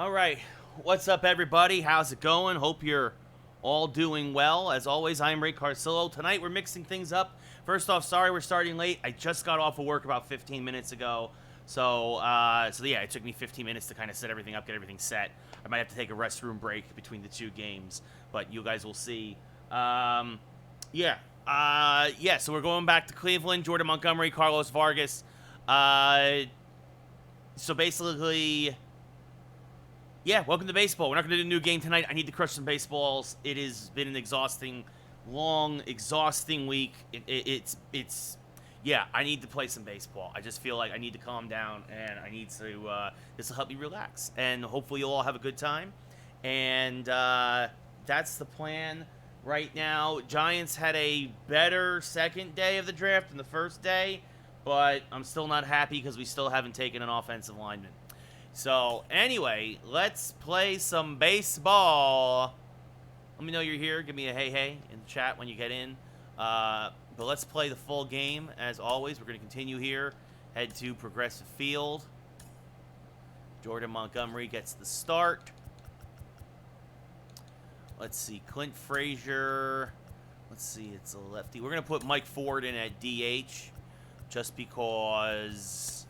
All right. What's up, everybody? How's it going? Hope you're all doing well. As always, I'm Ray Carcillo. Tonight, we're mixing things up. First off, sorry we're starting late. I just got off of work about 15 minutes ago. So yeah, it took me 15 minutes to kind of set everything up, get everything set. I might have to take a restroom break between the two games, but you guys will see. Yeah, so we're going back to Cleveland. Jordan Montgomery, Carlos Vargas. So basically... yeah, welcome to baseball. We're not going to do a new game tonight. I need to crush some baseballs. It has been an exhausting, long, exhausting week. Yeah, I need to play some baseball. I just feel like I need to calm down, and I need to, this will help me relax. And hopefully you'll all have a good time. And that's the plan right now. Giants had a better second day of the draft than the first day, but I'm still not happy because we still haven't taken an offensive lineman. So, anyway, let's play some baseball. Let me know you're here. Give me a hey in the chat when you get in. But let's play the full game. As always, we're going to continue here. Head to Progressive Field. Jordan Montgomery gets the start. Let's see. Clint Frazier. Let's see. It's a lefty. We're going to put Mike Ford in at DH. Just because...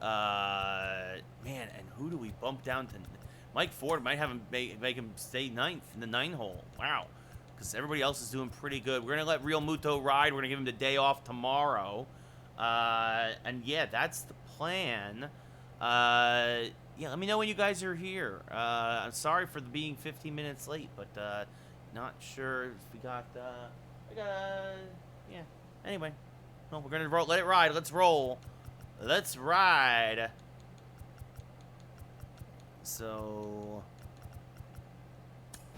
man, and who do we bump down to? Mike Ford might have him make him stay ninth in the 9 hole. Wow, because everybody else is doing pretty good. We're gonna let Real Muto ride. We're gonna give him the day off tomorrow. And yeah, that's the plan. Yeah, let me know when you guys are here. I'm sorry for being 15 minutes late, but not sure if we got. Yeah. Anyway, no, we're gonna let it ride. Let's roll. Let's ride. So,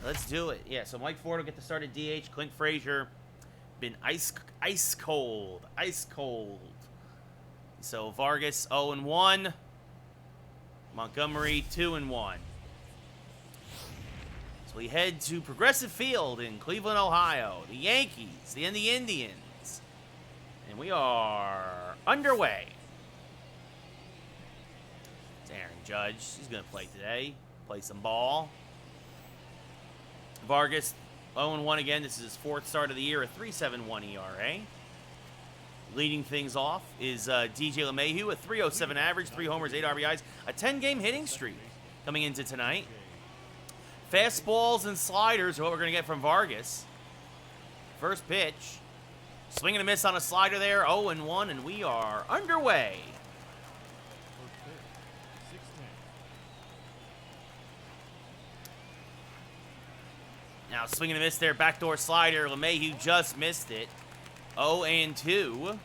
let's do it. Yeah, so Mike Ford will get the start at DH. Clint Frazier, been ice cold. So, Vargas 0-1. Montgomery 2-1. So, we head to Progressive Field in Cleveland, Ohio. The Yankees and the Indians. And we are underway. Aaron Judge, he's going to play today. Play some ball. Vargas, 0-1 again. This is his 4th start of the year, a 3.71 ERA. Leading things off is DJ LeMahieu, a 3.07 average, 3 homers, 8 RBIs, a 10-game hitting streak coming into tonight. Fastballs and sliders are what we're going to get from Vargas. First pitch. Swing and a miss on a slider there, 0-1, and we are underway. Now, swing and a miss there, backdoor slider. LeMahieu just missed it. 0-2.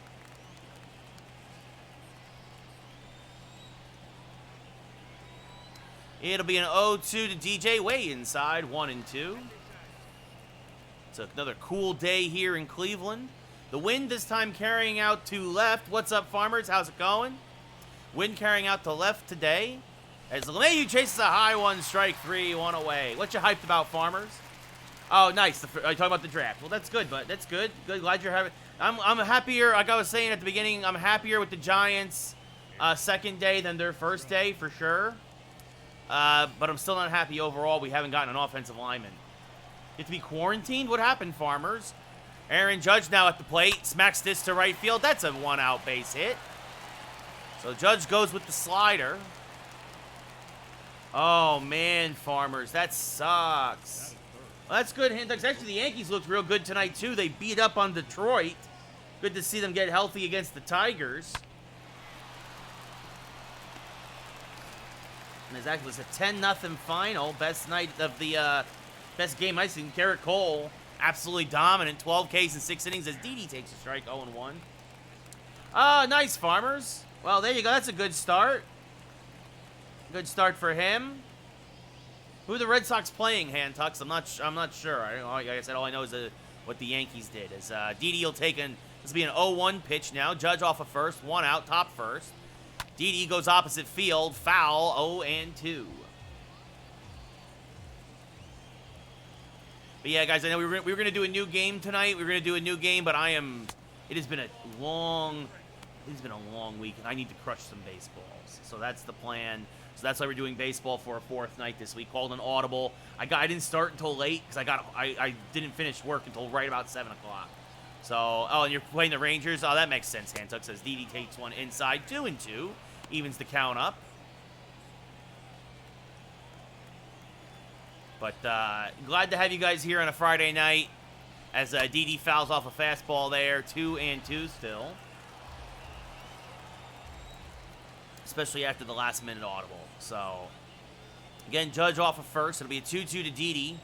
It'll be an 0-2 to DJ, way inside, 1-2. It's another cool day here in Cleveland. The wind this time carrying out to left. What's up, farmers? How's it going? Wind carrying out to left today. As LeMahieu chases a high one, strike 3, 1 away. What you hyped about, farmers? Oh, nice. Are you talking about the draft? Well, that's good, but that's good. Good. Glad you're having. I'm happier. Like I was saying at the beginning, I'm happier with the Giants' second day than their first day for sure. But I'm still not happy overall. We haven't gotten an offensive lineman. You have to be quarantined. What happened, farmers? Aaron Judge now at the plate. Smacks this to right field. That's a 1-out base hit. So Judge goes with the slider. Oh man, farmers, that sucks. Well, that's good. Actually, the Yankees looked real good tonight, too. They beat up on Detroit. Good to see them get healthy against the Tigers. And it was a 10-0 final. Best night of the, best game I've seen. Garrett Cole, absolutely dominant. 12 Ks in 6 innings as Didi takes a strike, 0-1. Nice, farmers. Well, there you go. That's a good start. Good start for him. Who are the Red Sox playing, Hand Tucks? I'm not sure. Like I said, all I know is what the Yankees did. As Didi will take this will be an 0-1 pitch now. Judge off of first, 1 out, top first. Didi goes opposite field, foul, 0-2. But yeah, guys, I know we were going to do a new game tonight. We were going to do a new game, but it has been a long week, and I need to crush some baseballs. So that's the plan. So that's why we're doing baseball for a fourth night this week. Called an audible. I didn't start until late because I didn't finish work until right about 7 o'clock. So, oh, and you're playing the Rangers? Oh, that makes sense, Hantuck says. Didi takes one inside, 2-2. Evens the count up. But glad to have you guys here on a Friday night as Didi fouls off a fastball there. 2-2 still. Especially after the last-minute audible. So, again, Judge off of first. It'll be a 2-2 to Didi.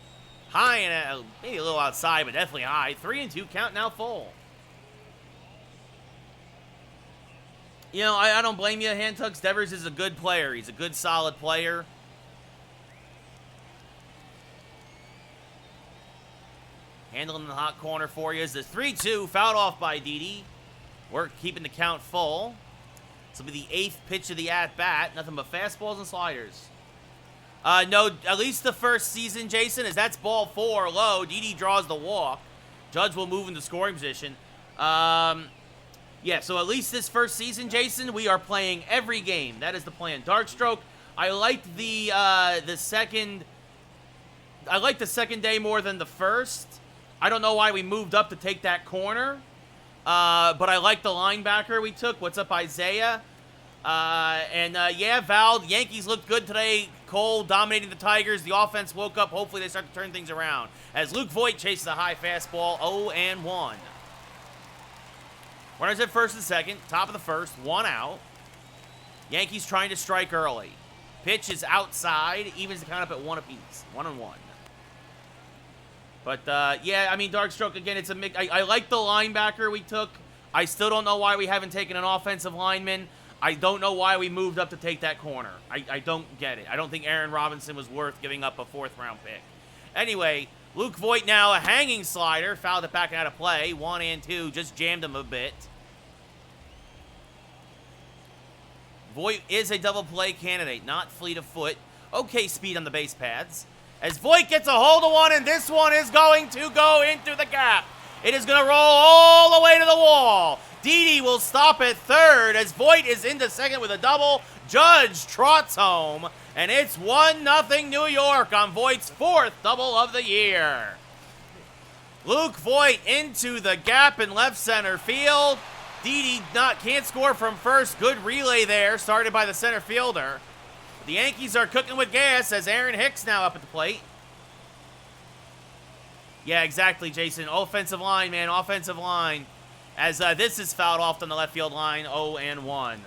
High and maybe a little outside, but definitely high. 3-2, count now full. You know, I don't blame you, Hantucks. Devers is a good player. He's a good, solid player. Handling the hot corner for you is the 3-2, fouled off by Didi. We're keeping the count full. This will be the 8th pitch of the at-bat. Nothing but fastballs and sliders. No, at least the first season, Jason, as that's ball 4 low. Didi draws the walk. Judge will move into scoring position. Yeah, so at least this first season, Jason, we are playing every game. That is the plan. Darkstroke, I liked the second. I liked the second day more than the first. I don't know why we moved up to take that corner. But I like the linebacker we took. What's up, Isaiah? Yeah, Val, Yankees looked good today. Cole dominating the Tigers. The offense woke up. Hopefully they start to turn things around. As Luke Voigt chases a high fastball, 0-1. Runners at first and second. Top of the first. 1 out. Yankees trying to strike early. Pitch is outside. Evens the count up at 1 apiece. 1-1. But, yeah, I mean, Darkstroke, again, it's a mix. I like the linebacker we took. I still don't know why we haven't taken an offensive lineman. I don't know why we moved up to take that corner. I don't get it. I don't think Aaron Robinson was worth giving up a 4th-round pick. Anyway, Luke Voigt now a hanging slider. Fouled it back out of play. 1-2. Just jammed him a bit. Voigt is a double play candidate, not fleet of foot. Okay speed on the base paths. As Voigt gets a hold of one, and this one is going to go into the gap. It is going to roll all the way to the wall. Didi will stop at third as Voigt is into second with a double. Judge trots home, and it's 1-0 New York on Voigt's 4th double of the year. Luke Voigt into the gap in left center field. Didi can't score from first. Good relay there, started by the center fielder. The Yankees are cooking with gas as Aaron Hicks now up at the plate. Yeah, exactly, Jason. Offensive line, man. Offensive line. As this is fouled off on the left field line. 0-1.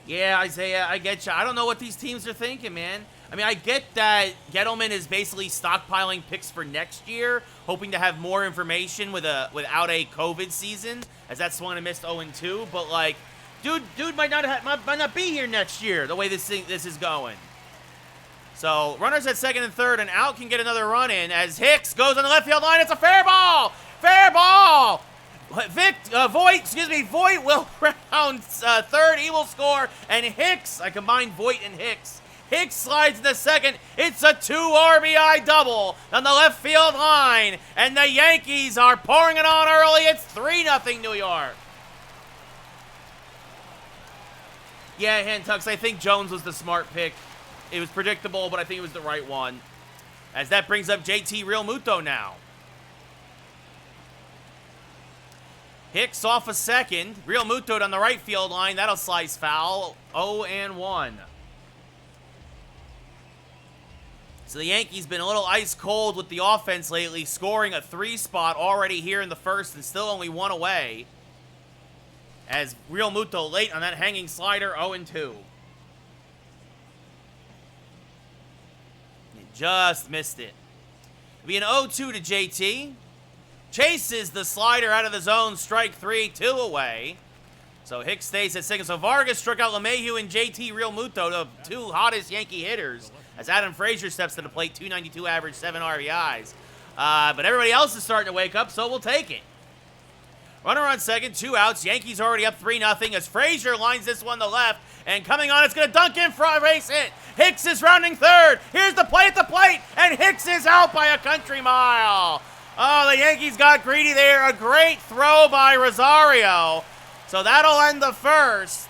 Yeah, Isaiah, I get you. I don't know what these teams are thinking, man. I mean, I get that Gettleman is basically stockpiling picks for next year, hoping to have more information without a COVID season, as that swung and missed 0-2. But, like, dude might not be here next year, the way this is going. So, runners at second and third, and out can get another run in as Hicks goes on the left field line. It's a fair ball! Fair ball! Voigt will round third. He will score, and Hicks, I combined Voigt and Hicks. Hicks slides into second. It's a 2 RBI double on the left field line, and the Yankees are pouring it on early. It's 3-0 New York. Yeah, Hantucks, I think Jones was the smart pick. It was predictable, but I think it was the right one. As that brings up JT Realmuto now. Hicks off a second. Realmuto on the right field line. That'll slice foul. 0-1. So the Yankees been a little ice cold with the offense lately, scoring a 3 spot already here in the first and still only 1 away. As Realmuto late on that hanging slider, 0-2. He just missed it. It'll be an 0-2 to JT. Chases the slider out of the zone, strike 3, 2 away. So Hicks stays at second. So Vargas struck out LeMahieu and JT Realmuto, the 2 hottest Yankee hitters. As Adam Frazier steps to the plate, 292 average, 7 RBIs. But everybody else is starting to wake up, so we'll take it. Runner on second, 2 outs. Yankees already up 3-0 as Frazier lines this one to left. And coming on, it's going to dunk in front, race hit. Hicks is rounding third. Here's the play at the plate, and Hicks is out by a country mile. Oh, the Yankees got greedy there. A great throw by Rosario. So that'll end the first.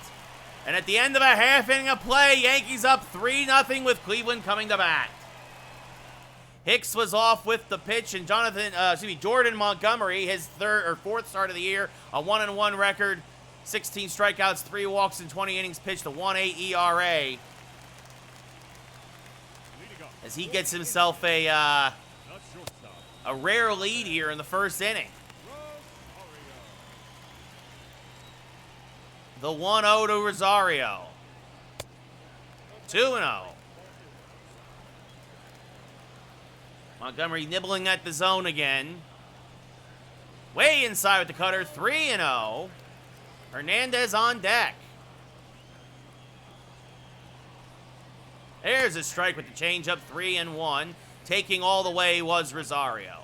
And at the end of a half inning of play, Yankees up 3-0 with Cleveland coming to bat. Hicks was off with the pitch, and Jordan Montgomery, his fourth start of the year, a 1-1 record, 16 strikeouts, 3 walks in 20 innings pitched, a 1.8 ERA. As he gets himself a rare lead here in the first inning. The 1-0 to Rosario. 2-0. Montgomery nibbling at the zone again. Way inside with the cutter, 3-0. Hernandez on deck. There's a strike with the changeup, 3-1. Taking all the way was Rosario.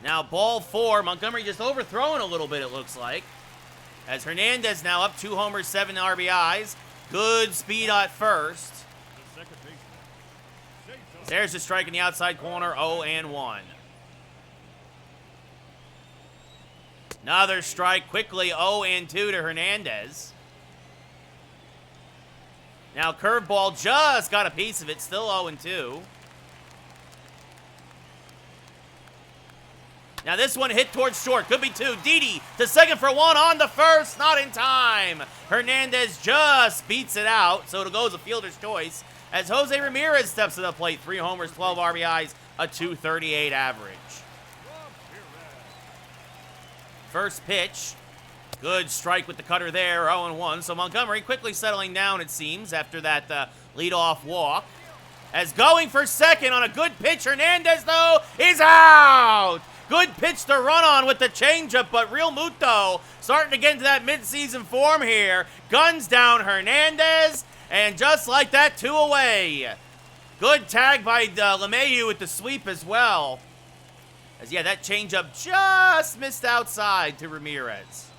Now ball 4. Montgomery just overthrown a little bit, it looks like. As Hernandez now up 2 homers, 7 RBIs. Good speed at first. There's a strike in the outside corner, 0-1. Another strike quickly, 0-2 to Hernandez. Now curveball just got a piece of it, still 0-2. Now this one hit towards short, could be 2. Didi to second for 1 on the first, not in time. Hernandez just beats it out, so it goes a fielder's choice. As Jose Ramirez steps to the plate, 3 homers, 12 RBIs, a .238 average. First pitch, good strike with the cutter there, 0-1. So Montgomery quickly settling down, it seems, after that leadoff walk. As going for second on a good pitch, Hernandez, though, is out! Good pitch to run on with the changeup, but Real Muto starting to get into that midseason form here. Guns down Hernandez, and just like that, 2 away. Good tag by LeMahieu with the sweep as well. As, yeah, that changeup just missed outside to Ramirez.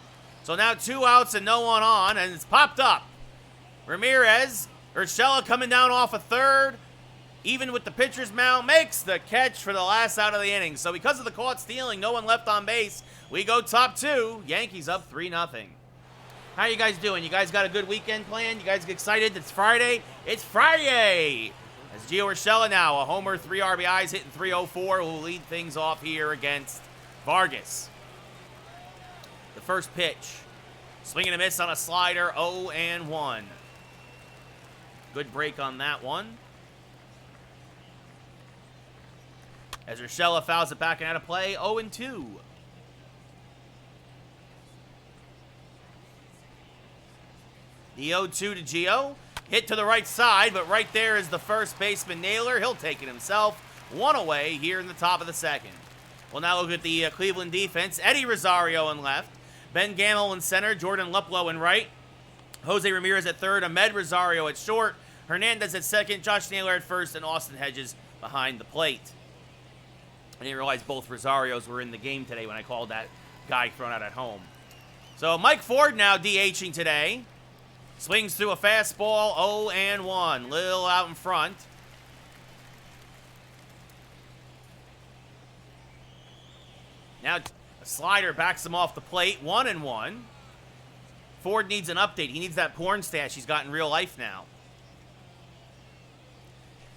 So now 2 outs and no one on, and it's popped up. Ramirez, Urshela coming down off a third. Even with the pitcher's mound, makes the catch for the last out of the inning. So because of the caught stealing, no one left on base. We go top 2. Yankees up 3-0. How you guys doing? You guys got a good weekend planned? You guys get excited? It's Friday. It's Friday! As Gio Urshela now, a homer, 3 RBIs, hitting .304, will lead things off here against Vargas. The first pitch. Swing and a miss on a slider, 0-1. Good break on that one. As Urshela fouls it back and out of play, 0-2. The 0-2 to Gio. Hit to the right side, but right there is the first baseman Naylor. He'll take it himself. 1 away here in the top of the second. We'll now look at the Cleveland defense. Eddie Rosario in left. Ben Gamel in center. Jordan Luplow in right. Jose Ramirez at third. Ahmed Rosario at short. Hernandez at second. Josh Naylor at first. And Austin Hedges behind the plate. I didn't realize both Rosarios were in the game today when I called that guy thrown out at home. So Mike Ford now DHing today. Swings through a fastball, 0-1. Little out in front. Now a slider backs him off the plate, 1-1. Ford needs an update. He needs that porn stash he's got in real life now.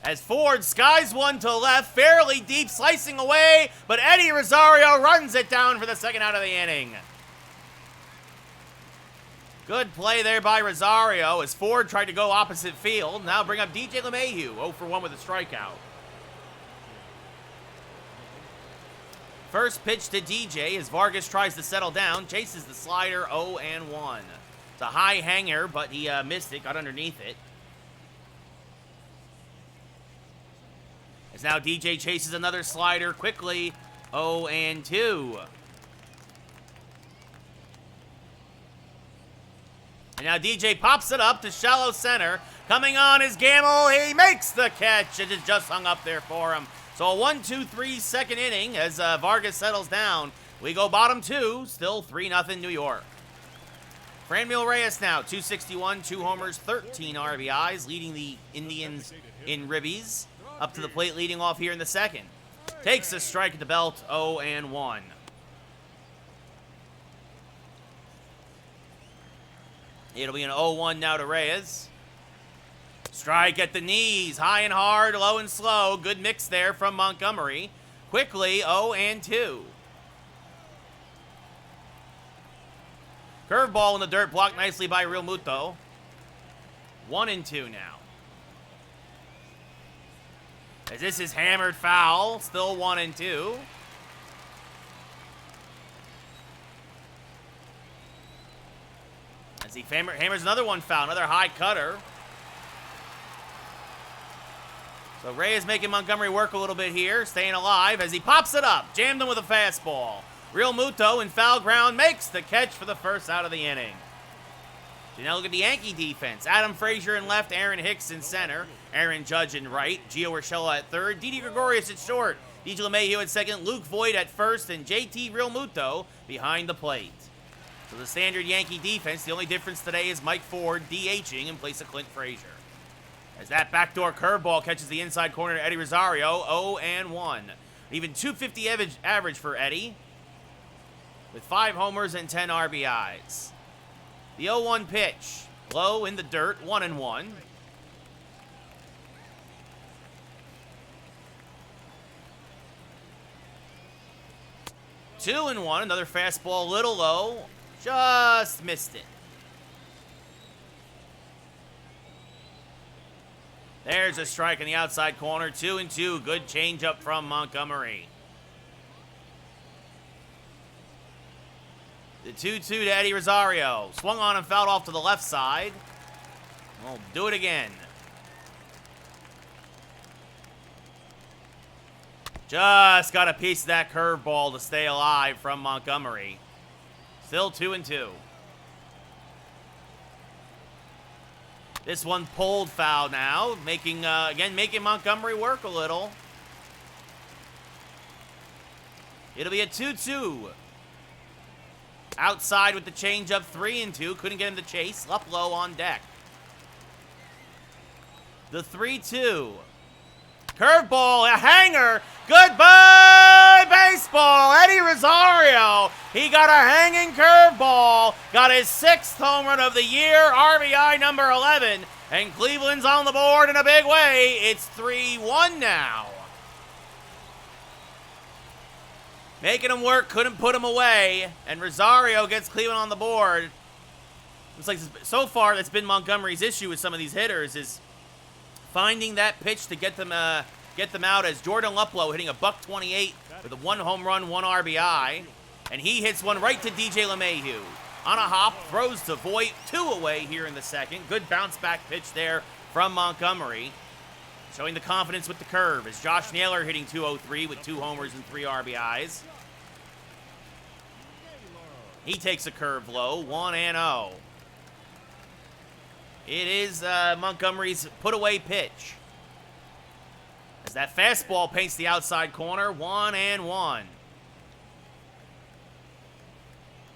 As Ford skies one to left, fairly deep, slicing away, but Eddie Rosario runs it down for the second out of the inning. Good play there by Rosario as Ford tried to go opposite field. Now bring up DJ LeMahieu, 0-for-1 with a strikeout. First pitch to DJ as Vargas tries to settle down, chases the slider, 0-1. It's a high hanger, but he missed it, got underneath it. As now DJ chases another slider quickly, 0-2. And now DJ pops it up to shallow center. Coming on is Gamel. He makes the catch. It is just hung up there for him. So a 1-2-3 second inning as Vargas settles down. We go bottom 2, still 3-0 New York. Franmil Reyes now, 261, 2 homers, 13 RBIs, leading the Indians in ribbies. Up to the plate, leading off here in the second. Takes a strike at the belt, 0-1. It'll be an 0-1 now to Reyes. Strike at the knees. High and hard, low and slow. Good mix there from Montgomery. Quickly, 0-2. Curveball in the dirt, blocked nicely by Real Muto. 1-2 now. As this is hammered foul, still 1-2. As he hammers another one foul, another high cutter. So Reyes making Montgomery work a little bit here, staying alive as he pops it up. Jammed him with a fastball. Real Muto in foul ground makes the catch for the first out of the inning. So now look at the Yankee defense. Adam Frazier in left, Aaron Hicks in center, Aaron Judge in right, Gio Urshela at third, Didi Gregorius at short, DJ LeMahieu at second, Luke Voigt at first, and JT Real Muto behind the plate. So the standard Yankee defense, the only difference today is Mike Ford DHing in place of Clint Frazier. As that backdoor curveball catches the inside corner to Eddie Rosario, 0-1. Even .250 average for Eddie, with 5 homers and 10 RBIs. The 0-1 pitch, low in the dirt, 1-1. Two and one, another fastball, a little low, just missed it. There's a strike in the outside corner, 2-2. Good changeup from Montgomery. The 2-2 to Eddie Rosario. Swung on and fouled off to the left side. We'll do it again. Just got a piece of that curveball to stay alive from Montgomery. Still 2-2. This one pulled foul now, making Montgomery work a little. It'll be a 2-2. Outside with the changeup, 3-2. Couldn't get him to chase. Up low on deck. The 3-2. Curveball, a hanger. Goodbye, baseball. Eddie Rosario. He got a hanging curveball. Got his 6th home run of the year. RBI number 11. And Cleveland's on the board in a big way. It's 3-1 now. Making him work, couldn't put him away. And Rosario gets Cleveland on the board. Looks like so far that's been Montgomery's issue with some of these hitters is finding that pitch to get them out, as Jordan Luplow hitting a $128 with a 1 home run, 1 RBI. And he hits one right to DJ LeMahieu. On a hop, throws to Voigt, 2 away here in the second. Good bounce back pitch there from Montgomery. Showing the confidence with the curve as Josh Naylor hitting .203 with 2 homers and 3 RBIs. He takes a curve low, 1-0. It is Montgomery's put-away pitch. As that fastball paints the outside corner, 1-1.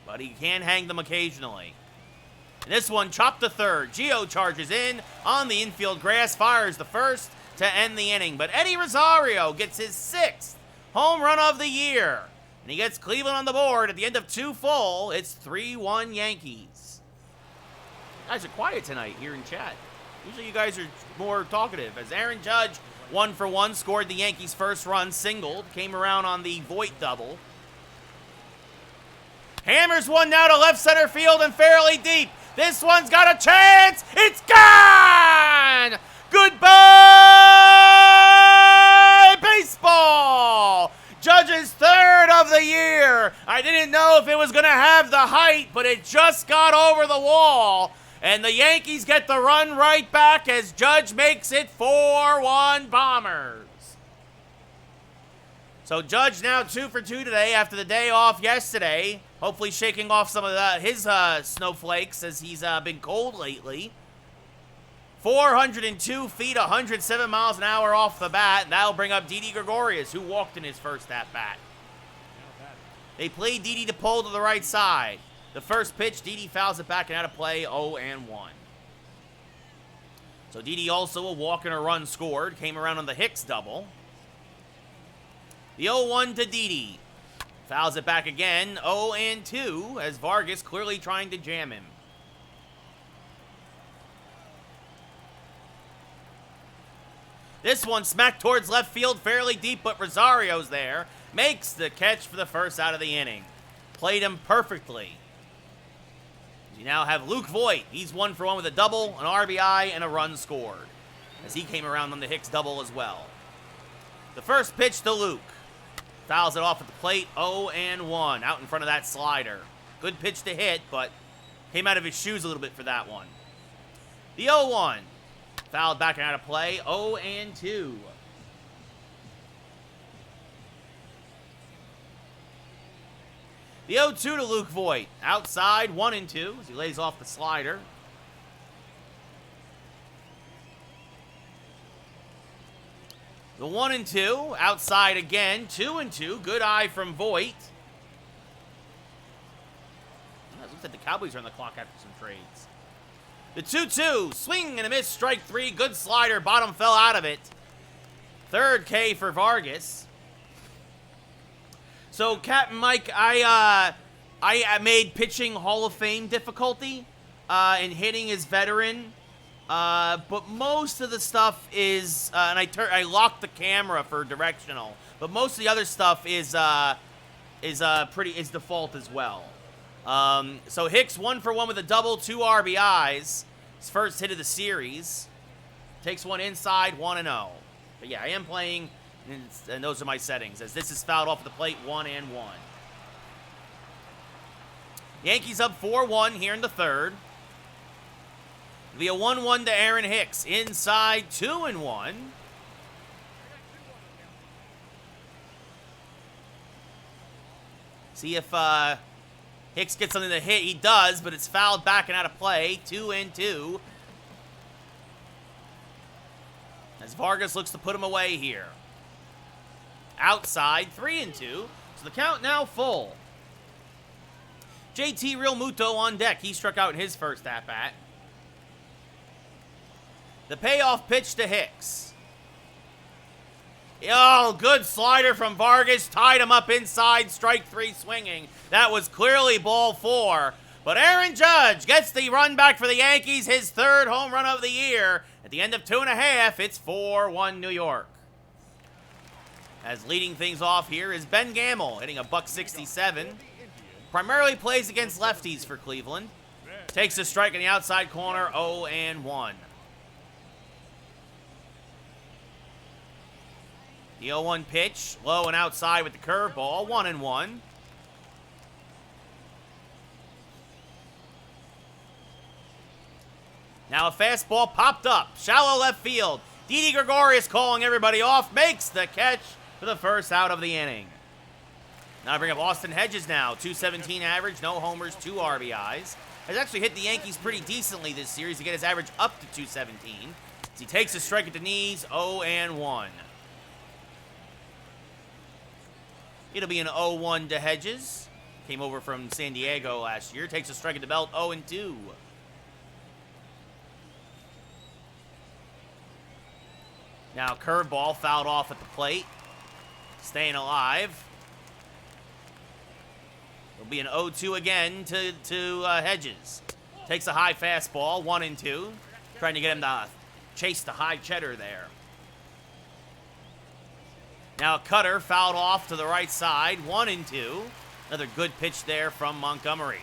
But he can hang them occasionally. And this one chopped to third. Gio charges in on the infield grass, fires the first to end the inning. But Eddie Rosario gets his 6th home run of the year. And he gets Cleveland on the board at the end of 2 full. It's 3-1 Yankees. You guys are quiet tonight here in chat. Usually you guys are more talkative. As Aaron Judge, 1 for 1, scored the Yankees' first run, singled, came around on the Voigt double. Hammers one now to left center field and fairly deep. This one's got a chance. It's gone! Goodbye, baseball! Judge's 3rd of the year. I didn't know if it was going to have the height, but it just got over the wall. And the Yankees get the run right back as Judge makes it 4-1 Bombers. So Judge now 2 for 2 today after the day off yesterday. Hopefully shaking off some of his snowflakes as he's been cold lately. 402 feet, 107 miles an hour off the bat. And that'll bring up Didi Gregorius, who walked in his first at-bat. They played Didi to pull to the right side. The first pitch, Didi fouls it back and out of play, 0-1. So Didi also a walk and a run scored. Came around on the Hicks double. The 0-1 to Didi. Fouls it back again, 0-2, as Vargas clearly trying to jam him. This one smacked towards left field, fairly deep, but Rosario's there. Makes the catch for the first out of the inning. Played him perfectly. You now have Luke Voigt. He's 1 for 1 with a double, an RBI, and a run scored, as he came around on the Hicks double as well. The first pitch to Luke. Fouls it off at the plate, 0-1, out in front of that slider. Good pitch to hit, but came out of his shoes a little bit for that one. The 0-1. Fouled back and out of play, 0-2. The 0-2 to Luke Voigt. Outside, 1-2, as he lays off the slider. The 1-2, outside again, 2-2. Good eye from Voigt. It looks like the Cowboys are on the clock after some trades. The 2-2, swing and a miss, strike 3. Good slider, bottom fell out of it. Third K for Vargas. So, Captain Mike, I made pitching Hall of Fame difficulty, and hitting is veteran. But most of the stuff is, and I locked the camera for directional. But most of the other stuff is default as well. So Hicks 1 for 1 with a double, 2 RBIs. His first hit of the series. Takes one inside, 1-0. But yeah, I am playing, and those are my settings. As this is fouled off the plate, 1-1. Yankees up 4-1 here in the third. It'll be a 1-1 to Aaron Hicks. Inside, 2-1. See if Hicks gets something to hit. He does, but it's fouled back and out of play. 2-2. As Vargas looks to put him away here. Outside, 3-2. So the count now full. JT Realmuto on deck. He struck out in his first at-bat. The payoff pitch to Hicks. Oh, good slider from Vargas. Tied him up inside, strike 3 swinging. That was clearly ball 4. But Aaron Judge gets the run back for the Yankees, his third home run of the year. At the end of 2.5, it's 4-1 New York. As leading things off here is Ben Gamel, hitting a .167. Primarily plays against lefties for Cleveland. Takes a strike in the outside corner, 0-1. The 0-1 pitch, low and outside with the curveball, 1-1. Now a fastball popped up, shallow left field. Didi Gregorius calling everybody off, makes the catch for the first out of the inning. Now I bring up Austin Hedges now, .217 average, no homers, 2 RBIs. Has actually hit the Yankees pretty decently this series to get his average up to .217. As he takes a strike at the knees, 0-1. It'll be an 0-1 to Hedges. Came over from San Diego last year. Takes a strike at the belt, 0-2. Now curveball fouled off at the plate. Staying alive. It'll be an 0-2 again to Hedges. Takes a high fastball, 1-2. Trying to get him to chase the high cheddar there. Now a cutter fouled off to the right side, 1-2. Another good pitch there from Montgomery.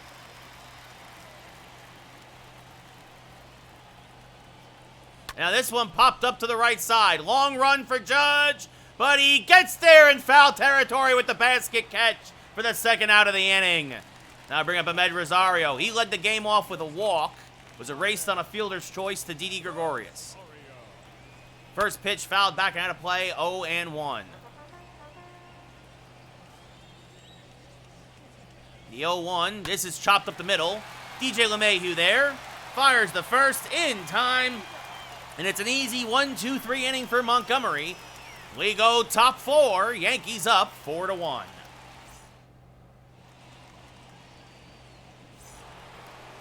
Now this one popped up to the right side. Long run for Judge, but he gets there in foul territory with the basket catch for the second out of the inning. Now I bring up Amed Rosario. He led the game off with a walk. Was erased on a fielder's choice to Didi Gregorius. First pitch fouled back and out of play, 0-1. The 0-1, this is chopped up the middle. DJ LeMahieu there. Fires the first in time. And it's an easy 1-2-3 inning for Montgomery. We go top 4. Yankees up 4-1.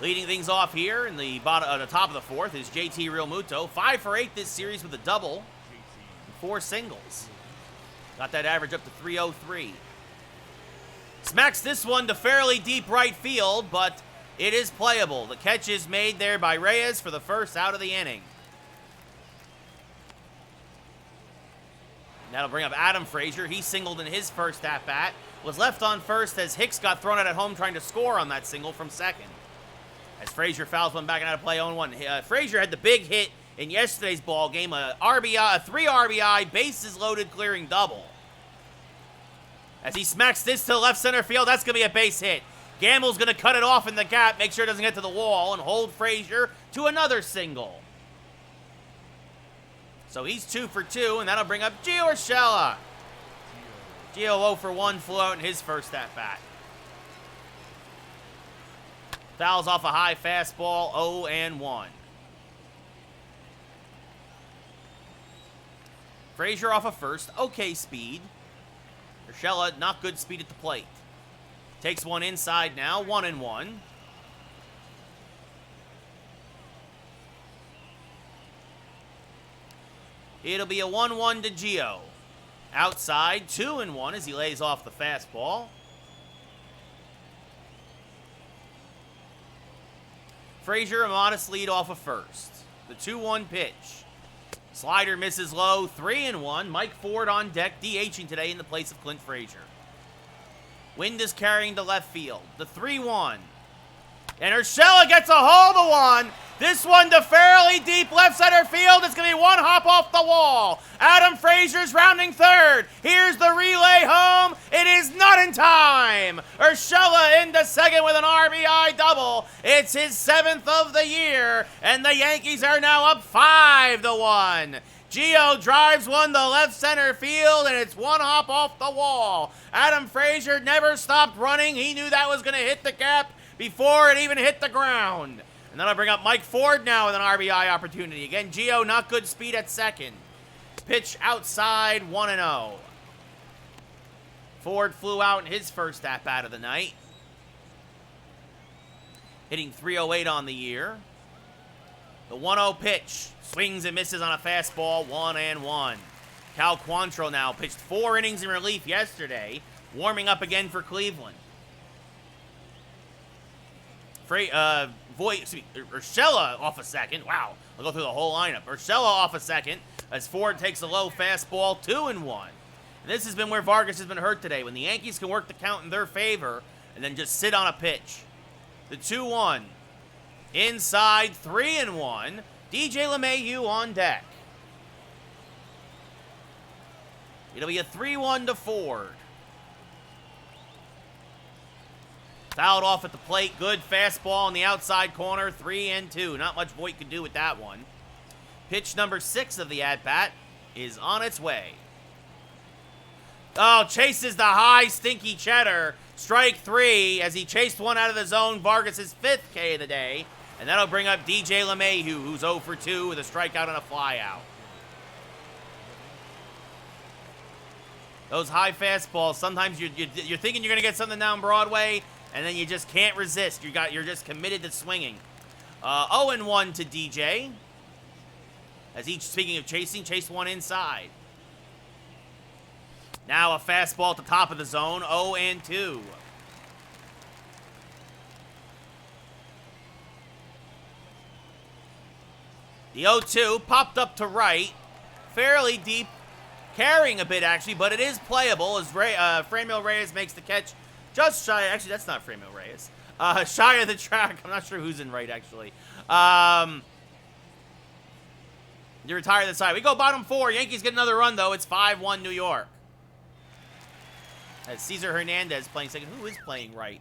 Leading things off here in the the top of the fourth is JT Realmuto. 5 for 8 this series with a double. And 4 singles. Got that average up to 303. Smacks this one to fairly deep right field, but it is playable. The catch is made there by Reyes for the first out of the inning. That'll bring up Adam Frazier. He singled in his first at-bat. Was left on first as Hicks got thrown out at home trying to score on that single from second. As Frazier fouls one back and out of play 0-1. Frazier had the big hit in yesterday's ball game, a 3 RBI, bases loaded clearing double. As he smacks this to left center field, that's going to be a base hit. Gamble's going to cut it off in the gap, make sure it doesn't get to the wall, and hold Frazier to another single. So he's 2 for 2, and that'll bring up Gio Urshela. Gio 0 for 1, flew out in his first at-bat. Fouls off a high fastball, 0-1. Frazier off of first, okay speed. Urshela, not good speed at the plate. Takes one inside now, 1-1. It'll be a 1-1 to Gio. Outside, 2-1 as he lays off the fastball. Frazier, a modest lead off of first. The 2-1 pitch. Slider misses low, 3-1. Mike Ford on deck, DHing today in the place of Clint Frazier. Wind is carrying to left field. The 3-1. And Urshela gets a hold of one. This one to fairly deep left center field. It's going to be one hop off the wall. Adam Frazier's rounding third. Here's the relay home. It is not in time. Urshela into second with an RBI double. It's his 7th of the year. And the Yankees are now up 5-1. Gio drives one to left center field, and it's one hop off the wall. Adam Frazier never stopped running. He knew that was going to hit the gap before it even hit the ground. And then I'll bring up Mike Ford now with an RBI opportunity. Again, Gio, not good speed at second. Pitch outside, 1-0. Ford flew out in his first at-bat of the night. Hitting .308 on the year. The 1-0 pitch. Swings and misses on a fastball, 1-1. Cal Quantrill now pitched 4 innings in relief yesterday, warming up again for Cleveland. Urshela off a second. Wow, I'll go through the whole lineup. Urshela off a second as Ford takes a low fastball, 2-1. And this has been where Vargas has been hurt today, when the Yankees can work the count in their favor and then just sit on a pitch. The 2-1. Inside, 3-1. DJ LeMahieu on deck. It'll be a 3-1 to Ford. Fouled off at the plate. Good fastball on the outside corner. 3-2. Not much Voit could do with that one. Pitch number 6 of the at-bat is on its way. Oh, chases the high, stinky cheddar. Strike 3 as he chased one out of the zone. Vargas' 5th K of the day. And that'll bring up DJ LeMahieu, who's 0 for 2 with a strikeout and a flyout. Those high fastballs, sometimes you're thinking you're going to get something down Broadway, and then you just can't resist. You're just committed to swinging. 0-1 to DJ. As each, speaking of chasing, chased one inside. Now a fastball at the top of the zone, 0-2. The 0-2 popped up to right, fairly deep, carrying a bit actually, but it is playable as Franmil Reyes makes the catch just shy. Actually, that's not Franmil Reyes. Shy of the track. I'm not sure who's in right actually. You retire the side. We go bottom 4. Yankees get another run though. It's 5-1 New York. As Cesar Hernandez playing second. Who is playing right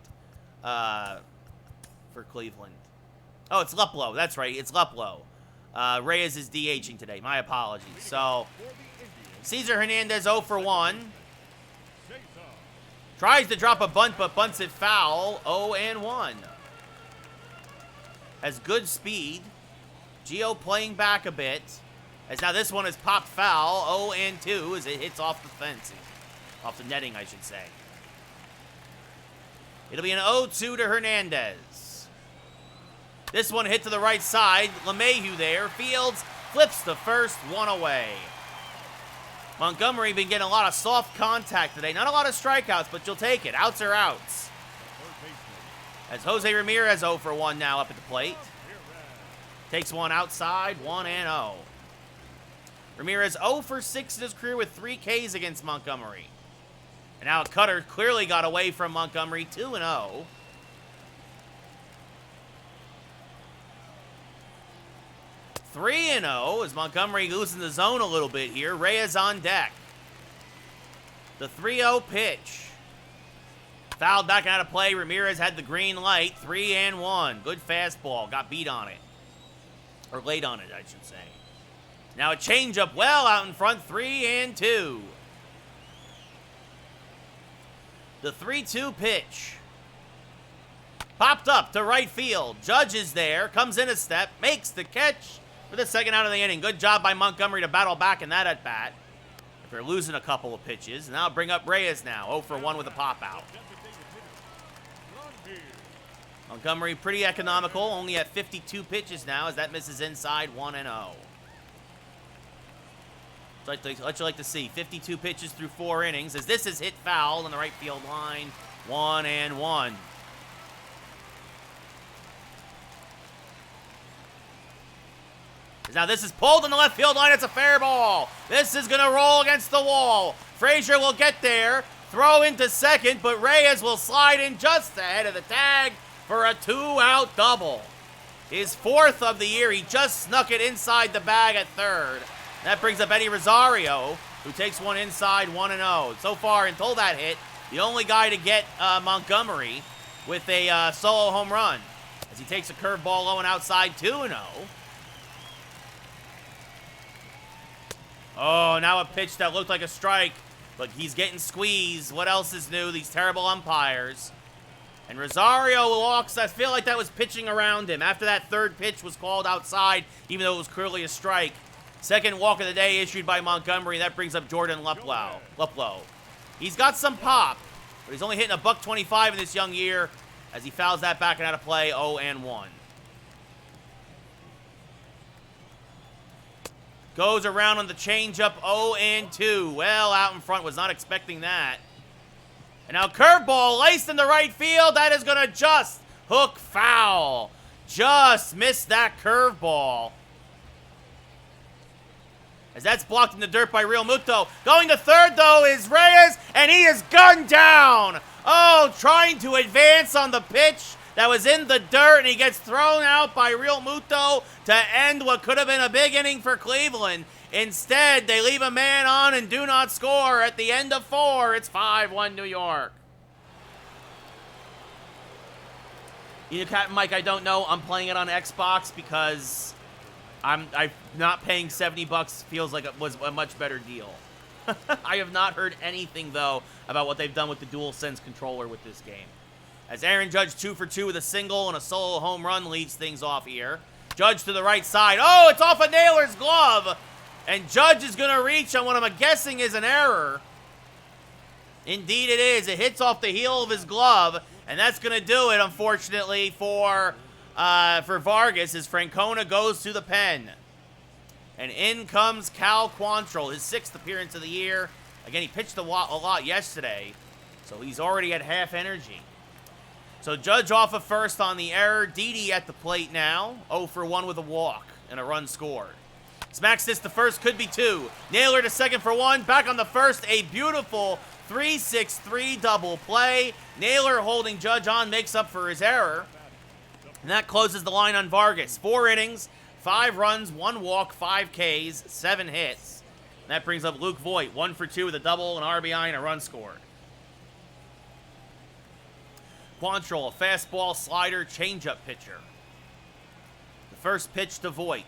for Cleveland? Oh, it's Luplow. That's right. It's Luplow. Reyes is DHing today. My apologies. So, Cesar Hernandez 0 for 1. Tries to drop a bunt, but bunts it foul. 0-1. Has good speed. Gio playing back a bit. As now this one is popped foul. 0-2 as it hits off the fence. Off the netting, I should say. It'll be an 0-2 to Hernandez. This one hit to the right side. LeMahieu there. Fields flips to first, 1 away. Montgomery been getting a lot of soft contact today. Not a lot of strikeouts, but you'll take it. Outs are outs. As Jose Ramirez 0 for 1 now up at the plate. Takes one outside, 1-0. Ramirez 0 for 6 in his career with 3 Ks against Montgomery. And now Cutter clearly got away from Montgomery, 2-0. Three 3-0 as Montgomery loosens the zone a little bit here. Reyes on deck. The 3-0 pitch. Fouled back out of play. Ramirez had the green light. 3-1. Good fastball. Got beat on it. Or late on it, I should say. Now a changeup well out in front. 3-2. The 3-2 pitch. Popped up to right field. Judge is there. Comes in a step. Makes the catch for the second out of the inning. Good job by Montgomery to battle back in that at-bat. They're losing a couple of pitches. Now bring up Reyes now. 0 for 1 with a pop-out. Montgomery pretty economical. Only at 52 pitches now as that misses inside. 1-0. What you like to see. 52 pitches through 4 innings as this is hit foul on the right field line. 1-1. Now this is pulled on the left field line. It's a fair ball. This is going to roll against the wall. Frazier will get there. Throw into second, but Reyes will slide in just ahead of the tag for a 2-out double. His 4th of the year. He just snuck it inside the bag at third. That brings up Eddie Rosario, who takes one inside, 1-0. So far, until that hit, the only guy to get Montgomery with a solo home run. As he takes a curveball low and outside, 2-0. Oh, now a pitch that looked like a strike, but he's getting squeezed. What else is new? These terrible umpires. And Rosario walks. I feel like that was pitching around him. After that third pitch was called outside, even though it was clearly a strike. Second walk of the day issued by Montgomery. That brings up Jordan Luplow. He's got some pop, but he's only hitting a $125 in this young year as he fouls that back and out of play, 0-1. Goes around on the changeup, 0-2. Well, out in front, was not expecting that. And now curveball laced in the right field. That is going to just hook foul. Just missed that curveball. As that's blocked in the dirt by Real Muto. Going to third, though, is Reyes, and he is gunned down. Oh, trying to advance on the pitch that was in the dirt, and he gets thrown out by Real Muto to end what could have been a big inning for Cleveland. Instead, they leave a man on and do not score. At the end of 4, it's 5-1 New York. You know, Captain Mike, I don't know. I'm playing it on Xbox because I'm not paying $70 feels like it was a much better deal. I have not heard anything, though, about what they've done with the DualSense controller with this game. As Aaron Judge 2 for 2 with a single and a solo home run leads things off here. Judge to the right side. Oh, it's off of Naylor's glove. And Judge is going to reach on what I'm guessing is an error. Indeed it is. It hits off the heel of his glove. And that's going to do it, unfortunately, for Vargas as Francona goes to the pen. And in comes Cal Quantrill, his 6th appearance of the year. Again, he pitched a lot yesterday, so he's already at half energy. So Judge off of first on the error. Didi at the plate now. 0 for 1 with a walk and a run scored. Smacks this to first, could be 2. Naylor to second for 1. Back on the first, a beautiful 3-6-3 double play. Naylor holding Judge on makes up for his error. And that closes the line on Vargas. 4 innings, 5 runs, 1 walk, 5 Ks, 7 hits. And that brings up Luke Voit. 1 for 2 with a double, an RBI, and a run scored. Quantrill, a fastball, slider, changeup pitcher. The first pitch to Voit.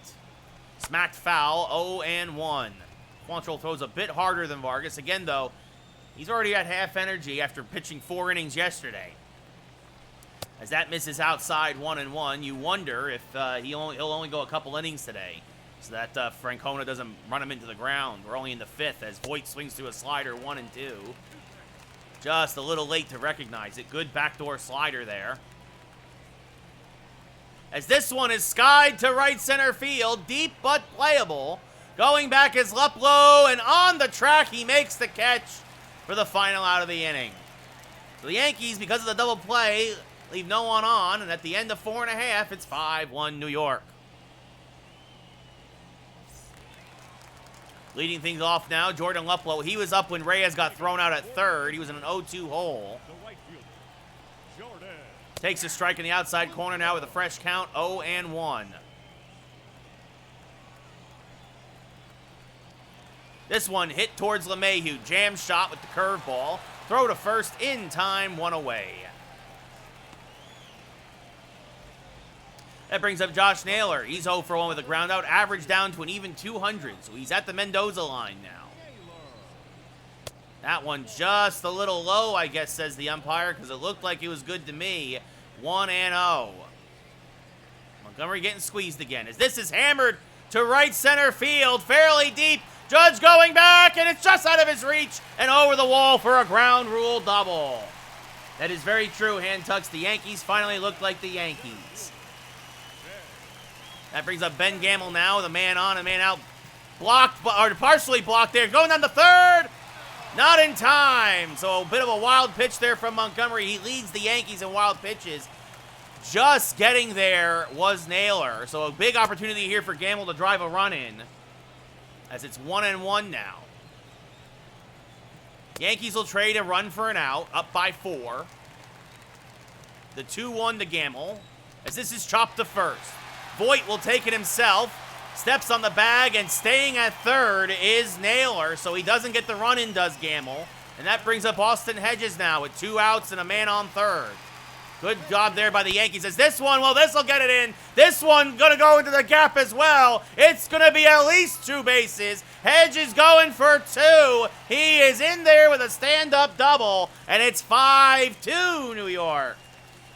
Smacked foul, 0-1. Quantrill throws a bit harder than Vargas. Again, though, he's already at half energy after pitching 4 innings yesterday. As that misses outside 1-1, you wonder if he'll only go a couple innings today so that Francona doesn't run him into the ground. We're only in the 5th as Voit swings through a slider, 1-2. Just a little late to recognize it. Good backdoor slider there. As this one is skied to right center field, deep but playable. Going back is Luplow, and on the track he makes the catch for the final out of the inning. So the Yankees, because of the double play, leave no one on, and at the end of 4.5, it's 5-1 New York. Leading things off now, Jordan Luplow. He was up when Reyes got thrown out at third. He was in an 0-2 hole. Takes a strike in the outside corner now with a fresh count, 0-1. This one hit towards LeMahieu. Jam shot with the curveball. Throw to first in time, one away. That brings up Josh Naylor. He's 0 for 1 with a ground out. Average down to an even 200. So he's at the Mendoza line now. That one just a little low, I guess, says the umpire, because it looked like it was good to me. 1-0. Montgomery getting squeezed again as this is hammered to right center field. Fairly deep. Judge going back, and it's just out of his reach and over the wall for a ground rule double. That is very true, Hand Tucks. The Yankees finally look like the Yankees. That brings up Ben Gamble now with a man on, a man out. Blocked, or partially blocked there. Going down to third. Not in time. So a bit of a wild pitch there from Montgomery. He leads the Yankees in wild pitches. Just getting there was Naylor. So a big opportunity here for Gamble to drive a run in, as it's 1-1 now. Yankees will trade a run for an out, up by 4. The 2-1 to Gamble, as this is chopped to first. Voit will take it himself. Steps on the bag, and staying at third is Naylor, so he doesn't get the run in, does Gamble. And that brings up Austin Hedges now with 2 outs and a man on third. Good job there by the Yankees. As this one, well, this will get it in. This one going to go into the gap as well. It's going to be at least 2 bases. Hedges going for 2. He is in there with a stand-up double, and it's 5-2 New York.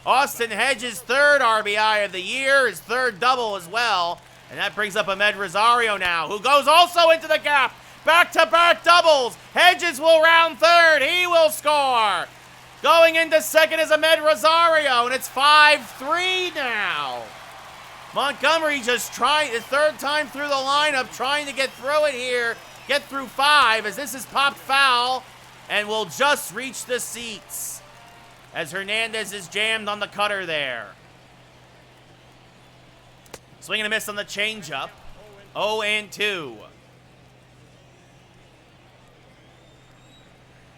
Austin Hedges' 3rd RBI of the year, his 3rd double as well. And that brings up Ahmed Rosario now, who goes also into the gap. Back-to-back doubles. Hedges will round third. He will score. Going into second is Ahmed Rosario, and it's 5-3 now. Montgomery just trying, his 3rd time through the lineup, trying to get through it here. Get through 5, as this is popped foul, and will just reach the seats, as Hernandez is jammed on the cutter there. Swing and a miss on the changeup. 0-2.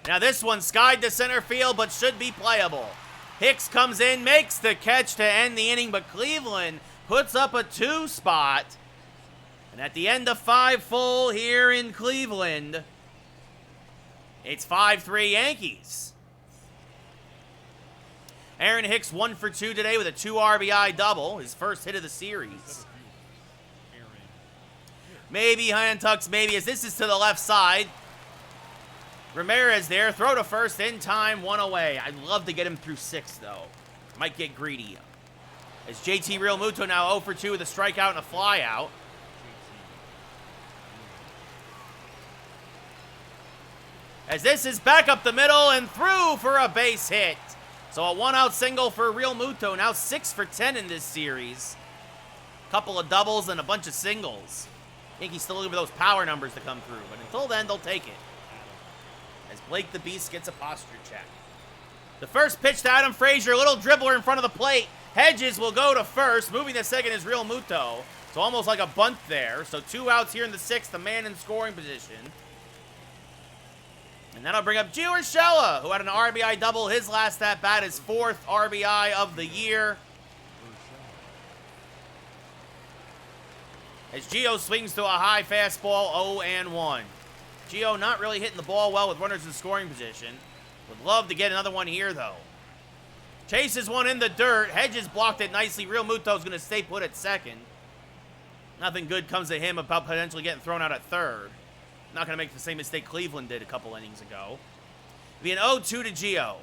Now this one skied to center field, but should be playable. Hicks comes in, makes the catch to end the inning, but Cleveland puts up a 2 spot. And at the end of 5 full here in Cleveland, it's 5-3 Yankees. Aaron Hicks 1 for 2 today with a 2 RBI double, his first hit of the series. Maybe Hand Tucks, maybe, as this is to the left side. Ramirez there, throw to first in time, 1 away. I'd love to get him through 6, though. Might get greedy. As JT Realmuto now 0 for 2 with a strikeout and a flyout. As this is back up the middle and through for a base hit. So a 1-out single for Realmuto, now 6 for 10 in this series. Couple of doubles and a bunch of singles. Yankees still looking for those power numbers to come through, but until then, they'll take it. As Blake the Beast gets a posture check. The first pitch to Adam Frazier, a little dribbler in front of the plate. Hedges will go to first. Moving to second is Realmuto. So almost like a bunt there. So 2 outs here in the 6th, a man in scoring position. And that'll bring up Gio Urshela, who had an RBI double his last at-bat, his 4th RBI of the year. As Gio swings to a high fastball, 0-1. Gio not really hitting the ball well with runners in scoring position. Would love to get another one here, though. Chases one in the dirt. Hedges blocked it nicely. Realmuto's going to stay put at second. Nothing good comes to him about potentially getting thrown out at third. Not going to make the same mistake Cleveland did a couple innings ago. It'll be an 0-2 to Gio.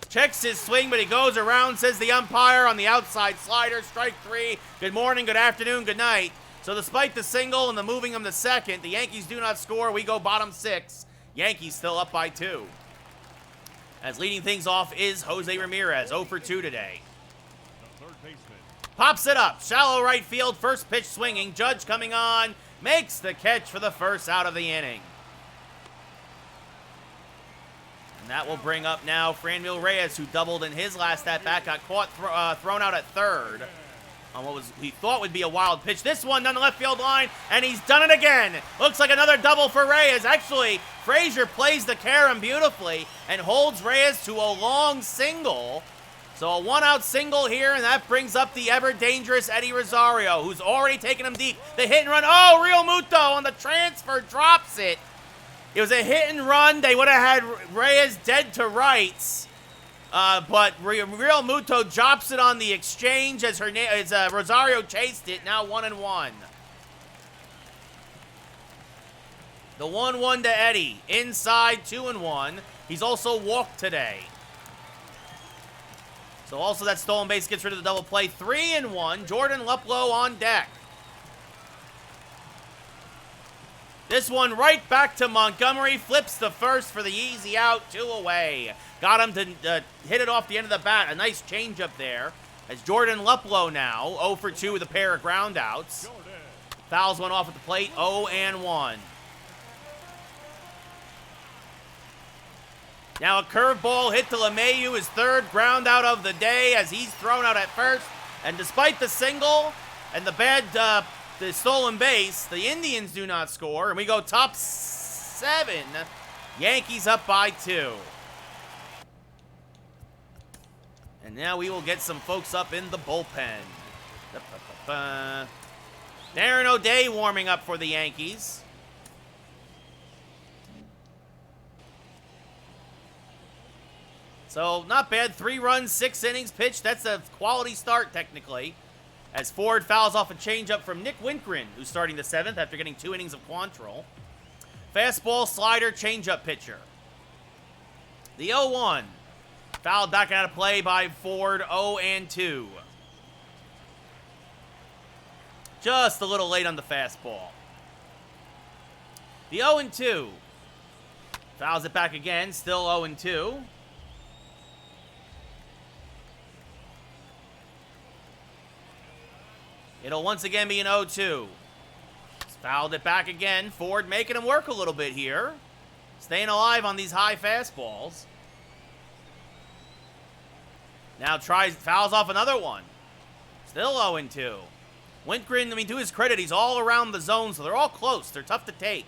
Checks his swing, but he goes around, says the umpire on the outside slider. Strike 3. Good morning, good afternoon, good night. So despite the single and the moving him to second, the Yankees do not score. We go bottom 6. Yankees still up by 2. As leading things off is Jose Ramirez, 0 for 2 today. Pops it up. Shallow right field. First pitch swinging. Judge coming on. Makes the catch for the first out of the inning. And that will bring up now Franmil Reyes, who doubled in his last at-bat. Got caught thrown out at third. on what we thought would be a wild pitch. This one down the left field line, and he's done it again. Looks like another double for Reyes. Actually, Frazier plays the carom beautifully and holds Reyes to a long single. So a one-out single here, and that brings up the ever-dangerous Eddie Rosario, who's already taken him deep. The hit and run. Oh, Real Muto on the transfer drops it. It was a hit and run. They would have had Reyes dead to rights. But Real Muto drops it on the exchange as Rosario chased it. Now 1-1. The 1-1 to Eddie. Inside 2-1. He's also walked today. So also that stolen base gets rid of the double play. 3-1. Jordan Luplow on deck. This one right back to Montgomery. Flips the first for the easy out. 2 away. Got him to hit it off the end of the bat. A nice changeup there. As Jordan Luplow now 0 for 2 with a pair of groundouts. Fouls one off at the plate. 0-1. Now a curveball hit to LeMahieu, his third ground out of the day as he's thrown out at first. And despite the single and the stolen base, the Indians do not score. And we go top 7. Yankees up by 2. And now we will get some folks up in the bullpen. Darren O'Day warming up for the Yankees. So, not bad. 3 runs, 6 innings pitched. That's a quality start, technically. As Ford fouls off a changeup from Nick Winkren, who's starting the 7th after getting 2 innings of Quantrill. Fastball, slider, changeup pitcher. The 0-1. Fouled back out of play by Ford, 0-2. Just a little late on the fastball. The 0-2. Fouls it back again, still 0-2. It'll once again be an 0-2. Fouled it back again. Ford making him work a little bit here. Staying alive on these high fastballs. Now fouls off another one. Still 0-2. Winkren, I mean, to his credit, he's all around the zone, so they're all close. They're tough to take.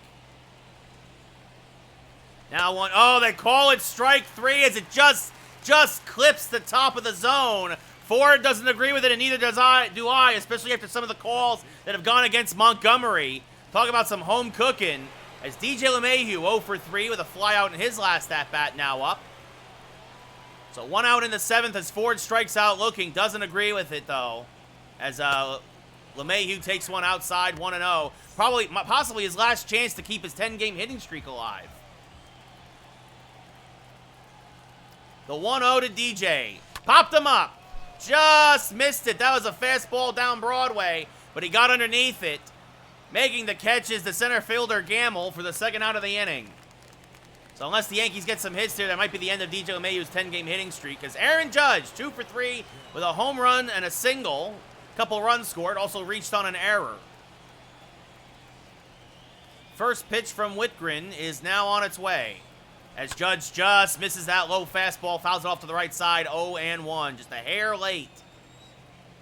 Now one, oh, they call it strike 3 as it just clips the top of the zone. Ford doesn't agree with it, and neither do I, especially after some of the calls that have gone against Montgomery. Talk about some home cooking, as DJ LeMahieu 0 for 3 with a flyout in his last at-bat now up. So 1 out in the 7th as Ford strikes out looking. Doesn't agree with it, though, as LeMahieu takes one outside, 1-0. Possibly his last chance to keep his 10-game hitting streak alive. The 1-0 to DJ. Popped him up. Just missed it. That was a fastball down Broadway, but he got underneath it. Making the catch is the center fielder Gamble for the 2nd out of the inning. So unless the Yankees get some hits here, that might be the end of DJ LeMahieu's 10-game hitting streak. Because Aaron Judge, 2 for 3 with a home run and a single. Couple runs scored. Also reached on an error. First pitch from Winkren is now on its way. As Judge just misses that low fastball, fouls it off to the right side, 0-1. Just a hair late.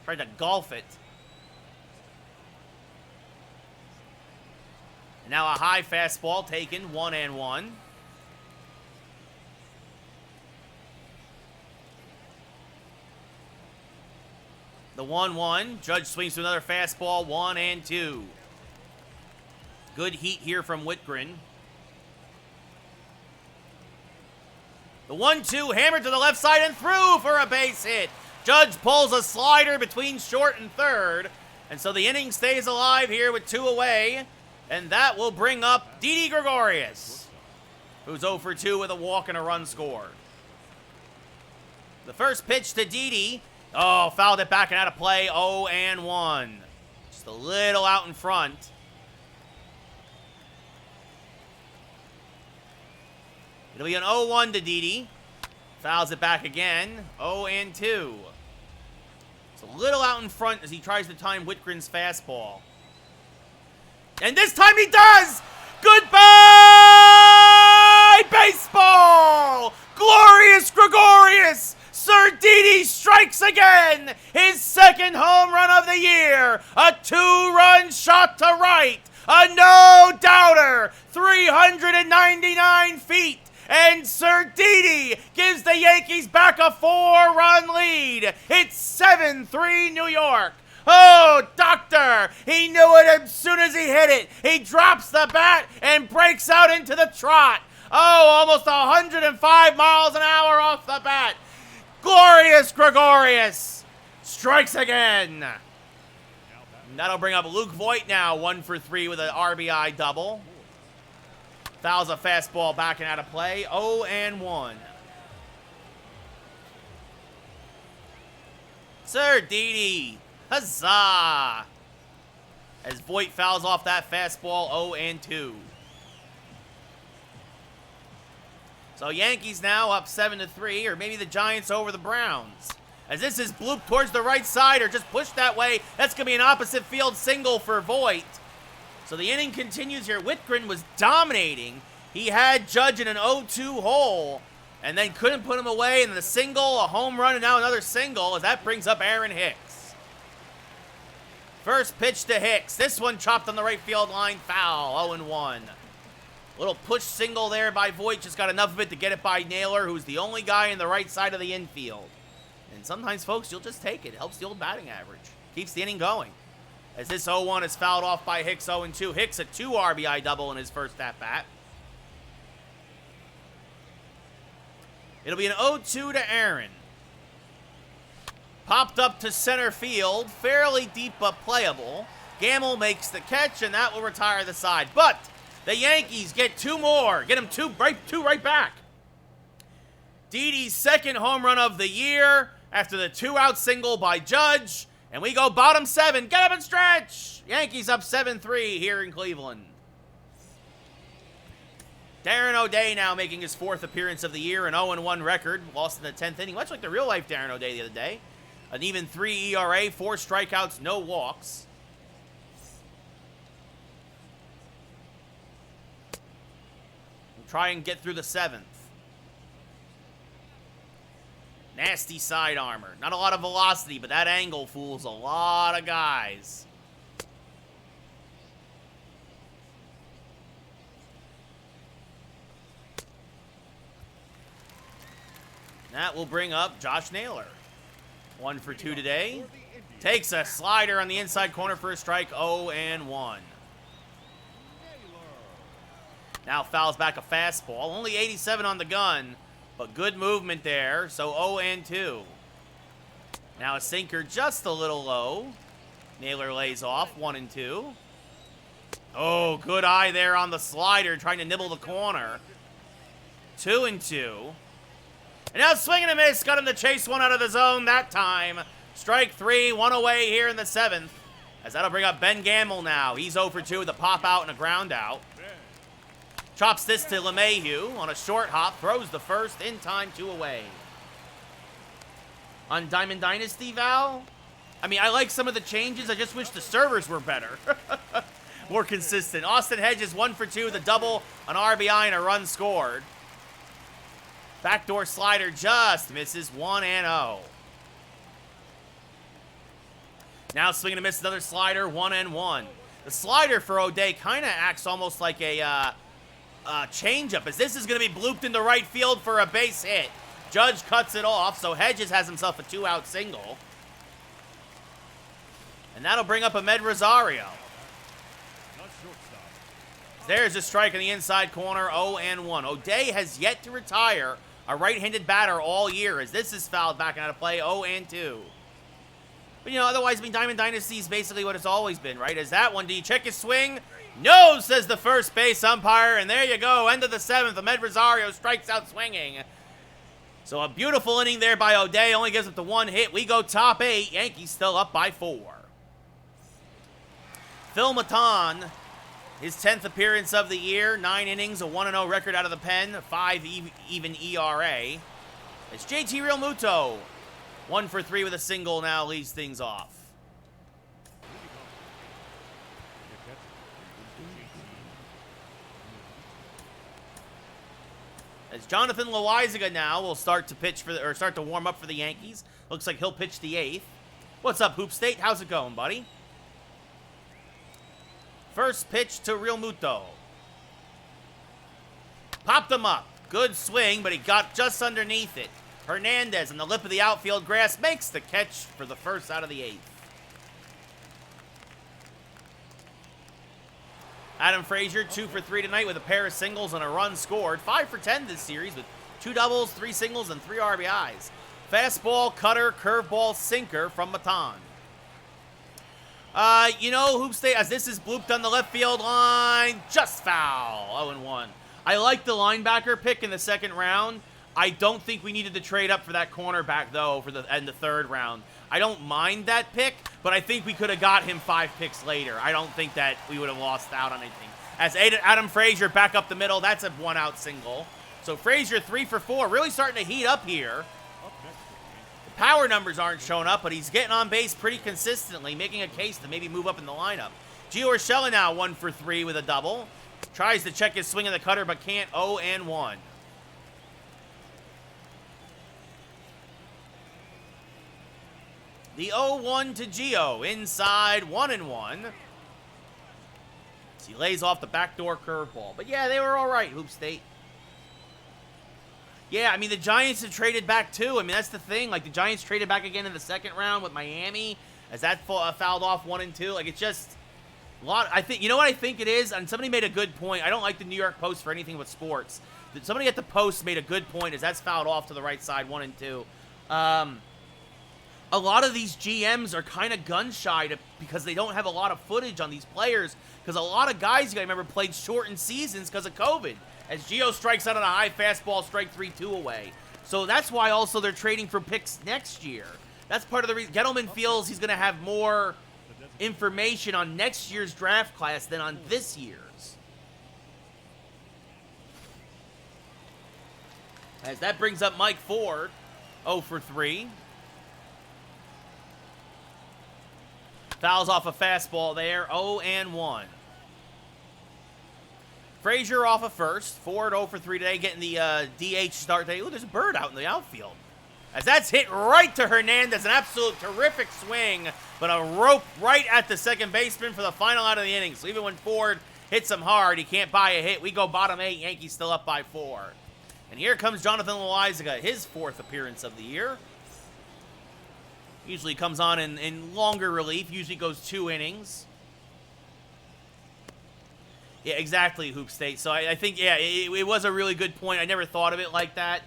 Tried to golf it. And now a high fastball taken, 1-1. The 1-1. Judge swings to another fastball, 1-2. Good heat here from Winkren. The 1-2 hammered to the left side and through for a base hit. Judge pulls a slider between short and third. And so the inning stays alive here with 2 away. And that will bring up Didi Gregorius, who's 0 for 2 with a walk and a run scored. The first pitch to Didi. Oh, fouled it back and out of play. 0-1. Just a little out in front. It'll be an 0-1 to Didi. Fouls it back again. 0-2. It's a little out in front as he tries to time Winkren's fastball. And this time he does! Goodbye, baseball! Glorious Gregorius! Sir Didi strikes again! His 2nd home run of the 399 feet. And Sir Didi gives the Yankees back a 4-run lead. It's 7-3 New York. Oh, Doctor! He knew it as soon as he hit it. He drops the bat and breaks out into the trot. Oh, almost 105 miles an hour off the bat. Glorious Gregorius strikes again. That'll bring up Luke Voigt now, 1 for 3 with an RBI double. Fouls a fastball back and out of play. 0-1. Sir Didi. Huzzah! As Voigt fouls off that fastball. 0-2. So Yankees now up 7-3, or maybe the Giants over the Browns. As this is blooped towards the right side or just pushed that way, that's going to be an opposite field single for Voigt. So the inning continues here. Whitgren was dominating. He had Judge in an 0-2 hole and then couldn't put him away. And the single, a home run, and now another single as that brings up Aaron Hicks. First pitch to Hicks. This one chopped on the right field line. Foul. 0-1. Little push single there by Voigt. Just got enough of it to get it by Naylor, who's the only guy in the right side of the infield. And sometimes, folks, you'll just take it. Helps the old batting average. Keeps the inning going. As this 0-1 is fouled off by Hicks, 0-2. Hicks a 2 RBI double in his first at-bat. It'll be an 0-2 to Aaron. Popped up to center field. Fairly deep but playable. Gamble makes the catch, and that will retire the side. But the Yankees get 2 more. Get them two right back. Didi's second home run of the year after the 2-out single by Judge. And we go bottom 7. Get up and stretch. Yankees up 7-3 here in Cleveland. Darren O'Day now making his 4th appearance of the year. An 0-1 record. Lost in the 10th inning. Much like the real-life Darren O'Day the other day. An even 3 ERA. 4 strikeouts. No walks. We'll try and get through the 7th. Nasty side armor. Not a lot of velocity, but that angle fools a lot of guys. That will bring up Josh Naylor. 1 for 2 today. Takes a slider on the inside corner for a strike. 0-1. Now fouls back a fastball. Only 87 on the gun. But good movement there, so 0-2. Now a sinker just a little low. Naylor lays off, 1-2. Oh, good eye there on the slider, trying to nibble the corner. 2-2. And now swing and a miss, got him to chase one out of the zone that time. Strike 3, 1 away here in the 7th. As that'll bring up Ben Gamble now. He's 0 for 2 with a pop out and a ground out. Chops this to LeMahieu on a short hop. Throws the first in time, 2 away. On Diamond Dynasty, Val? I mean, I like some of the changes. I just wish the servers were better. More consistent. Austin Hedges 1 for 2 with a double, an RBI, and a run scored. Backdoor slider just misses. 1-0. Now swing and a miss, another slider. 1-1. The slider for O'Day kind of acts almost like a changeup, as this is going to be blooped into right field for a base hit. Judge cuts it off, so Hedges has himself a 2-out single. And that'll bring up Ahmed Rosario. There's a strike in the inside corner, 0-1. O'Day has yet to retire a right-handed batter all year, as this is fouled back and out of play, 0-2. But, you know, otherwise, I mean, Diamond Dynasty is basically what it's always been, right? Is that one, do you check his swing? No, says the first base umpire, and there you go, end of the 7th. Ahmed Rosario strikes out swinging. So a beautiful inning there by O'Day, only gives up the 1 hit. We go top 8, Yankees still up by 4. Phil Maton, his 10th appearance of the year, 9 innings, a 1-0 record out of the pen, 5 even ERA. It's JT Realmuto, 1 for 3 with a single now, leads things off. As Jonathan Loaizaga now will start to pitch for start to warm up for the Yankees. Looks like he'll pitch the 8th. What's up, Hoop State? How's it going, buddy? First pitch to Realmuto. Popped him up. Good swing, but he got just underneath it. Hernandez on the lip of the outfield grass makes the catch for the first out of the 8th. Adam Frazier, 2 for 3 tonight with a pair of singles and a run scored. 5 for 10 this series with 2 doubles, 3 singles, and 3 RBIs. Fastball, cutter, curveball, sinker from Matan. You know, Hoop State, as this is blooped on the left field line, just foul, 0-1. I like the linebacker pick in the 2nd round. I don't think we needed to trade up for that cornerback, though, for the 3rd round. I don't mind that pick, but I think we could have got him 5 picks later. I don't think that we would have lost out on anything. As Adam Frazier back up the middle, that's a 1-out single. So Frazier 3 for 4, really starting to heat up here. The power numbers aren't showing up, but he's getting on base pretty consistently, making a case to maybe move up in the lineup. Gio Urshela now 1 for 3 with a double. Tries to check his swing in the cutter, but can't. 0-1. The 0-1 to Gio, inside, 1-1. So he lays off the backdoor curveball. But yeah, they were all right, Hoop State. Yeah, I mean, the Giants have traded back too. I mean, that's the thing. Like, the Giants traded back again in the 2nd round with Miami, as that fouled off 1 and 2. Like, it's just a lot. I think, you know what I think it is? And somebody made a good point. I don't like the New York Post for anything with sports. Somebody at the Post made a good point, as that's fouled off to the right side, 1 and 2. A lot of these GMs are kind of gun-shy because they don't have a lot of footage on these players, because a lot of guys, you gotta remember, played shortened seasons because of COVID, as Gio strikes out on a high fastball, strike 3-2 away. So that's why also they're trading for picks next year. That's part of the reason. Gettleman feels he's going to have more information on next year's draft class than on this year's. As that brings up Mike Ford, 0 for 3. Fouls off a fastball there, 0-1. Frazier off of first. Ford 0 for 3 today, getting the DH start today. Ooh, there's a bird out in the outfield. As that's hit right to Hernandez. An absolute terrific swing, but a rope right at the second baseman for the final out of the inning. So even when Ford hits him hard, he can't buy a hit. We go bottom 8, Yankees still up by 4. And here comes Jonathan Loaizaga, his 4th appearance of the year. Usually comes on in longer relief. Usually goes 2 innings. Yeah, exactly, Hoop State. So I think, yeah, it was a really good point. I never thought of it like that.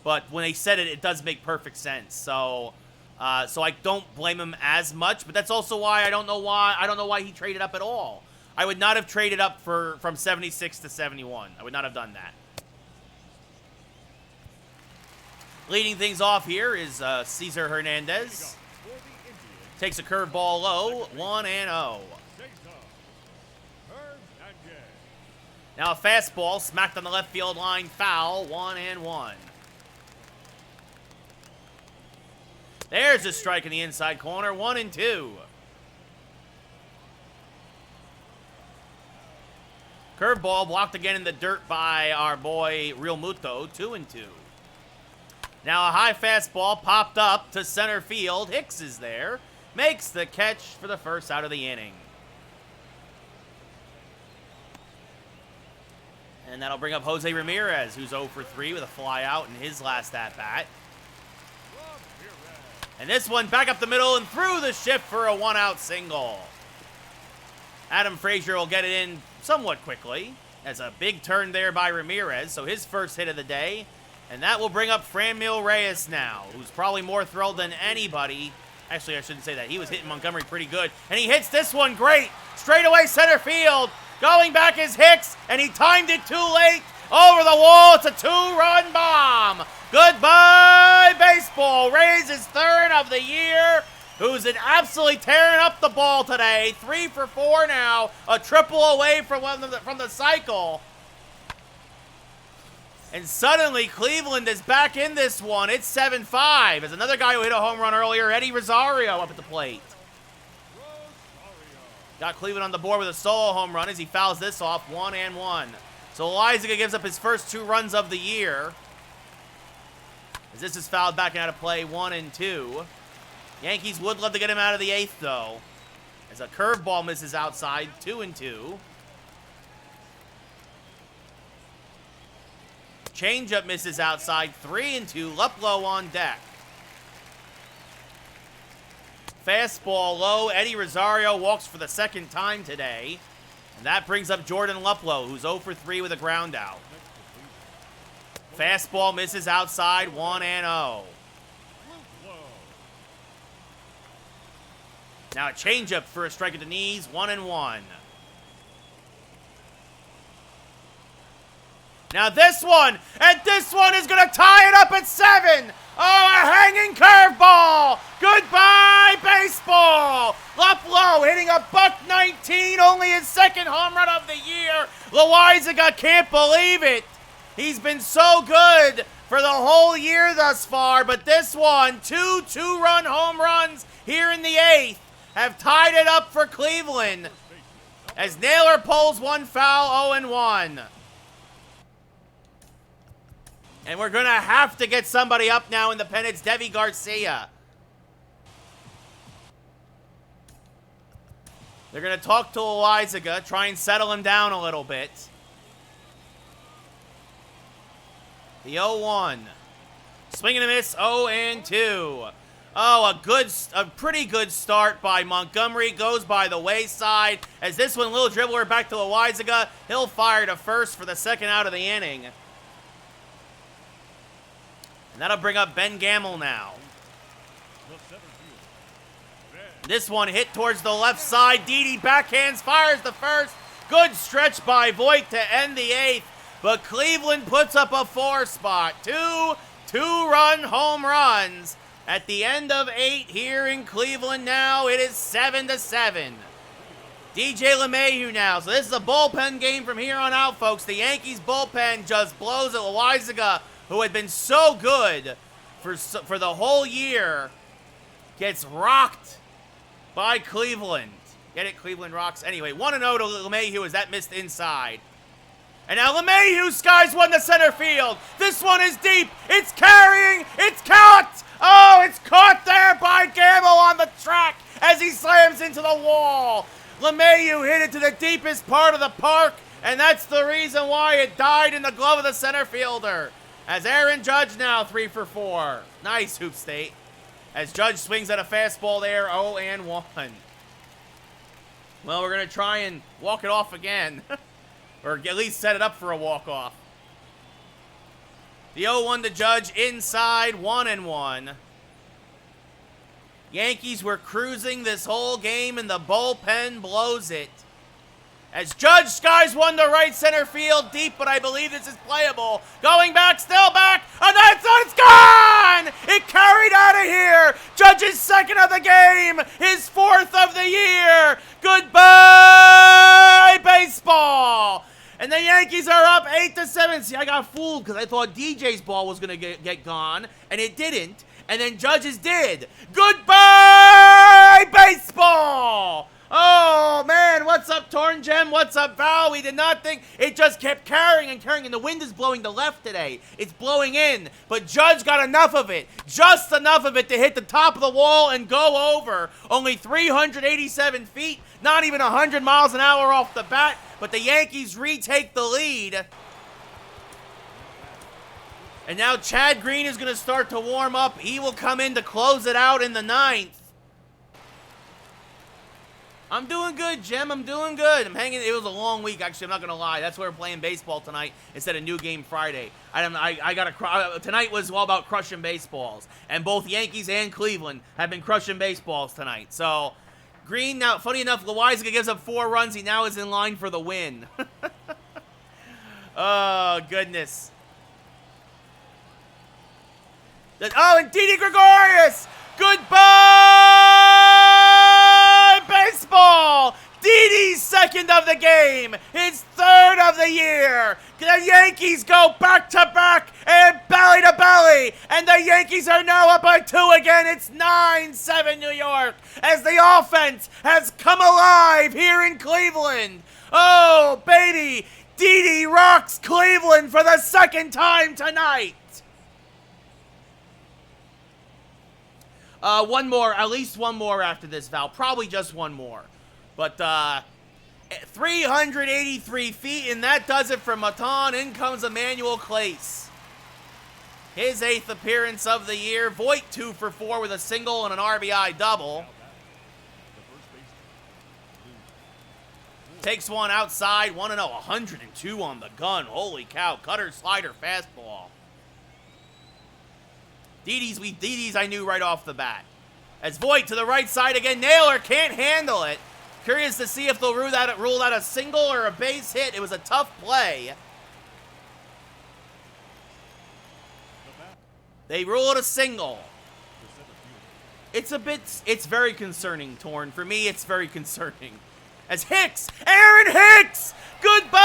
But when they said it, it does make perfect sense. So I don't blame him as much. But that's also why I don't know why he traded up at all. I would not have traded up from 76 to 71. I would not have done that. Leading things off here is Cesar Hernandez. Takes a curveball low, 1-0. Now a fastball smacked on the left field line, foul, 1-1. There's a strike in the inside corner, 1-2. Curveball blocked again in the dirt by our boy Real Muto, 2-2. Now a high fastball popped up to center field. Hicks is there. Makes the catch for the first out of the inning. And that'll bring up Jose Ramirez, who's 0 for 3 with a fly out in his last at-bat. And this one back up the middle and through the shift for a 1-out single. Adam Frazier will get it in somewhat quickly. As a big turn there by Ramirez, so his first hit of the day. And that will bring up Franmil Reyes now, who's probably more thrilled than anybody. Actually, I shouldn't say that. He was hitting Montgomery pretty good. And he hits this one great. Straightaway center field. Going back is Hicks, and he timed it too late. Over the wall, it's a 2-run bomb. Goodbye, baseball. Reyes is 3rd of the year, who's absolutely tearing up the ball today. 3 for 4 now. A triple away from the cycle. And suddenly, Cleveland is back in this one. It's 7-5. As another guy who hit a home run earlier, Eddie Rosario, up at the plate. Got Cleveland on the board with a solo home run as he fouls this off, 1-1. So Loaizaga gives up his first 2 runs of the year. As this is fouled back and out of play, 1-2. Yankees would love to get him out of the 8th, though. As a curveball misses outside, 2-2. Changeup misses outside. 3-2. Luplow on deck. Fastball low. Eddie Rosario walks for the second time today. And that brings up Jordan Luplow, who's 0 for 3 with a ground out. Fastball misses outside. 1-0. Now a changeup for a strike at the knees. 1-1. Now this one, and this one is going to tie it up at 7. Oh, a hanging curveball. Goodbye, baseball. Luplow hitting a .119, only his second home run of the year. Loizaga can't believe it. He's been so good for the whole year thus far, but this one, two-run home runs here in the 8th, have tied it up for Cleveland as Naylor pulls one foul, 0-1. And we're going to have to get somebody up now in the pen. It's Devi Garcia. They're going to talk to Loizaga, try and settle him down a little bit. The 0-1. Swing and a miss, 0-2. Oh, a pretty good start by Montgomery. Goes by the wayside. As this one, little dribbler back to Loizaga. He'll fire to first for the second out of the inning. And that'll bring up Ben Gamble now. This one hit towards the left side. Didi backhands, fires the first. Good stretch by Voit to end the 8th. But Cleveland puts up a 4 spot. Two-run home runs. At the end of 8 here in Cleveland now, it is 7-7. DJ LeMahieu now. So this is a bullpen game from here on out, folks. The Yankees bullpen just blows at Loizaga, who had been so good for the whole year, gets rocked by Cleveland. Get it? Cleveland rocks. Anyway, 1-0 to LeMahieu as that missed inside. And now LeMahieu skies one to center field. This one is deep. It's carrying. It's caught. Oh, it's caught there by Gamble on the track as he slams into the wall. LeMahieu hit it to the deepest part of the park, and that's the reason why it died in the glove of the center fielder. As Aaron Judge now 3 for 4. Nice, Hoop State. As Judge swings at a fastball there, 0-1. Well, we're going to try and walk it off again. Or at least set it up for a walk-off. The 0-1 to Judge inside, 1-1. Yankees were cruising this whole game, and the bullpen blows it. As Judge skies one to right center field, deep, but I believe this is playable. Going back, still back, and that's it's gone! It carried out of here. Judge's second of the game, his 4th of the year. Goodbye, baseball! And the Yankees are up 8-7. See, I got fooled because I thought DJ's ball was going to get gone, and it didn't. And then Judge's did. Goodbye, baseball! Oh, man, what's up, Torn Gem? What's up, Val? We did not think. It just kept carrying and carrying, and the wind is blowing to left today. It's blowing in, but Judge got enough of it. Just enough of it to hit the top of the wall and go over. Only 387 feet, not even 100 miles an hour off the bat, but the Yankees retake the lead. And now Chad Green is going to start to warm up. He will come in to close it out in the 9th. I'm doing good, Jim. I'm doing good. I'm hanging. It was a long week, actually. I'm not going to lie. That's why we're playing baseball tonight instead of New Game Friday. Tonight was all about crushing baseballs. And both Yankees and Cleveland have been crushing baseballs tonight. So, Green, now, funny enough, Loizaga gives up 4 runs. He now is in line for the win. Oh, goodness. Oh, and Didi Gregorius! Goodbye, baseball! Didi's second of the game, his 3rd of the year. The Yankees go back-to-back and belly-to-belly, and the Yankees are now up by 2 again. It's 9-7 New York as the offense has come alive here in Cleveland. Oh, baby, Didi rocks Cleveland for the 2nd time tonight. One more, at least one more after this, Val. Probably just one more. But, 383 feet, and that does it for Maton. In comes Emmanuel Clace. His 8th appearance of the year. Voit 2 for 4 with a single and an RBI double. Takes one outside, 1-0, 102 on the gun. Holy cow, cutter, slider, fastball. Didi's I knew right off the bat. As Voit to the right side again, Naylor can't handle it. Curious to see if they'll rule that a single or a base hit. It was a tough play. They rule it a single. It's very concerning, Torn. For me, it's very concerning. As Aaron Hicks, goodbye,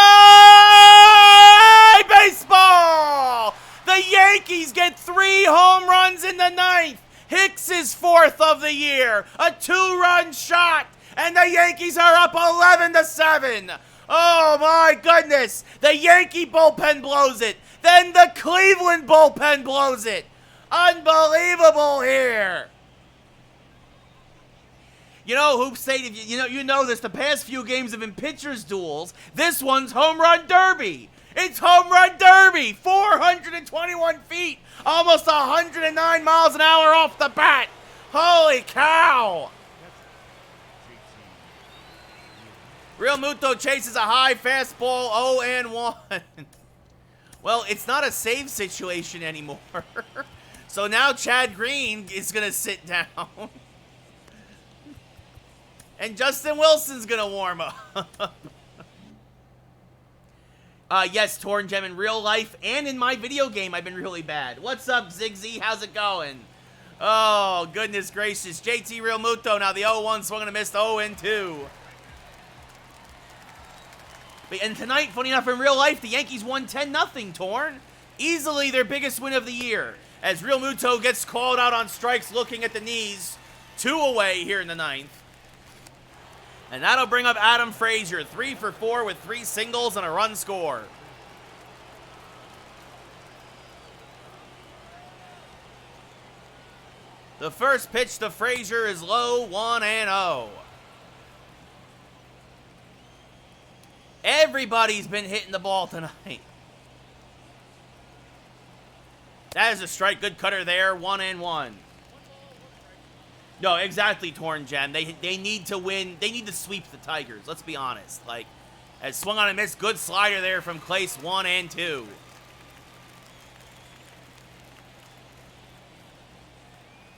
baseball! The Yankees get 3 home runs in the 9th. Hicks is 4th of the year, a 2-run shot, and the Yankees are up 11-7. Oh my goodness, the Yankee bullpen blows it, then the Cleveland bullpen blows it. Unbelievable here. You know, Hoop State, you know this, the past few games have been pitchers' duels. This one's home run derby. It's home run derby. 421 feet, almost 109 miles an hour off the bat. Holy cow. Real Muto chases a high fastball, 0-1. Well, it's not a save situation anymore. So now Chad Green is going to sit down. And Justin Wilson's going to warm up. Yes, Torn Gem, in real life and in my video game, I've been really bad. What's up, Zigzy? How's it going? Oh, goodness gracious. JT Real Muto, now the 0-1 swung and a missed, 0-2. And tonight, funny enough, in real life, the Yankees won 10-0, Torn. Easily their biggest win of the year. As Real Muto gets called out on strikes looking at the knees. 2 away here in the 9th. And that'll bring up Adam Frazier, 3 for 4 with 3 singles and a run score. The first pitch to Frazier is low, 1-0. Everybody's been hitting the ball tonight. That is a strike. Good cutter there, 1-1. No, exactly, Torn Gem. They need to win. They need to sweep the Tigers. Let's be honest. Like, as swung on and missed, good slider there from Clace, 1-2.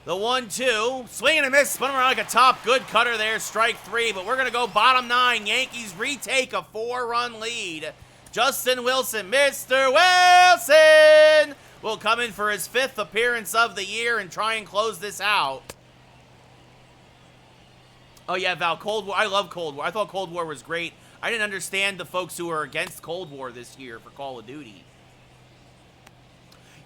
The 1-2, swing and a miss, spun around like a top. Good cutter there, strike 3. But we're going to go bottom 9. Yankees retake a 4-run lead. Justin Wilson, Mr. Wilson, will come in for his 5th appearance of the year and try and close this out. Oh, yeah, Val, Cold War. I love Cold War. I thought Cold War was great. I didn't understand the folks who were against Cold War this year for Call of Duty.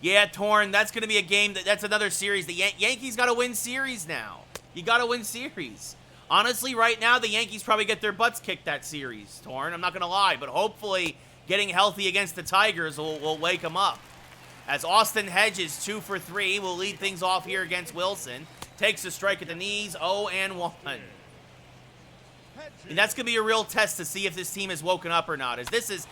Yeah, Torn, that's going to be a game. That's another series. The Yankees got to win series now. You got to win series. Honestly, right now, the Yankees probably get their butts kicked that series, Torn. I'm not going to lie. But hopefully, getting healthy against the Tigers will wake them up. As Austin Hedges, 2 for 3, will lead things off here against Wilson. Takes a strike at the knees, 0-1. And that's going to be a real test to see if this team is woken up or not. As this is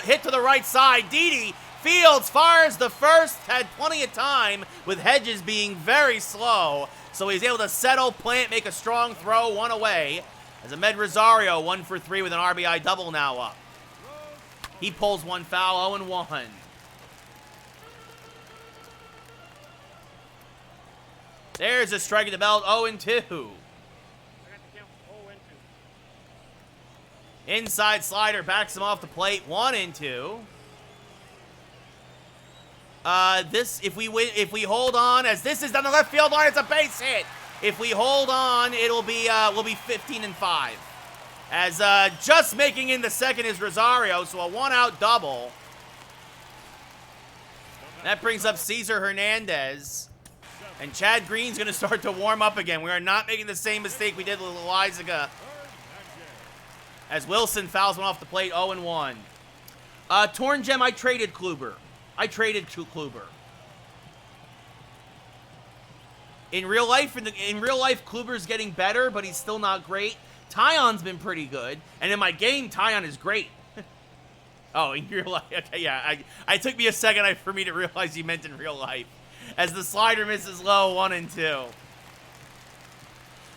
hit to the right side, Didi Fields fires the first, had plenty of time with Hedges being very slow. So he's able to settle, plant, make a strong throw, 1 away. As Ahmed Rosario, 1 for 3 with an RBI double now up. He pulls 1 foul, 0-1. There's a strike at the belt, 0-2. Inside slider backs him off the plate, 1-2. If we hold on, as this is down the left field line, it's a base hit. If we hold on, we'll be 15-5. As just making in the second is Rosario, so a 1-out double. That brings up Cesar Hernandez. And Chad Green's going to start to warm up again. We are not making the same mistake we did with Elizaga. As Wilson fouls one off the plate, 0-1. Torn Gem, I traded Kluber. Kluber. In real life, Kluber's getting better, but he's still not great. Tion's been pretty good. And in my game, Tion is great. Oh, in real life. Okay, yeah. I took me a second for me to realize you meant in real life. As the slider misses low, 1-2.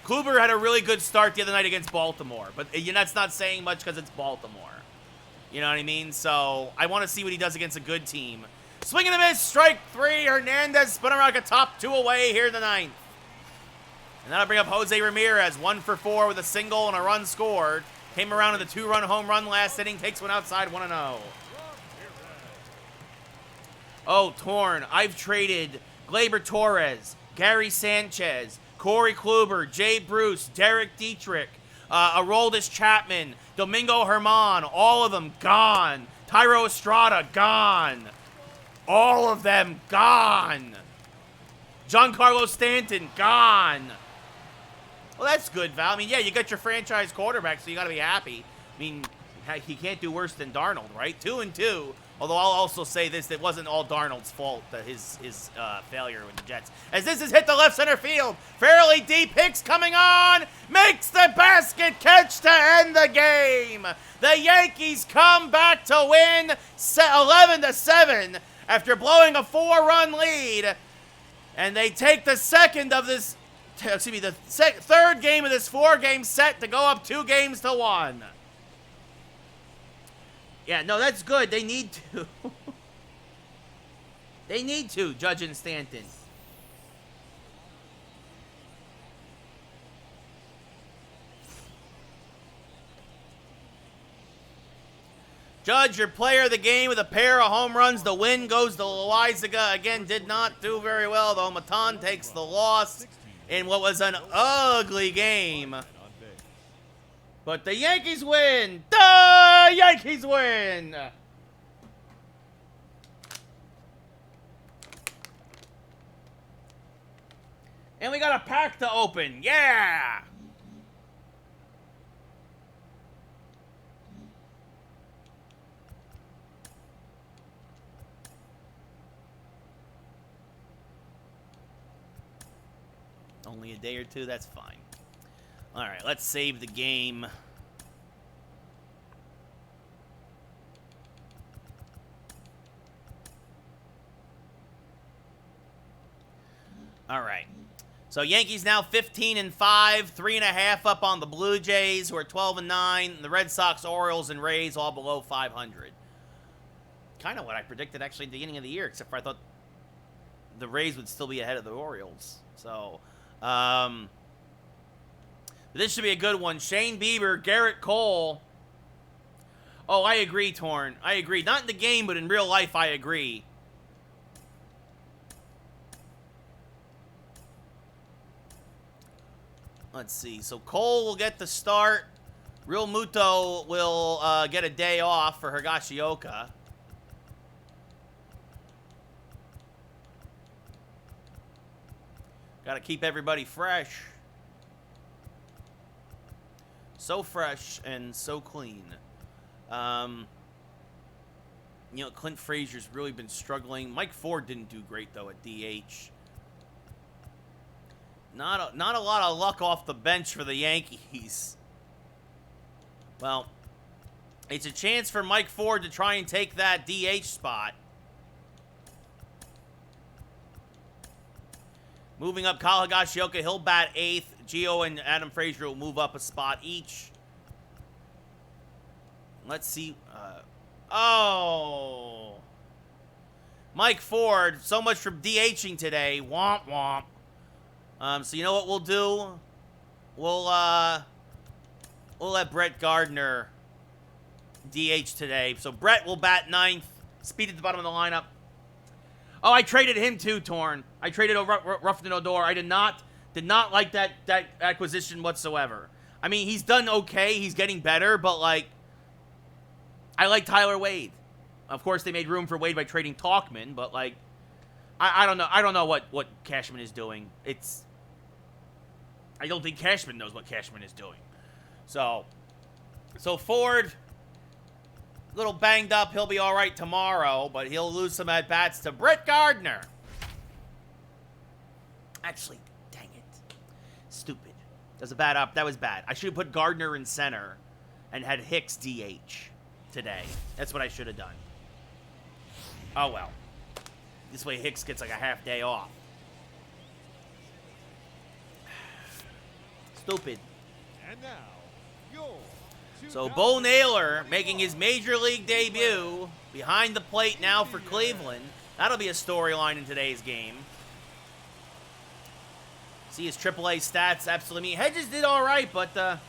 Kluber had a really good start the other night against Baltimore, but that's not saying much because it's Baltimore. You know what I mean? So I want to see what he does against a good team. Swing and a miss, strike 3. Hernandez spun around like a top 2 away here in the 9th. And that'll bring up Jose Ramirez, 1 for 4 with a single and a run scored. Came around with a 2-run home run last inning, takes one outside, 1-0. Oh, Torn, I've traded Gleyber Torres, Gary Sanchez, Corey Kluber, Jay Bruce, Derek Dietrich, Aroldis Chapman, Domingo Germán, all of them gone. Tyro Estrada, gone. All of them gone. Giancarlo Stanton, gone. Well, that's good, Val. I mean, yeah, you got your franchise quarterback, so you got to be happy. I mean, he can't do worse than Darnold, right? 2-2. Although I'll also say this, it wasn't all Darnold's fault, his failure with the Jets. As this is hit the left center field. Fairly deep. Hicks coming on. Makes the basket catch to end the game. The Yankees come back to win 11-7 after blowing a 4-run lead. And they take the second of this, the third game of this 4-game set to go up 2-1. Yeah, no, that's good. They need to. They need to, Judge and Stanton. Judge, your player of the game with a pair of home runs. The win goes to Loaizaga. Again, did not do very well, though. Matan takes the loss in what was an ugly game. But the Yankees win! The Yankees win! And we got a pack to open. Yeah! Only a day or two? That's fine. All right, let's save the game. All right. So Yankees now 15-5, 3.5 up on the Blue Jays, who are 12-9. The Red Sox, Orioles, and Rays all below 500. Kind of what I predicted actually at the beginning of the year, except for I thought the Rays would still be ahead of the Orioles. So, this should be a good one. Shane Bieber, Garrett Cole. Oh, I agree, Torn. I agree. Not in the game, but in real life, I agree. Let's see. So Cole will get the start. Real Muto will get a day off for Higashioka. Got to keep everybody fresh. So fresh and so clean. You know, Clint Frazier's really been struggling. Mike Ford didn't do great, though, at DH. Not a lot of luck off the bench for the Yankees. Well, it's a chance for Mike Ford to try and take that DH spot. Moving up, Kyle Higashioka, he'll bat 8th. Gio and Adam Frazier will move up a spot each. Let's see. Oh. Mike Ford, so much for DHing today. Womp womp. So you know what we'll do? We'll let Brett Gardner DH today. So Brett will bat 9th. Speed at the bottom of the lineup. Oh, I traded him too, Torn. I traded Ruffin Odor. I did not like that acquisition whatsoever. I mean, he's done okay. He's getting better, but like, I like Tyler Wade. Of course, they made room for Wade by trading Talkman, but like, I don't know. I don't know what Cashman is doing. I don't think Cashman knows what Cashman is doing. So Ford, a little banged up. He'll be all right tomorrow, but he'll lose some at-bats to Brett Gardner. Actually, dang it. Stupid. That was bad. I should have put Gardner in center and had Hicks DH. today. That's what I should have done. Oh, well. This way Hicks gets like a half day off. Stupid. And now, so Bo Naylor making his major league debut behind the plate now for Cleveland. That'll be a storyline in today's game. See his AAA stats, absolutely. I mean, Hedges did all right, but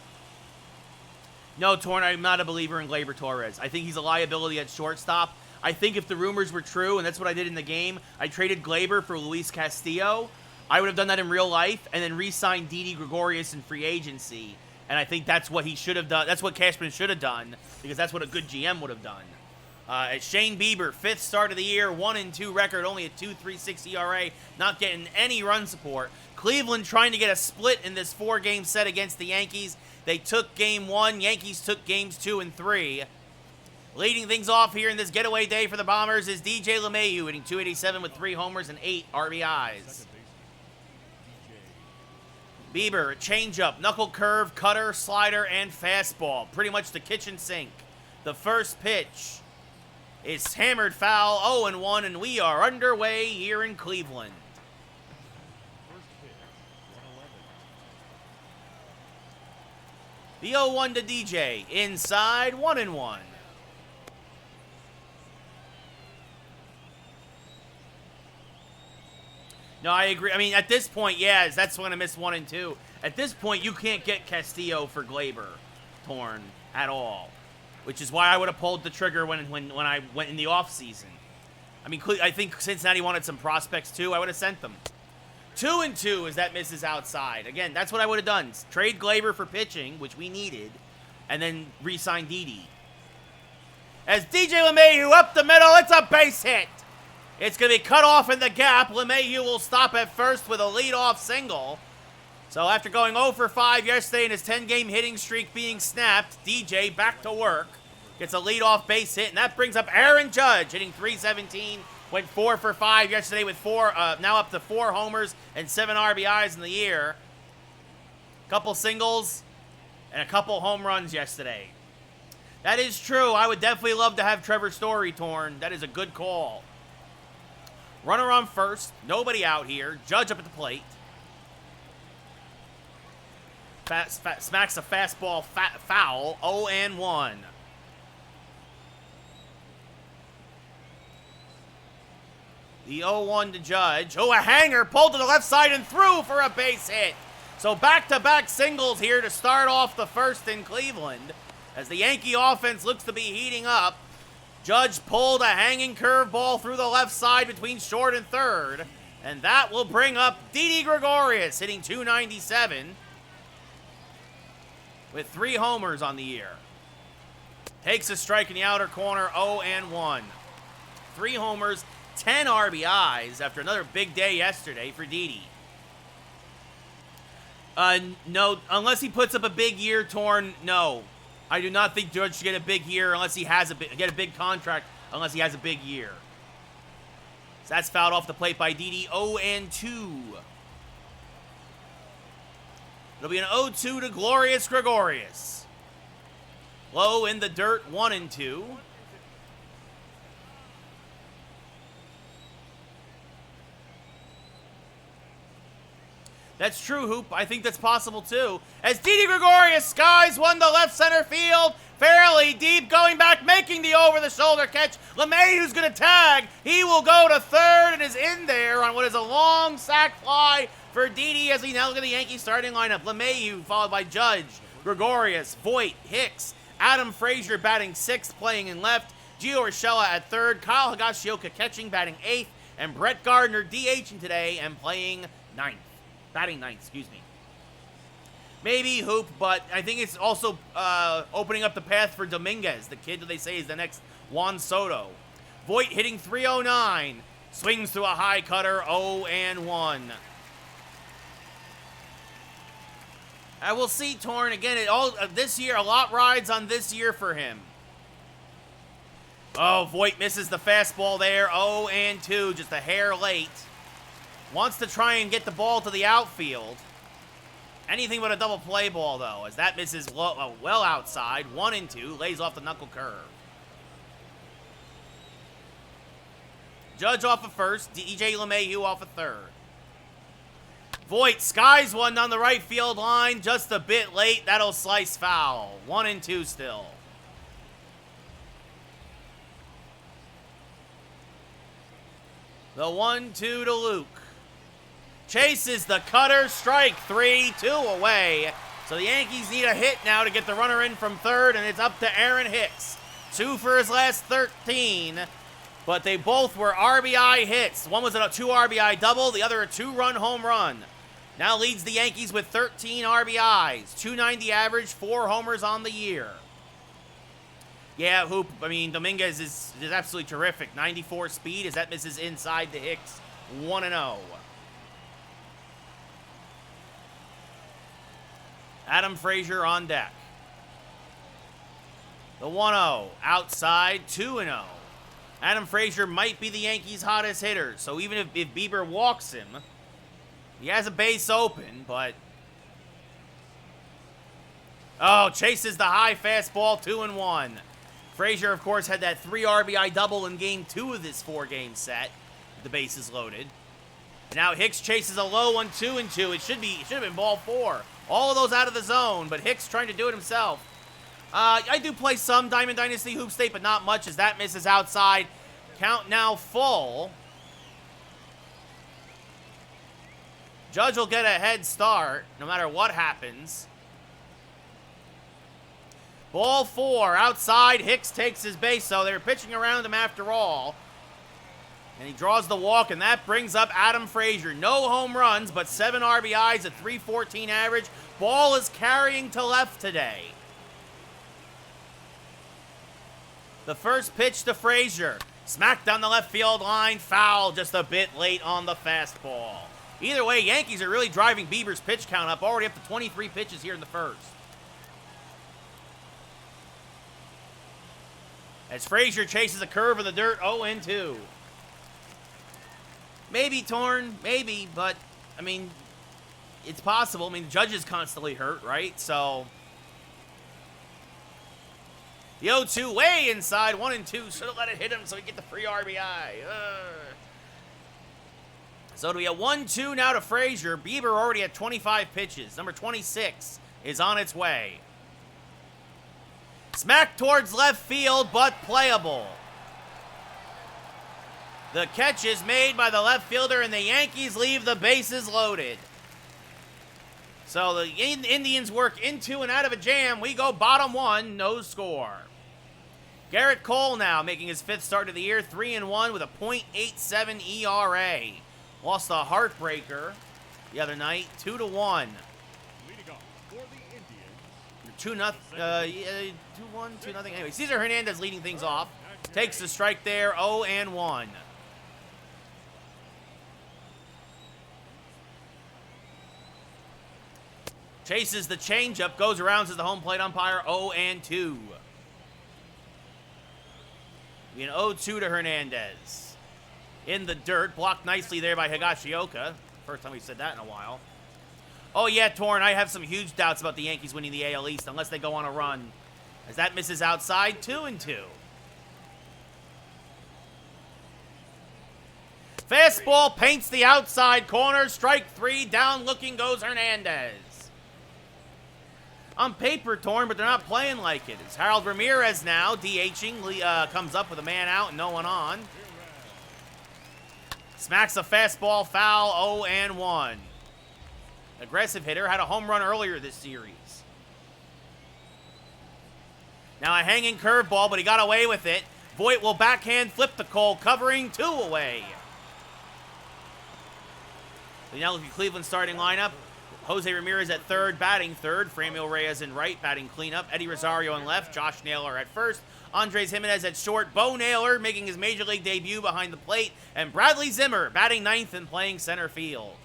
no, Torn, I'm not a believer in Gleyber Torres. I think he's a liability at shortstop. I think if the rumors were true, and that's what I did in the game, I traded Gleyber for Luis Castillo. I would have done that in real life and then re-signed Didi Gregorius in free agency. And I think that's what he should have done. That's what Cashman should have done, because that's what a good GM would have done. Shane Bieber, 5th start of the year, 1-2 record, only a 2.36 ERA, not getting any run support. Cleveland trying to get a split in this 4-game set against the Yankees. They took game 1. Yankees took games 2 and 3. Leading things off here in this getaway day for the Bombers is DJ LeMahieu, hitting .287 with 3 homers and 8 RBIs. Bieber, a changeup, knuckle curve, cutter, slider, and fastball. Pretty much the kitchen sink. The first pitch is hammered foul, 0-1, and we are underway here in Cleveland. The 0-1 to DJ, inside, 1-1. No, I agree. I mean, at this point, yeah, that's when I missed 1 and 2. At this point, you can't get Castillo for Gleyber, Torn, at all. Which is why I would have pulled the trigger when I went in the offseason. I mean, I think Cincinnati wanted some prospects, too. I would have sent them. 2 and 2 as that misses outside. Again, that's what I would have done. Trade Gleyber for pitching, which we needed, and then re-sign Didi. As DJ LeMahieu up the middle, it's a base hit. It's going to be cut off in the gap. LeMahieu will stop at first with a leadoff single. So after going 0 for 5 yesterday and his 10-game hitting streak being snapped, DJ back to work. Gets a leadoff base hit, and that brings up Aaron Judge, hitting .317. Went 4 for 5 yesterday with now up to 4 homers and 7 RBIs in the year. Couple singles and a couple home runs yesterday. That is true. I would definitely love to have Trevor Story, Torn. That is a good call. Runner on first. Nobody out here. Judge up at the plate. Smacks a fastball foul. 0-1. The 0-1 to Judge. Oh, a hanger pulled to the left side and through for a base hit. So back-to-back singles here to start off the first in Cleveland. As the Yankee offense looks to be heating up. Judge pulled a hanging curveball through the left side between short and third. And that will bring up Didi Gregorius, hitting .297 with 3 homers on the year. Takes a strike in the outer corner, 0-1. 3 homers, 10 RBIs after another big day yesterday for Didi. No, unless he puts up a big year, Torn, no. I do not think Judge should get a big year unless he has get a big contract unless he has a big year. So that's fouled off the plate by Didi. 0-2. It'll be an 0-2 to Glorious Gregorius. Low in the dirt, 1-2. That's true, Hoop. I think that's possible, too. As Didi Gregorius skies one to left center field. Fairly deep, going back, making the over-the-shoulder catch. LeMahieu's going to tag. He will go to third and is in there on what is a long sac fly for Didi as we now look at the Yankees starting lineup. LeMahieu followed by Judge, Gregorius, Voit, Hicks, Adam Frazier batting 6th, playing in left. Gio Urshela at 3rd. Kyle Higashioka catching, batting 8th. And Brett Gardner DHing today and playing 9th. Batting 9th, excuse me. Maybe Hoop, but I think it's also opening up the path for Dominguez, the kid that they say is the next Juan Soto. Voit hitting .309. Swings through a high cutter, 0-1. I will see, Torn, again, this year, a lot rides on this year for him. Oh, Voit misses the fastball there, 0-2, just a hair late. Wants to try and get the ball to the outfield. Anything but a double play ball, though, as that misses well outside. 1-2, lays off the knuckle curve. Judge off of first. DJ LeMahieu off of third. Voit skies one down the right field line. Just a bit late. That'll slice foul. 1-2 still. The 1-2 to Luke. Chases the cutter. Strike 3. 2 away. So the Yankees need a hit now to get the runner in from third, and it's up to Aaron Hicks. 2 for his last 13, but they both were RBI hits. One was a 2 RBI double, the other a 2-run home run. Now leads the Yankees with 13 RBIs, 290 average, 4 homers on the year. Yeah, Hoop, I mean, Dominguez is absolutely terrific. 94 speed as that misses inside to Hicks. 1-0. Adam Frazier on deck. The 1-0 outside, 2-0. Adam Frazier might be the Yankees' hottest hitter, so even if Bieber walks him, he has a base open, but... Oh, chases the high fastball, 2-1. Frazier, of course, had that 3 RBI double in Game 2 of this 4-game set. The bases loaded. Now Hicks chases a low one, 2-2. It should have been ball 4. All of those out of the zone, but Hicks trying to do it himself. I do play some Diamond Dynasty Hoop State, but not much as that misses outside. Count now full. Judge will get a head start no matter what happens. Ball 4 outside. Hicks takes his base, so they're pitching around him after all. And he draws the walk, and that brings up Adam Frazier. No home runs, but 7 RBIs, a 314 average. Ball is carrying to left today. The first pitch to Frazier. Smacked down the left field line. Foul just a bit late on the fastball. Either way, Yankees are really driving Bieber's pitch count up. Already up to 23 pitches here in the first. As Frazier chases a curve in the dirt, 0-2. Maybe torn, maybe, but, I mean, it's possible. I mean, Judge is constantly hurt, right? So, the 0-2 way inside, 1-2. Should have let it hit him so he get the free RBI. So it'll be a 1-2 now to Frazier. Bieber already at 25 pitches. Number 26 is on its way. Smack towards left field, but playable. The catch is made by the left fielder, and the Yankees leave the bases loaded. So the Indians work into and out of a jam. We go bottom 1, no score. Garrett Cole now making his 5th start of the year, 3-1 with a .87 ERA. Lost a heartbreaker the other night, 2-1. Leading off for the Indians. 2-1, 2-0. Anyway, Cesar Hernandez leading things off. Takes the strike there, 0-1. Chases the changeup, goes around to the home plate umpire, 0-2. An 0-2 to Hernandez. In the dirt, blocked nicely there by Higashioka. First time we've said that in a while. Oh yeah, Torn, I have some huge doubts about the Yankees winning the AL East unless they go on a run. As that misses outside, 2-2. Fastball paints the outside corner. Strike 3, down looking goes Hernandez. On paper, Torn, but they're not playing like it. It's Harold Ramirez now, DHing, comes up with a man out and no one on. Smacks a fastball foul, 0-1. Aggressive hitter, had a home run earlier this series. Now a hanging curveball, but he got away with it. Voit will backhand flip to Cole, covering 2 away. So now look at Cleveland's starting lineup. Jose Ramirez at third, batting third. Franmil Reyes in right, batting cleanup. Eddie Rosario in left. Josh Naylor at first. Andres Jimenez at short. Bo Naylor making his major league debut behind the plate. And Bradley Zimmer batting ninth and playing center field.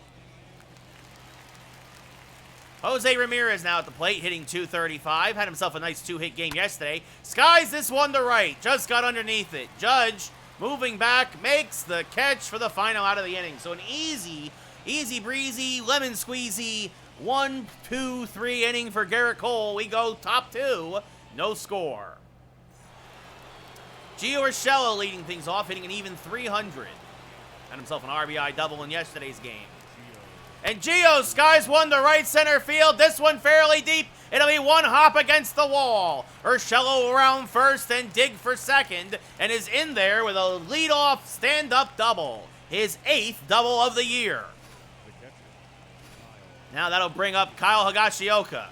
Jose Ramirez now at the plate, hitting .235. Had himself a nice 2-hit game yesterday. Skies this one to right. Just got underneath it. Judge, moving back, makes the catch for the final out of the inning. So an easy breezy, lemon squeezy, 1, 2, 3 inning for Garrett Cole. We go top 2, no score. Gio Urshela leading things off, hitting an even .300. Had himself an RBI double in yesterday's game. And Gio skies one to right center field. This one fairly deep. It'll be one hop against the wall. Urshela around first and dig for second. And is in there with a leadoff stand-up double. His 8th double of the year. Now that'll bring up Kyle Higashioka.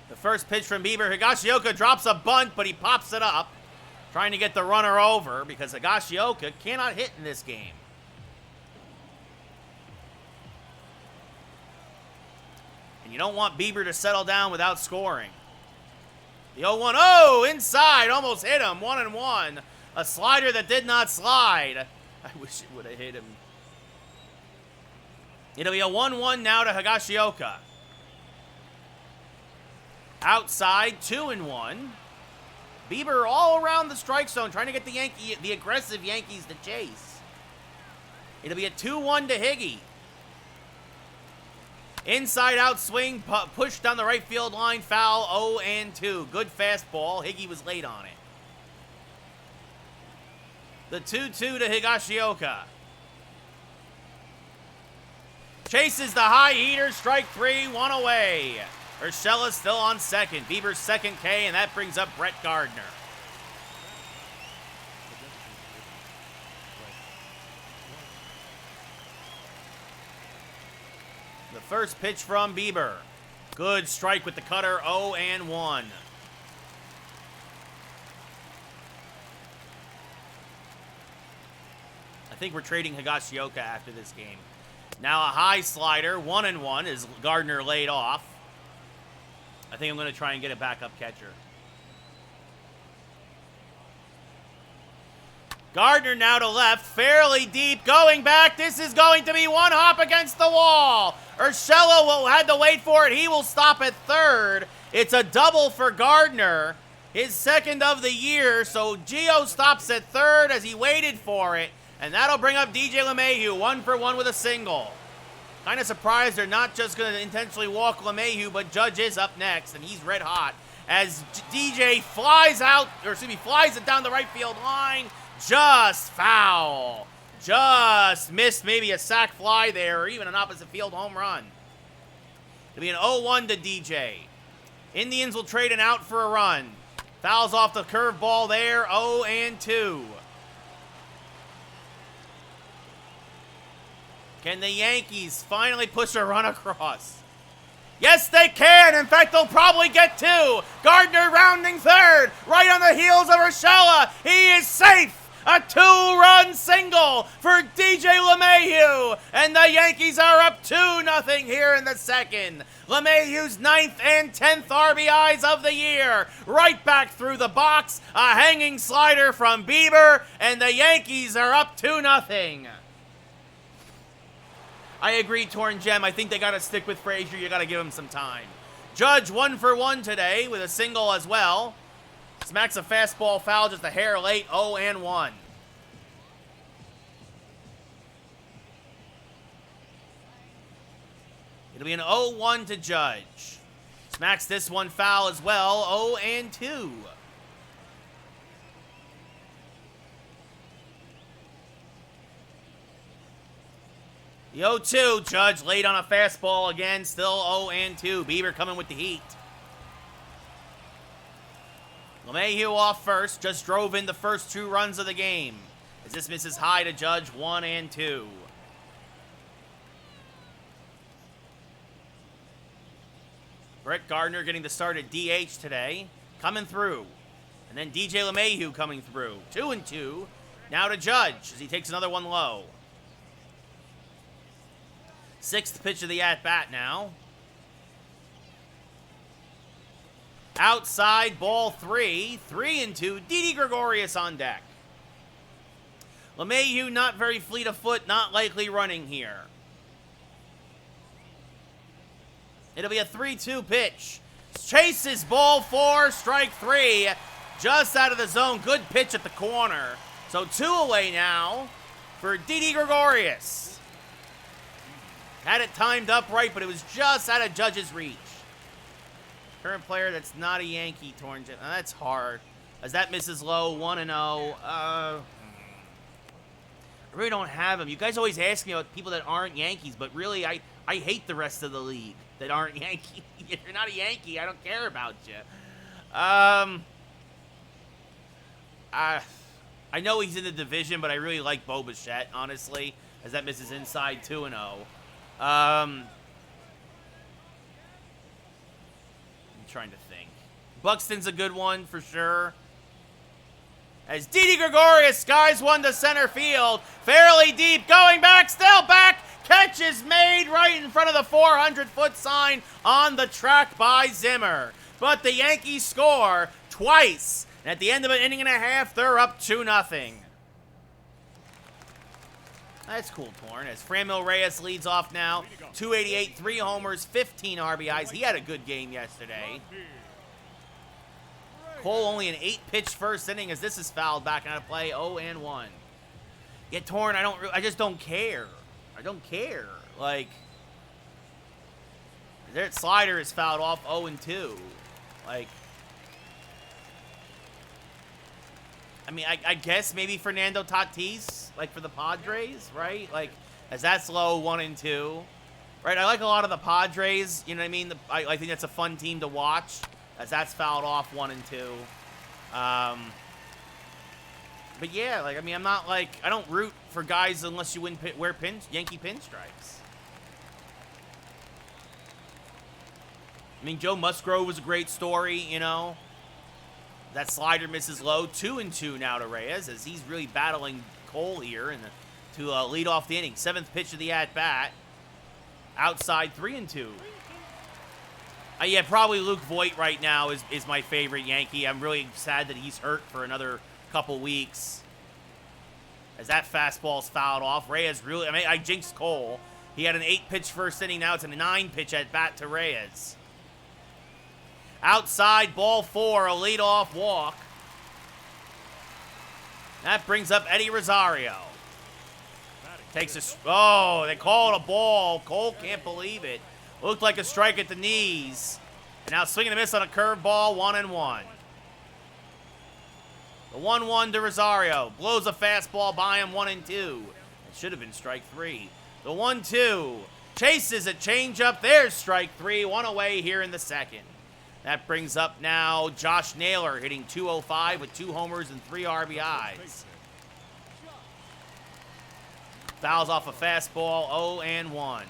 The first pitch from Bieber. Higashioka drops a bunt, but he pops it up. Trying to get the runner over because Higashioka cannot hit in this game. And you don't want Bieber to settle down without scoring. The 0-1, oh, inside, almost hit him, 1-1. A slider that did not slide. I wish it would have hit him. It'll be a 1-1 now to Higashioka. Outside, 2-1. Bieber all around the strike zone, trying to get the aggressive Yankees to chase. It'll be a 2-1 to Higgy. Inside out swing, pushed down the right field line, foul, 0-2. Good fastball. Higgy was late on it. The 2-2 to Higashioka. Chases the high heater, strike 3, 1 away. Urshela still on second. Bieber's second K, and that brings up Brett Gardner. The first pitch from Bieber. Good strike with the cutter, 0-1. I think we're trading Higashioka after this game. Now a high slider, 1-1, as Gardner laid off. I think I'm going to try and get a backup catcher. Gardner now to left, fairly deep, going back. This is going to be one hop against the wall. Urshela will had to wait for it. He will stop at third. It's a double for Gardner, his 2nd of the year. So Gio stops at third as he waited for it. And that'll bring up DJ LeMahieu, 1 for 1 with a single. Kind of surprised they're not just going to intentionally walk LeMahieu, but Judge is up next, and he's red hot. As DJ flies it down the right field line. Just foul. Just missed maybe a sac fly there, or even an opposite field home run. It'll be an 0-1 to DJ. Indians will trade an out for a run. Fouls off the curveball there, 0-2. Can the Yankees finally push a run across? Yes, they can. In fact, they'll probably get 2. Gardner rounding third, right on the heels of Urshela. He is safe. A 2-run single for DJ LeMahieu. And the Yankees are up 2-0 here in the 2nd. LeMahieu's 9th and 10th RBIs of the year. Right back through the box. A hanging slider from Bieber. And the Yankees are up 2-0. I agree, Torn Gem. I think they got to stick with Frazier. You got to give him some time. Judge 1 for 1 today with a single as well. Smacks a fastball foul just a hair late, 0-1. It'll be an 0-1 to Judge. Smacks this one foul as well, 0-2. The 0-2, Judge late on a fastball again, still 0-2. Bieber coming with the heat. LeMahieu off first, just drove in the first 2 runs of the game. As this misses high to Judge, 1-2. Brett Gardner getting the start at DH today, coming through. And then DJ LeMahieu coming through. 2-2. Now to Judge as he takes another one low. 6th pitch of the at-bat now. Outside, ball 3. 3-2. Didi Gregorius on deck. LeMahieu not very fleet of foot, not likely running here. It'll be a 3-2 pitch. Chases ball 4, strike 3. Just out of the zone. Good pitch at the corner. So 2 away now for Didi Gregorius. Had it timed up right, but it was just out of Judge's reach. Current player that's not a Yankee, Torn Gem. That's hard. As that misses low, 1-0. I really don't have them. You guys always ask me about people that aren't Yankees, but really, I hate the rest of the league that aren't Yankees. If you're not a Yankee, I don't care about you. I know he's in the division, but I really like Bo Bichette, honestly, as that misses inside 2-0. I'm trying to think. Buxton's a good one for sure. As Didi Gregorius skies one to center field, fairly deep, going back, still back. Catch is made right in front of the 400-foot sign on the track by Zimmer. But the Yankees score twice. And at the end of an inning and a half, they're up 2-0. That's cool, Torn. As Franmil Reyes leads off now, 288, 3 homers, 15 RBIs. He had a good game yesterday. Cole only an 8-pitch first inning as this is fouled back out of play, 0-1. Yeah, Torn, I just don't care. I don't care. Like, their slider is fouled off 0-2. Like, I mean, I guess maybe Fernando Tatis, like for the Padres, right? Like, as that's low, 1-2. Right, I like a lot of the Padres, you know what I mean? I think that's a fun team to watch, as that's fouled off 1-2. But yeah, like, I mean, I'm not like, I don't root for guys unless you wear Yankee pinstripes. I mean, Joe Musgrove was a great story, you know. That slider misses low, 2-2 now to Reyes, as he's really battling Cole here to lead off the inning. 7th pitch of the at-bat. Outside, 3-2. Yeah, probably Luke Voit right now is my favorite Yankee. I'm really sad that he's hurt for another couple weeks. As that fastball's fouled off. Reyes really, I mean, I jinxed Cole. He had an 8-pitch first inning. Now it's a 9-pitch at bat to Reyes. Outside, ball 4, a leadoff walk. That brings up Eddie Rosario. Takes a, oh, they call it a ball. Cole can't believe it. Looked like a strike at the knees. And now swinging a miss on a curveball, 1-1. The 1-1 to Rosario. Blows a fastball by him, 1-2. It should have been strike 3. The 1-2. Chases a changeup. There's strike 3. 1 away here in the second. That brings up now Josh Naylor hitting .205 with 2 homers and 3 RBIs. Fouls off a fastball, 0-1.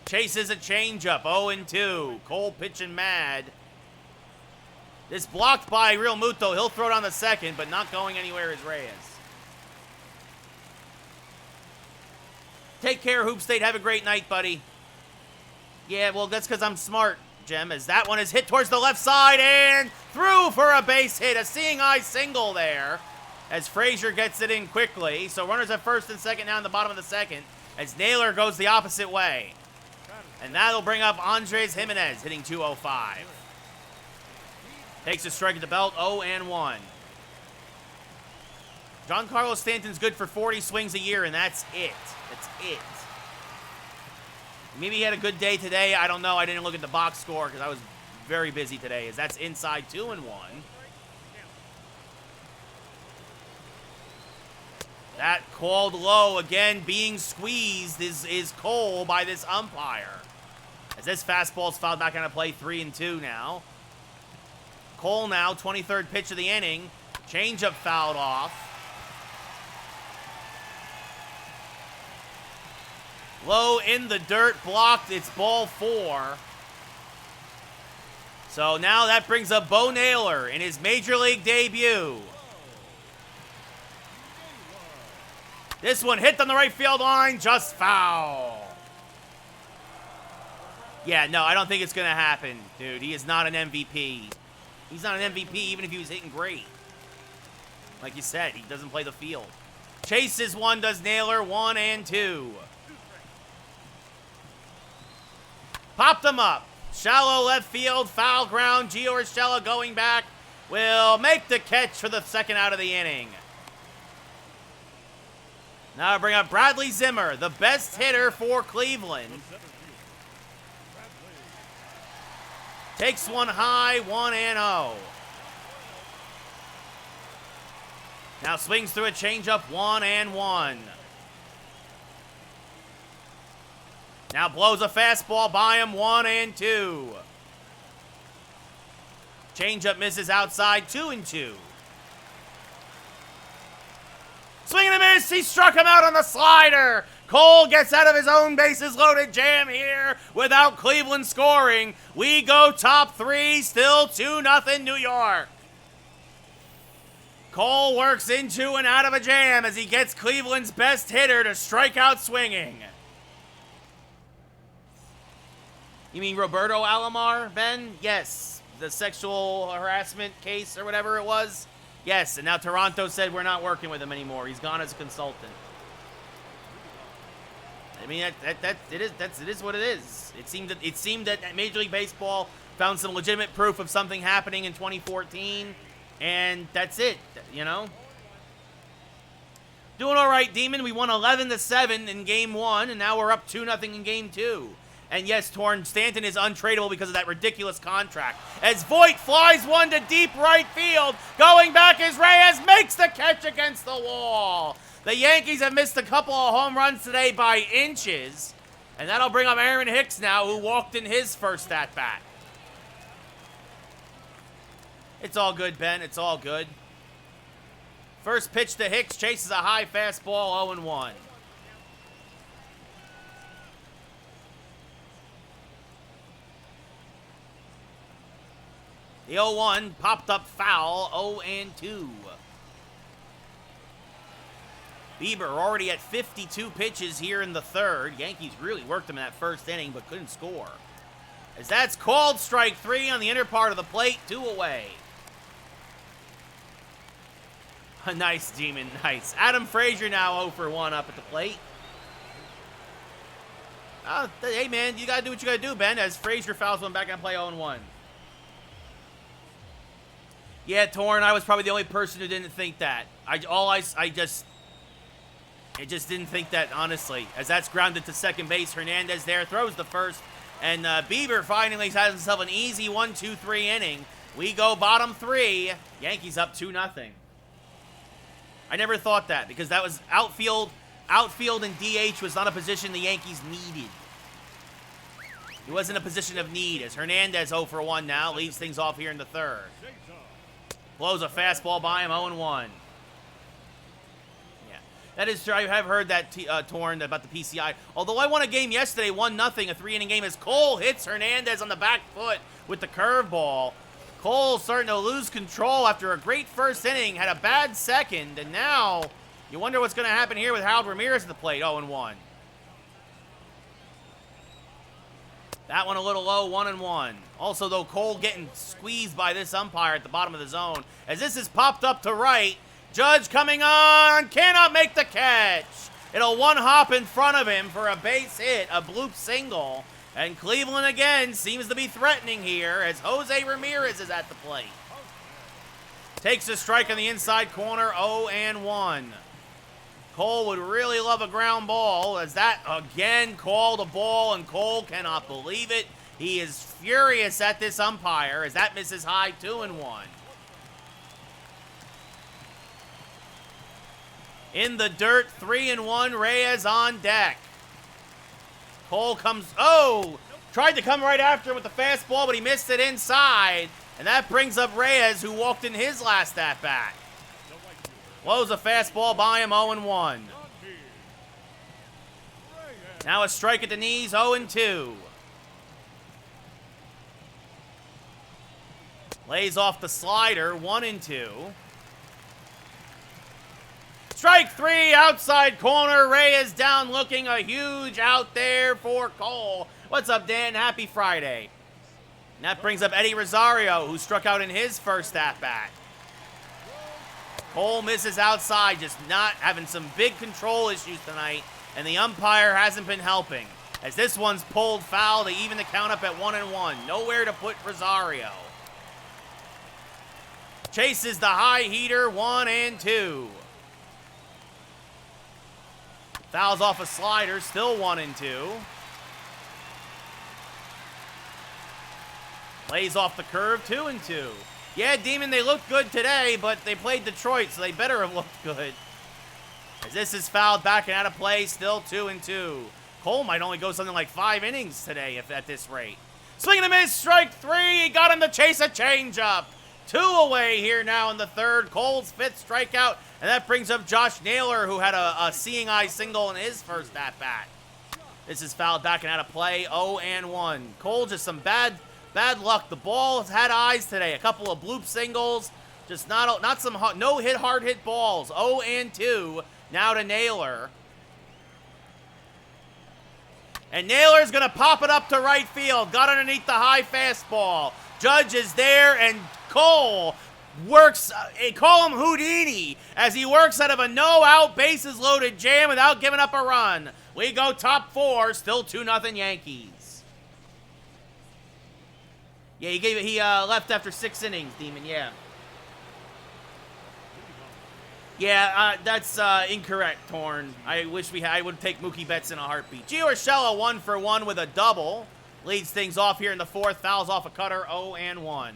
Chases a changeup, 0-2. Cole pitching mad. This blocked by Real Muto. He'll throw it on the second, but not going anywhere is Reyes. Take care, Hoop State. Have a great night, buddy. Yeah, well, that's because I'm smart, Jem, as that one is hit towards the left side and through for a base hit. A seeing eye single there as Frazier gets it in quickly. So runners at first and second now in the bottom of the second as Naylor goes the opposite way. And that'll bring up Andres Jimenez hitting .205. Takes a strike at the belt, 0-1. Giancarlo Stanton's good for 40 swings a year, and that's it. That's it. Maybe he had a good day today. I don't know. I didn't look at the box score because I was very busy today. As that's inside 2-1. That called low again, being squeezed is Cole by this umpire. As this fastball's fouled back on play, 3-2 now. Cole now, 23rd pitch of the inning. Changeup fouled off. Low in the dirt, blocked. It's ball 4. So now that brings up Bo Naylor in his Major League debut. This one hit on the right field line, just foul. Yeah, no, I don't think it's going to happen, dude. He is not an MVP. He's not an MVP even if he was hitting great. Like you said, he doesn't play the field. Chases one, does Naylor, 1-2. Popped him up. Shallow left field, foul ground. Gio Urshela going back will make the catch for the second out of the inning. Now I bring up Bradley Zimmer, the best hitter for Cleveland. Takes one high, 1-0. Now swings through a changeup, 1-1. Now blows a fastball by him, 1-2. Changeup misses outside, 2-2. Swing and a miss, he struck him out on the slider. Cole gets out of his own bases-loaded jam here without Cleveland scoring. We go top 3, still 2-0 New York. Cole works into and out of a jam as he gets Cleveland's best hitter to strike out swinging. You mean Roberto Alomar, Ben? Yes. The sexual harassment case or whatever it was? Yes, and now Toronto said we're not working with him anymore. He's gone as a consultant. I mean, it is what it is. It seemed that Major League Baseball found some legitimate proof of something happening in 2014, and that's it, you know? Doing all right, Demon. We won 11-7 in Game 1, and now we're up 2-0 in Game 2. And yes, Torn, Stanton is untradeable because of that ridiculous contract. As Voit flies one to deep right field, going back as Reyes makes the catch against the wall. The Yankees have missed a couple of home runs today by inches, and that'll bring up Aaron Hicks now, who walked in his first at-bat. It's all good, Ben. It's all good. First pitch to Hicks, chases a high fastball, 0-1. The 0-1 popped up foul, 0-2. Bieber already at 52 pitches here in the third. Yankees really worked him in that first inning, but couldn't score. As that's called strike 3 on the inner part of the plate, 2 away. Nice, Demon, nice. Adam Frazier now 0 for 1 up at the plate. Hey, man, you got to do what you got to do, Ben, as Frazier fouls one back and play 0-1. Yeah, Torn, I was probably the only person who didn't think that. I just didn't think that, honestly. As that's grounded to second base, Hernandez there throws the first, and Bieber finally has himself an easy 1-2-3 inning. We go bottom 3. Yankees up 2-0. I never thought that because that was outfield. Outfield and DH was not a position the Yankees needed. It wasn't a position of need as Hernandez 0 for 1 now leaves things off here in the third. Blows a fastball by him, 0-1. Yeah, that is true. I have heard that, Torn, about the PCI. Although I won a game yesterday, 1-0, a 3-inning game, as Cole hits Hernandez on the back foot with the curveball. Cole starting to lose control after a great first inning, had a bad second, and now you wonder what's going to happen here with Harold Ramirez at the plate, 0-1. That one a little low, 1-1. Also, though, Cole getting squeezed by this umpire at the bottom of the zone. As this is popped up to right, Judge coming on, cannot make the catch. It'll one-hop in front of him for a base hit, a bloop single. And Cleveland again seems to be threatening here as Jose Ramirez is at the plate. Takes a strike on the inside corner, 0-1. Cole would really love a ground ball as that again called a ball, and Cole cannot believe it. He is furious at this umpire as that misses high, 2-1. In the dirt, 3-1, Reyes on deck. Cole comes, tried to come right after him with the fastball, but he missed it inside. And that brings up Reyes, who walked in his last at-bat. Blows a fastball by him, 0-1. Now a strike at the knees, 0-2. Lays off the slider, 1-2. Strike 3, outside corner. Reyes down looking, a huge out there for Cole. What's up, Dan? Happy Friday. And that brings up Eddie Rosario, who struck out in his first at-bat. Cole misses outside, just not having some big control issues tonight, and the umpire hasn't been helping. As this one's pulled foul to even the count up at 1-1. Nowhere to put Rosario. Chases the high heater, 1-2. Fouls off a slider, still 1-2. Lays off the curve, 2-2. Yeah, Demon, they looked good today, but they played Detroit, so they better have looked good. As this is fouled back and out of play, still 2-2. Cole might only go something like 5 innings today if at this rate. Swing and a miss, strike 3. He got him to chase a changeup. 2 away here now in the third. Cole's 5th strikeout, and that brings up Josh Naylor, who had a seeing eye single in his first at-bat. This is fouled back and out of play, 0-1. Cole, just some bad luck. The ball has had eyes today. A couple of bloop singles, just not some hard hit balls. 0-2 now to Naylor. And Naylor's going to pop it up to right field. Got underneath the high fastball. Judge is there, and Cole works, call him Houdini, as he works out of a no-out, bases-loaded jam without giving up a run. We go top 4, still 2-0 Yankees. Yeah, he left after 6 innings, Demon, yeah. Yeah, that's incorrect, Torn. I wish I would take Mookie Betts in a heartbeat. Gio Urshela 1 for 1 with a double. Leads things off here in the 4th. Fouls off a cutter, 0-1.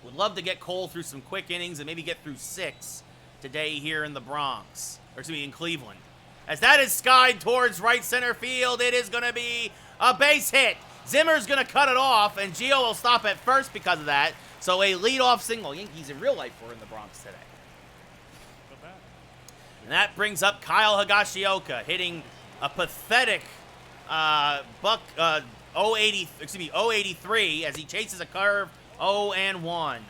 Would love to get Cole through some quick innings and maybe get through 6 today here in the Bronx. Or excuse me, in Cleveland. As that is skied towards right center field, it is going to be a base hit. Zimmer's going to cut it off, and Gio will stop at first because of that. So a leadoff single. Yankees in real life were in the Bronx today. And that brings up Kyle Higashioka hitting a pathetic 083 as he chases a curve, 0-1. Like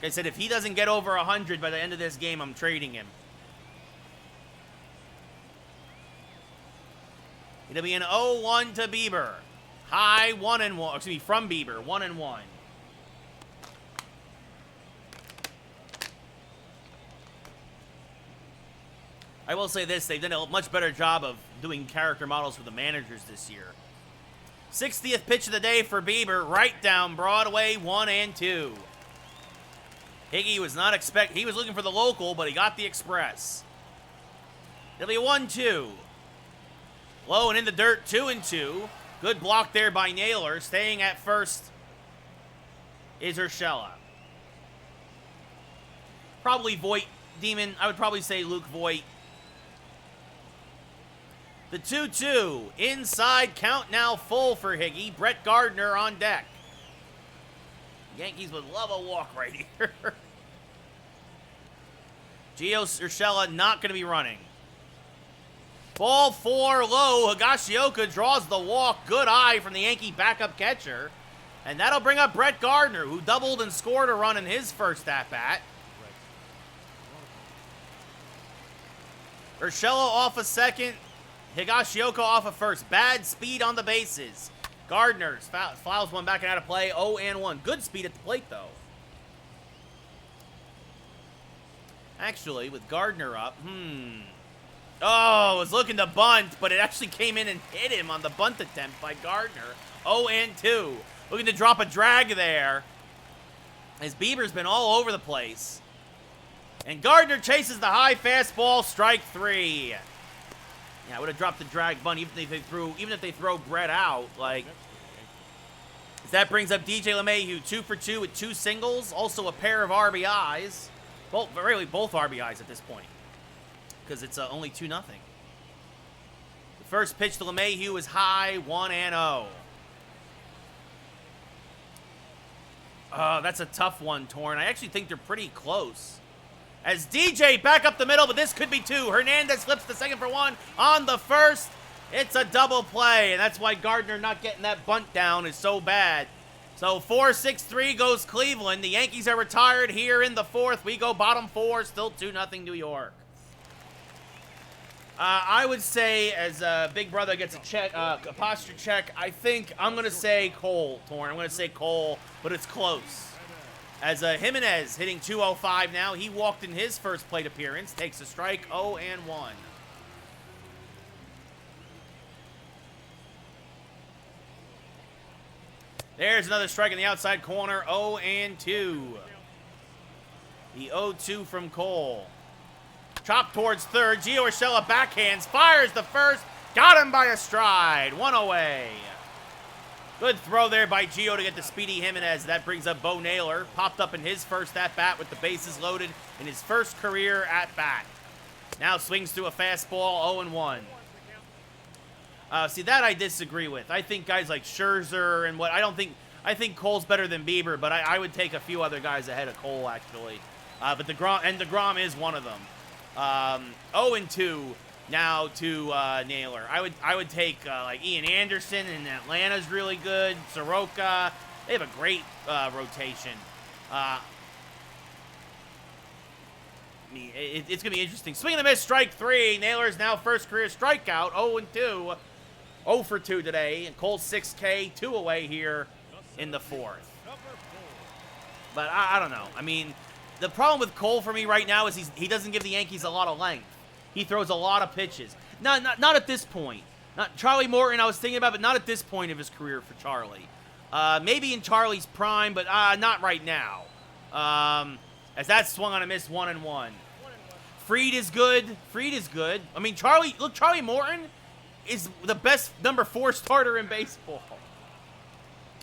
I said, if he doesn't get over 100 by the end of this game, I'm trading him. It'll be an 0-1 to Bieber. High 1-1, excuse me, from Bieber, 1-1. I will say this, they've done a much better job of doing character models for the managers this year. 60th pitch of the day for Bieber, right down Broadway, 1-2. Higgy was not he was looking for the local, but he got the express. It'll be 1-2. Low and in the dirt, 2-2. Good block there by Naylor. Staying at first is Urshela. Probably Voit, Demon. I would probably say Luke Voit. The 2-2. Inside count now full for Higgy. Brett Gardner on deck. Yankees would love a walk right here. Gio Urshela not going to be running. Ball 4 low. Higashioka draws the walk. Good eye from the Yankee backup catcher. And that'll bring up Brett Gardner, who doubled and scored a run in his first at-bat. Urshela off a second. Higashioka off a first. Bad speed on the bases. Gardner fouls one back and out of play. 0-1. Good speed at the plate, though. Actually, with Gardner up, Oh, was looking to bunt, but it actually came in and hit him on the bunt attempt by Gardner. 0-2. Looking to drop a drag there, as Bieber's been all over the place. And Gardner chases the high fastball, strike 3. Yeah, I would have dropped the drag bunt even if they throw Brett out. Like, that brings up DJ LeMahieu, 2 for 2 with 2 singles, also a pair of RBIs. Both RBIs at this point, because it's only 2-0. The first pitch to LeMahieu is high, 1-0. That's a tough one, Torn. I actually think they're pretty close. As DJ back up the middle, but this could be 2. Hernandez slips the second for 1 on the first. It's a double play, and that's why Gardner not getting that bunt down is so bad. So 4-6-3 goes Cleveland. The Yankees are retired here in the 4th. We go bottom 4, still 2-0 New York. I would say, as Big Brother gets a check, a posture check, I think I'm going to say Cole, Torn. I'm going to say Cole, but it's close. As Jimenez hitting 205 now. He walked in his first plate appearance. Takes a strike, 0-1. There's another strike in the outside corner, 0-2. The 0-2 from Cole. Chop towards third. Gio Urshela backhands, fires the first. Got him by a stride. 1 away. Good throw there by Gio to get to Speedy Jimenez. That brings up Bo Naylor. Popped up in his first at-bat with the bases loaded in his first career at-bat. Now swings through a fastball, 0-1. See, that I disagree with. I think guys like Scherzer and I think Cole's better than Bieber, but I would take a few other guys ahead of Cole, actually. But DeGrom is one of them. 0-2 now to Naylor. I would take like Ian Anderson, and Atlanta's really good. Soroka, they have a great rotation. It's gonna be interesting. Swing and a miss, strike 3. Naylor's now first career strikeout, 0-2, 0 for 2 today. And Cole's 6K, 2 away here in the 4th. But I don't know. I mean, the problem with Cole for me right now is he doesn't give the Yankees a lot of length. He throws a lot of pitches. Not at this point. Not Charlie Morton I was thinking about, but not at this point of his career for Charlie. Maybe in Charlie's prime, but not right now. As that swung on a miss, 1-1. Fried is good. I mean, Charlie Morton is the best number 4 starter in baseball.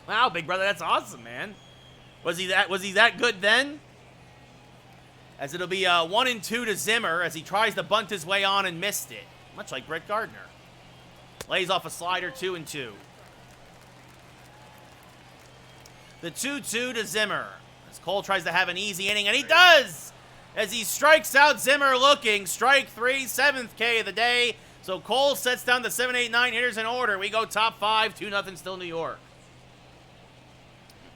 Wow, big brother, that's awesome, man. Was he that good then? As it'll be 1-2 to Zimmer as he tries to bunt his way on and missed it. Much like Brett Gardner. Lays off a slider, 2-2. The 2-2 to Zimmer. As Cole tries to have an easy inning, and he does! As he strikes out Zimmer looking. Strike 3, 7th K of the day. So Cole sets down the 7, 8, 9 hitters in order. We go top 5, 2-0 still New York.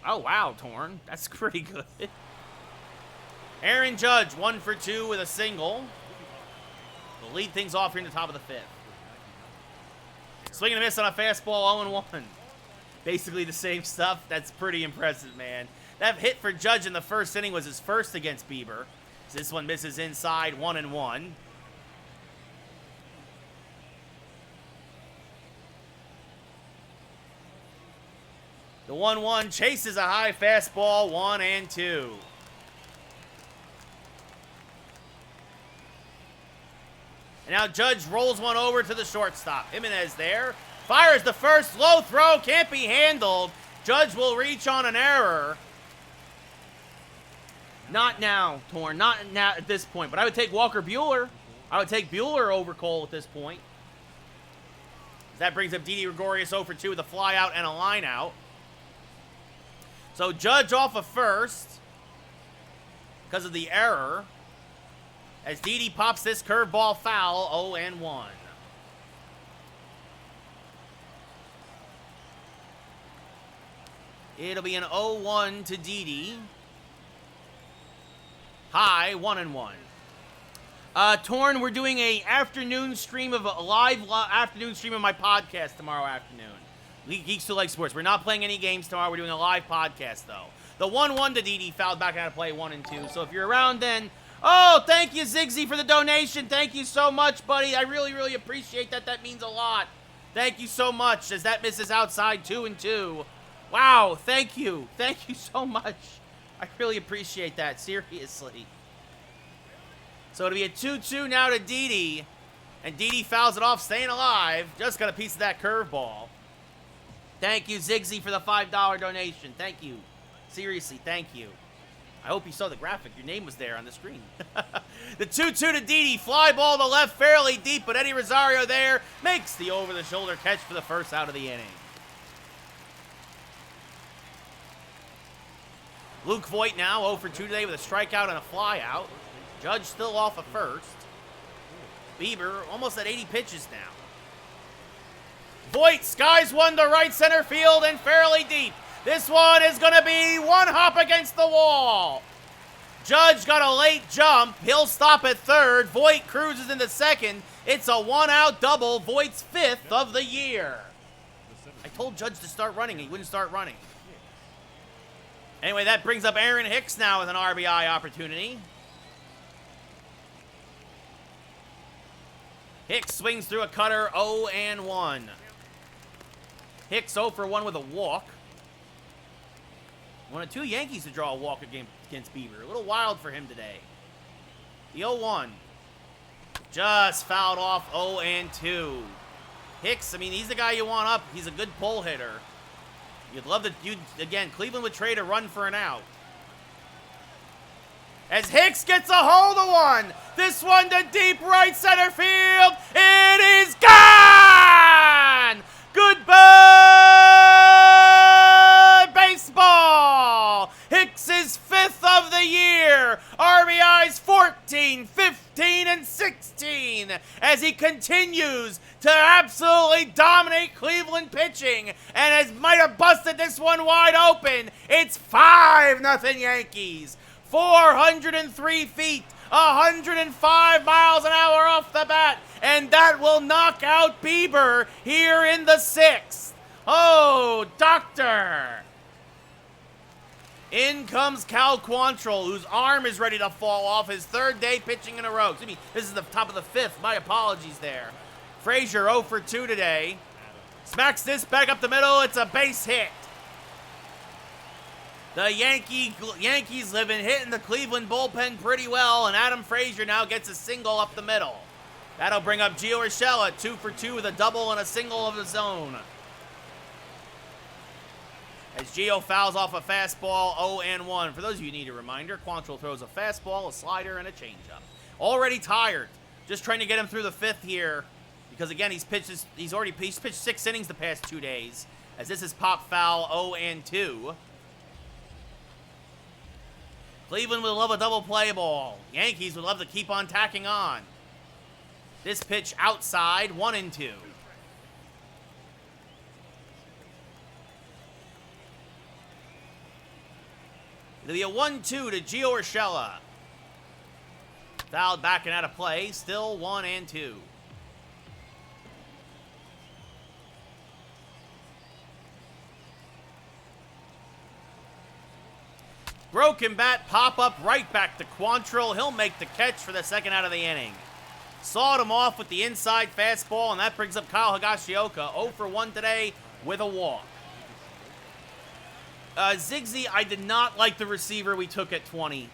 Oh, wow, Torn. That's pretty good. Aaron Judge, 1 for 2 with a single. We'll lead things off here in the top of the 5th. Swing and a miss on a fastball, 0-1. Basically the same stuff. That's pretty impressive, man. That hit for Judge in the first inning was his first against Bieber. This one misses inside, 1-1. The 1-1 chases a high fastball, 1-2. And now Judge rolls one over to the shortstop. Jimenez there. Fires the first. Low throw. Can't be handled. Judge will reach on an error. Not now, Torn. Not now at this point. But I would take Walker Buehler. I would take Buehler over Cole at this point. That brings up Didi Gregorius 0 for 2 with a fly out and a line out. So Judge off of first because of the error. As Didi pops this curveball foul, 0-1. It'll be an 0-1 to Didi. High, 1-1. Torn, we're doing a afternoon stream of a live afternoon stream of my podcast tomorrow afternoon. Geeks Who Like Sports. We're not playing any games tomorrow. We're doing a live podcast, though. The 1-1 to Didi fouled back out of play, 1-2. So if you're around then... Oh, thank you, Zigzy, for the donation. Thank you so much, buddy. I really, really appreciate that. That means a lot. Thank you so much, as that misses outside, 2-2. Wow, thank you. Thank you so much. I really appreciate that, seriously. So it'll be a 2-2 now to Didi. And Didi fouls it off, staying alive. Just got a piece of that curveball. Thank you, Zigzy, for the $5 donation. Thank you. Seriously, thank you. I hope you saw the graphic. Your name was there on the screen. The 2-2 to Didi. Fly ball to left, fairly deep, but Eddie Rosario there makes the over-the-shoulder catch for the first out of the inning. Luke Voit now 0 for 2 today with a strikeout and a flyout. Judge still off of first. Bieber almost at 80 pitches now. Voit skies one to right center field and fairly deep. This one is going to be one hop against the wall. Judge got a late jump. He'll stop at third. Voit cruises into second. It's a one-out double. Voit's 5th of the year. I told Judge to start running. He wouldn't start running. Anyway, that brings up Aaron Hicks now with an RBI opportunity. Hicks swings through a cutter, 0-1. Hicks 0 for 1 with a walk. One of 2 Yankees to draw a walk against Bieber. A little wild for him today. The 0-1. Just fouled off, 0-2. Hicks, I mean, he's the guy you want up. He's a good pull hitter. You'd love to, again, Cleveland would trade a run for an out. As Hicks gets a hold of one. This one to deep right center field. It is gone! Goodbye, baseball! Hicks' 5th of the year. RBIs 14, 15, and 16 as he continues to absolutely dominate Cleveland pitching and as might have busted this one wide open. It's 5-0 Yankees. 403 feet, 105 miles an hour off the bat, and that will knock out Bieber here in the 6th. Oh, doctor. In comes Cal Quantrill, whose arm is ready to fall off, his 3rd day pitching in a row. Excuse me, this is the top of the 5th. My apologies there. Frazier 0 for 2 today. Smacks this back up the middle. It's a base hit. The Yankees have been hitting the Cleveland bullpen pretty well, and Adam Frazier now gets a single up the middle. That'll bring up Gio Urshela, 2 for 2 with a double and a single of his own. As Gio fouls off a fastball, 0-1. For those of you who need a reminder, Quantrill throws a fastball, a slider, and a changeup. Already tired. Just trying to get him through the 5th here. Because again, he's pitched 6 innings the past 2 days. As this is pop foul, 0-2. Cleveland would love a double play ball. Yankees would love to keep on tacking on. This pitch outside, 1-2. It'll be a 1-2 to Gio Urshela. Fouled back and out of play, still 1-2. Broken bat, pop up right back to Quantrill. He'll make the catch for the 2nd out of the inning. Sawed him off with the inside fastball, and that brings up Kyle Higashioka. 0 for 1 today with a walk. Ziggy, I did not like the receiver we took at 20.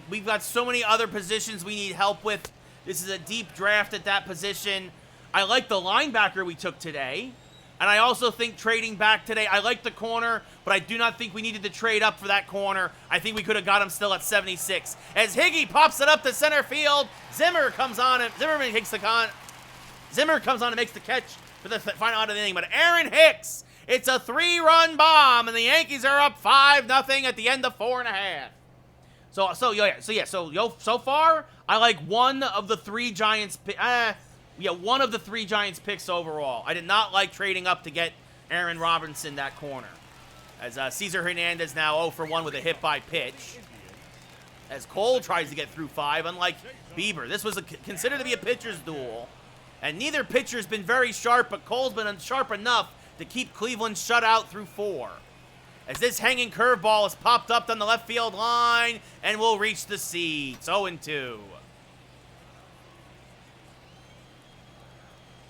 We've got so many other positions we need help with. This is a deep draft at that position. I like the linebacker we took today. And I also think trading back today, I like the corner, but I do not think we needed to trade up for that corner. I think we could have got him still at 76. As Higgy pops it up to center field, Zimmer comes on and Zimmer comes on and makes the catch for the final out of the inning. But Aaron Hicks, it's a 3-run bomb, and the Yankees are up 5-0 at the end of 4.5. So far, I like one of the 3 Giants. One of the 3 Giants picks overall. I did not like trading up to get Aaron Robinson that corner. As Cesar Hernandez now 0 for 1 with a hit by pitch. As Cole tries to get through 5, unlike Bieber. This was considered to be a pitcher's duel. And neither pitcher's been very sharp, but Cole's been sharp enough to keep Cleveland shut out through 4. As this hanging curveball is popped up down the left field line and will reach the seats. 0-2.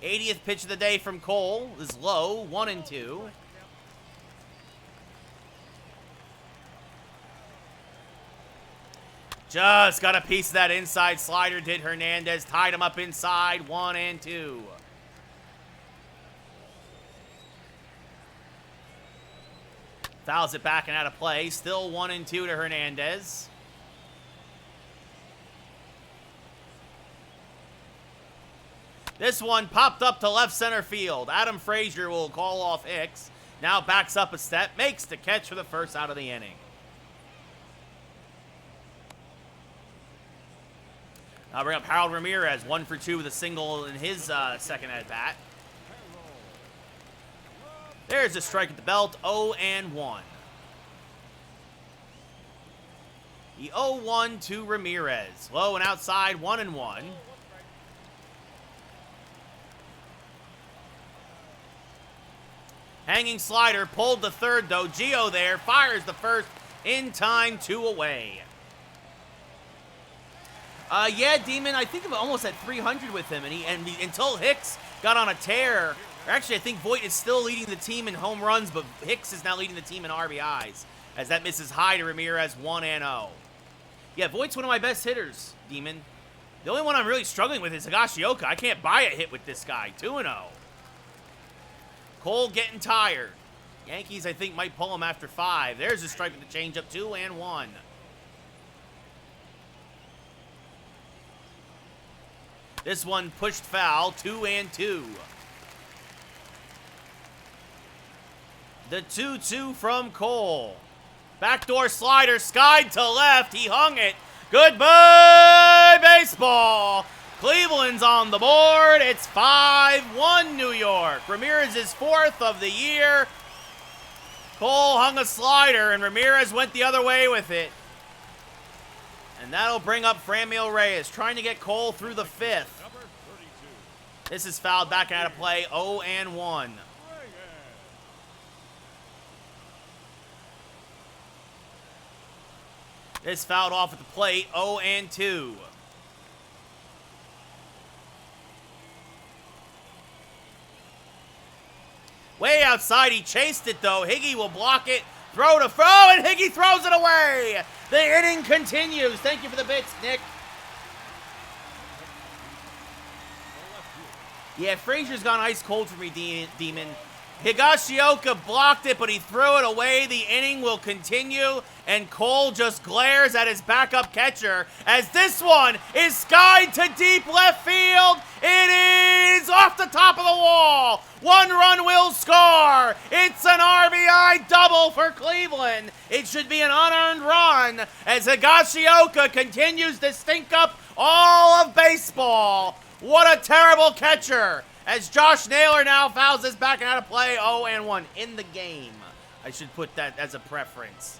80th pitch of the day from Cole is low, 1-2. Just got a piece of that inside slider, did Hernandez. Tied him up inside, 1-2. Fouls it back and out of play. Still 1-2 to Hernandez. This one popped up to left center field. Adam Frazier will call off Hicks. Now backs up a step, makes the catch for the 1st out of the inning. I'll bring up Harold Ramirez, 1 for 2 with a single in his 2nd at-bat. There's a strike at the belt, 0-1. The 0-1 to Ramirez. Low and outside, 1-1. Hanging slider, pulled the 3rd, though. Gio there, fires the 1st, in time, 2 away. Yeah, Demon, I think I'm almost at 300 with him, and until Hicks got on a tear, or actually I think Voit is still leading the team in home runs, but Hicks is now leading the team in RBIs, as that misses high to Ramirez, 1-0. Yeah, Voigt's one of my best hitters, Demon. The only one I'm really struggling with is Higashioka. I can't buy a hit with this guy, 2-0. Cole getting tired. Yankees, I think, might pull him after 5. There's a strike with the changeup, 2-1. This one pushed foul, 2-2. The 2-2 from Cole. Backdoor slider, skied to left. He hung it. Goodbye, baseball. Cleveland's on the board. It's 5-1 New York. Ramirez's 4th of the year. Cole hung a slider, and Ramirez went the other way with it. And that'll bring up Franmil Reyes, trying to get Cole through the 5th. This is fouled back out of play, 0-1. This fouled off at the plate, 0-2. Way outside, he chased it though. Higgy will block it, throw to throw, and Higgy throws it away. The inning continues. Thank you for the bits, Nick. Yeah, Frazier's gone ice cold for me, Demon. Higashioka blocked it, but he threw it away. The inning will continue, and Cole just glares at his backup catcher as this one is skied to deep left field. It is off the top of the wall. 1 run will score. It's an RBI double for Cleveland. It should be an unearned run as Higashioka continues to stink up all of baseball. What a terrible catcher. As Josh Naylor now fouls this back out of play, 0-1 in the game. I should put that as a preference.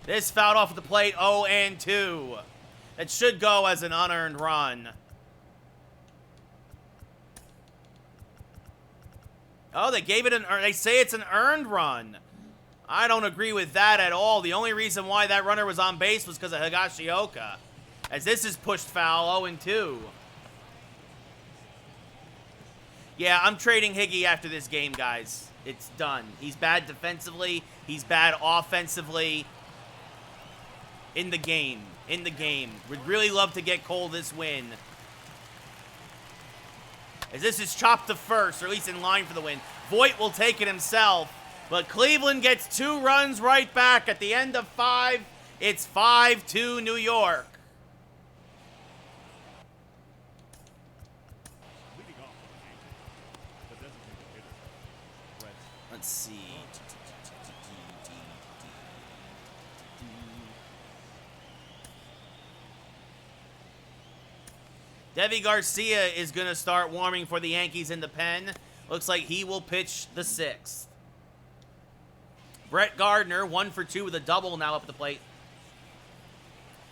This fouled off at the plate, 0-2. It should go as an unearned run. Oh, they gave it they say it's an earned run. I don't agree with that at all. The only reason why that runner was on base was because of Higashioka. As this is pushed foul, 0-2. Yeah, I'm trading Higgy after this game, guys. It's done. He's bad defensively. He's bad offensively. In the game. In the game. Would really love to get Cole this win. As this is chopped to first, or at least in line for the win. Voit will take it himself. But Cleveland gets 2 runs right back at the end of 5. It's 5-2 New York. Let's see. Devi Garcia is going to start warming for the Yankees in the pen. Looks like he will pitch the 6th. Brett Gardner, 1 for 2 with a double now up at the plate.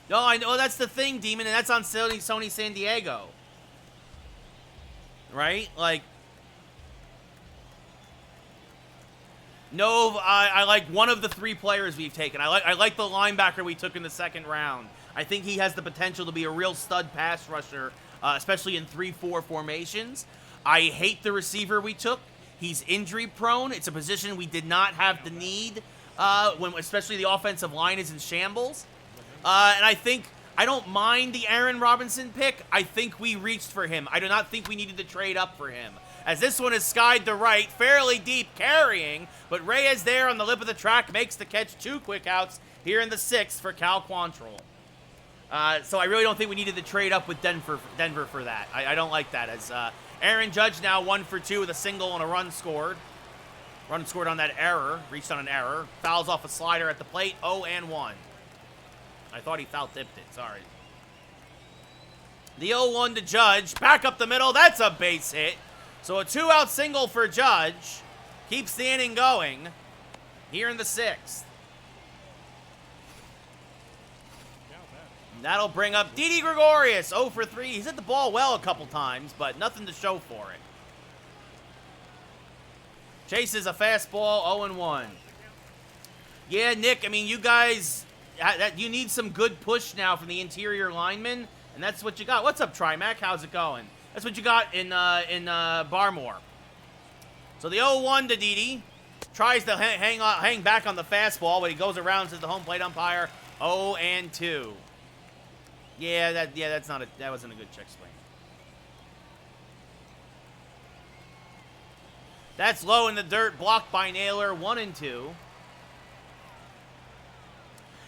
No, I know that's the thing, Demon, and that's on Sony San Diego. Right? Like, no, I like one of the 3 players we've taken. I like the linebacker we took in the 2nd round. I think he has the potential to be a real stud pass rusher, especially in 3-4 formations. I hate the receiver we took. He's injury prone. It's a position we did not have the need, especially the offensive line is in shambles. And I don't mind the Aaron Robinson pick. I think we reached for him. I do not think we needed to trade up for him. As this one is skied to right, fairly deep carrying, but Reyes there on the lip of the track makes the catch. 2 quick outs here in the 6th for Cal Quantrill. So I really don't think we needed to trade up with Denver for that. I don't like that. As Aaron Judge now 1 for 2 with a single and a run scored. Run scored on that error, reached on an error. Fouls off a slider at the plate, 0-1. I thought he foul tipped it, sorry. The 0-1 to Judge, back up the middle, that's a base hit. So a 2-out single for Judge. Keeps the inning going here in the 6th. That'll bring up Didi Gregorius, 0 for 3. He's hit the ball well a couple times, but nothing to show for it. Chases a fastball, 0-1. Yeah, Nick, I mean, you guys, you need some good push now from the interior linemen, and that's what you got. What's up, Trimac? How's it going? That's what you got in Barmore. So the 0-1 to Didi. Tries to hang back on the fastball, but he goes around to the home plate umpire. 0-2. Yeah, that wasn't a good check swing. That's low in the dirt, blocked by Naylor, 1-2.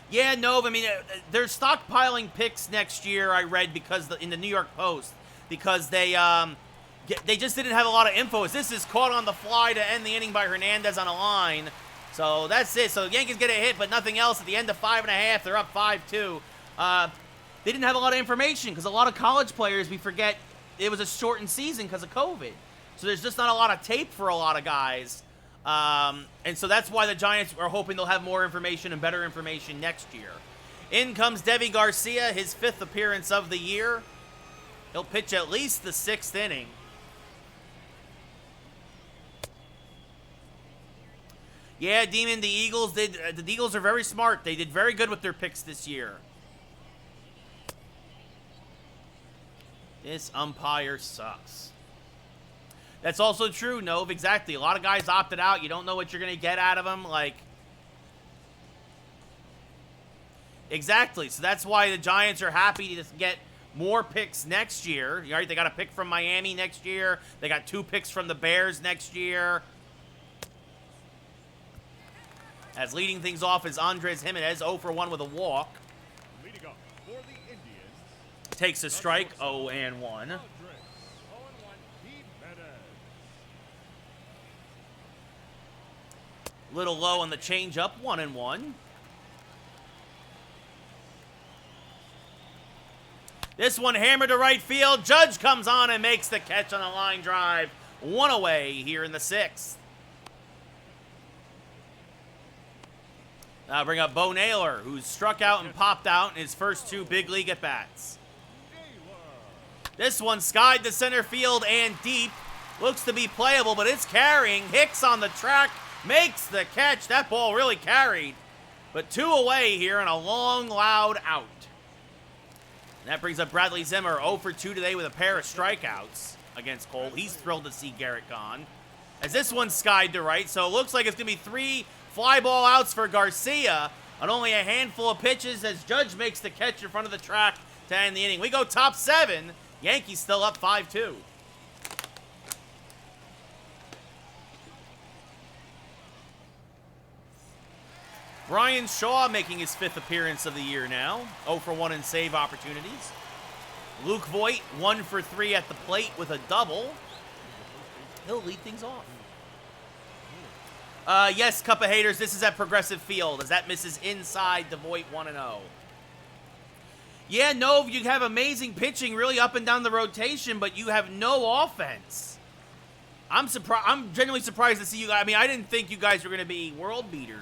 Yeah, Nov, I mean, they're stockpiling picks next year, I read, because in the New York Post, because they just didn't have a lot of info. This is caught on the fly to end the inning by Hernandez on a line. So that's it. So the Yankees get a hit, but nothing else. At the end of 5.5, they're up 5-2. They didn't have a lot of information because a lot of college players, we forget, it was a shortened season because of COVID. So there's just not a lot of tape for a lot of guys. And so that's why the Giants are hoping they'll have more information and better information next year. In comes Deivi Garcia, his 5th appearance of the year. He'll pitch at least the 6th inning. Yeah, Demon, the Eagles are very smart. They did very good with their picks this year. This umpire sucks. That's also true, Nov. Exactly. A lot of guys opted out. You don't know what you're going to get out of them. Like, exactly. So that's why the Giants are happy to get more picks next year. Right? They got a pick from Miami next year. They got 2 picks from the Bears next year. As leading things off is Andres Jimenez, 0 for 1 with a walk. Leading off for the Indians. Takes a strike, 0-1. Little low on the changeup, 1-1. This one hammered to right field. Judge comes on and makes the catch on a line drive. 1 away here in the 6th. Now bring up Bo Naylor, who's struck out and popped out in his first 2 big league at-bats. This one skied to center field and deep. Looks to be playable, but it's carrying. Hicks on the track. Makes the catch. That ball really carried. But 2 away here and a long, loud out. And that brings up Bradley Zimmer, 0 for 2 today with a pair of strikeouts against Cole. He's thrilled to see Garrett gone. As this one skied to right, so it looks like it's going to be 3 fly ball outs for Garcia on only a handful of pitches as Judge makes the catch in front of the track to end the inning. We go top 7. Yankees still up 5-2. Brian Shaw making his 5th appearance of the year now. 0 for 1 in save opportunities. Luke Voit, 1 for 3 at the plate with a double. He'll lead things off. Yes, Cup of Haters, this is at Progressive Field as that misses inside to Voit 1-0. Yeah, Nov, you have amazing pitching really up and down the rotation, but you have no offense. I'm genuinely surprised to see you guys. I mean, I didn't think you guys were going to be world beaters.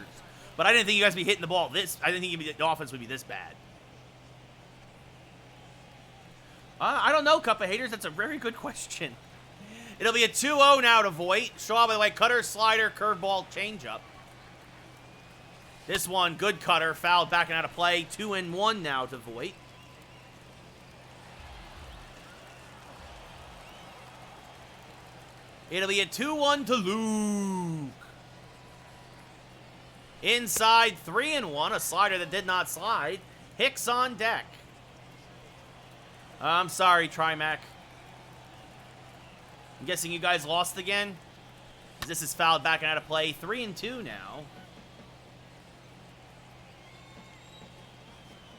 But I didn't think you guys would be hitting the ball this. I didn't think the offense would be this bad. I don't know, Cup of Haters. That's a very good question. It'll be a 2-0 now to Voit. Shaw, by the way, cutter, slider, curveball, changeup. This one, good cutter, fouled, backing out of play. 2-1 now to Voit. It'll be a 2-1 to Luke. Inside, 3-1, a slider that did not slide. Hicks on deck. I'm sorry, Trimac. I'm guessing you guys lost again? This is fouled back and out of play. 3-2 now.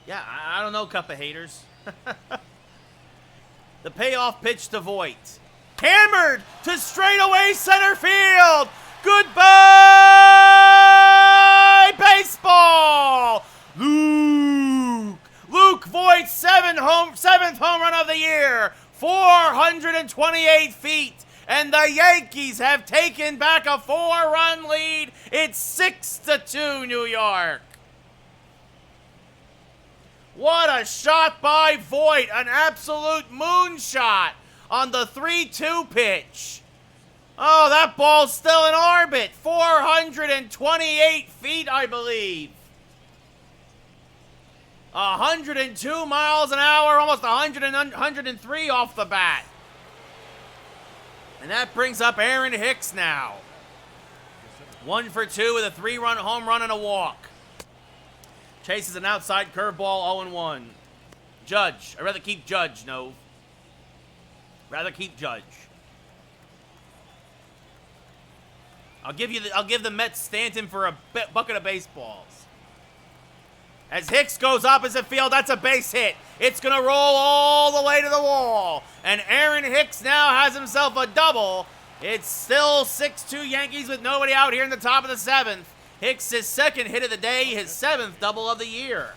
Yeah, I don't know, Cup of Haters. The payoff pitch to Voit. Hammered to straightaway center field. Goodbye, baseball! Luke Voit's 7th home run of the year. 428 feet. And the Yankees have taken back a 4-run lead. It's 6-2 New York. What a shot by Voit. An absolute moonshot on the 3-2 pitch. Oh, that ball's still in orbit. 428 feet, I believe. 102 miles an hour, almost 103 off the bat. And that brings up Aaron Hicks now. 1 for 2 with a 3-run home run and a walk. Chases an outside curveball, 0-1. Judge. I'd rather keep Judge, no. Rather keep Judge. I'll give the Mets Stanton for a bucket of baseballs. As Hicks goes opposite field, that's a base hit. It's going to roll all the way to the wall. And Aaron Hicks now has himself a double. It's still 6-2 Yankees with nobody out here in the top of the 7th. Hicks' his second hit of the day, his 7th double of the year.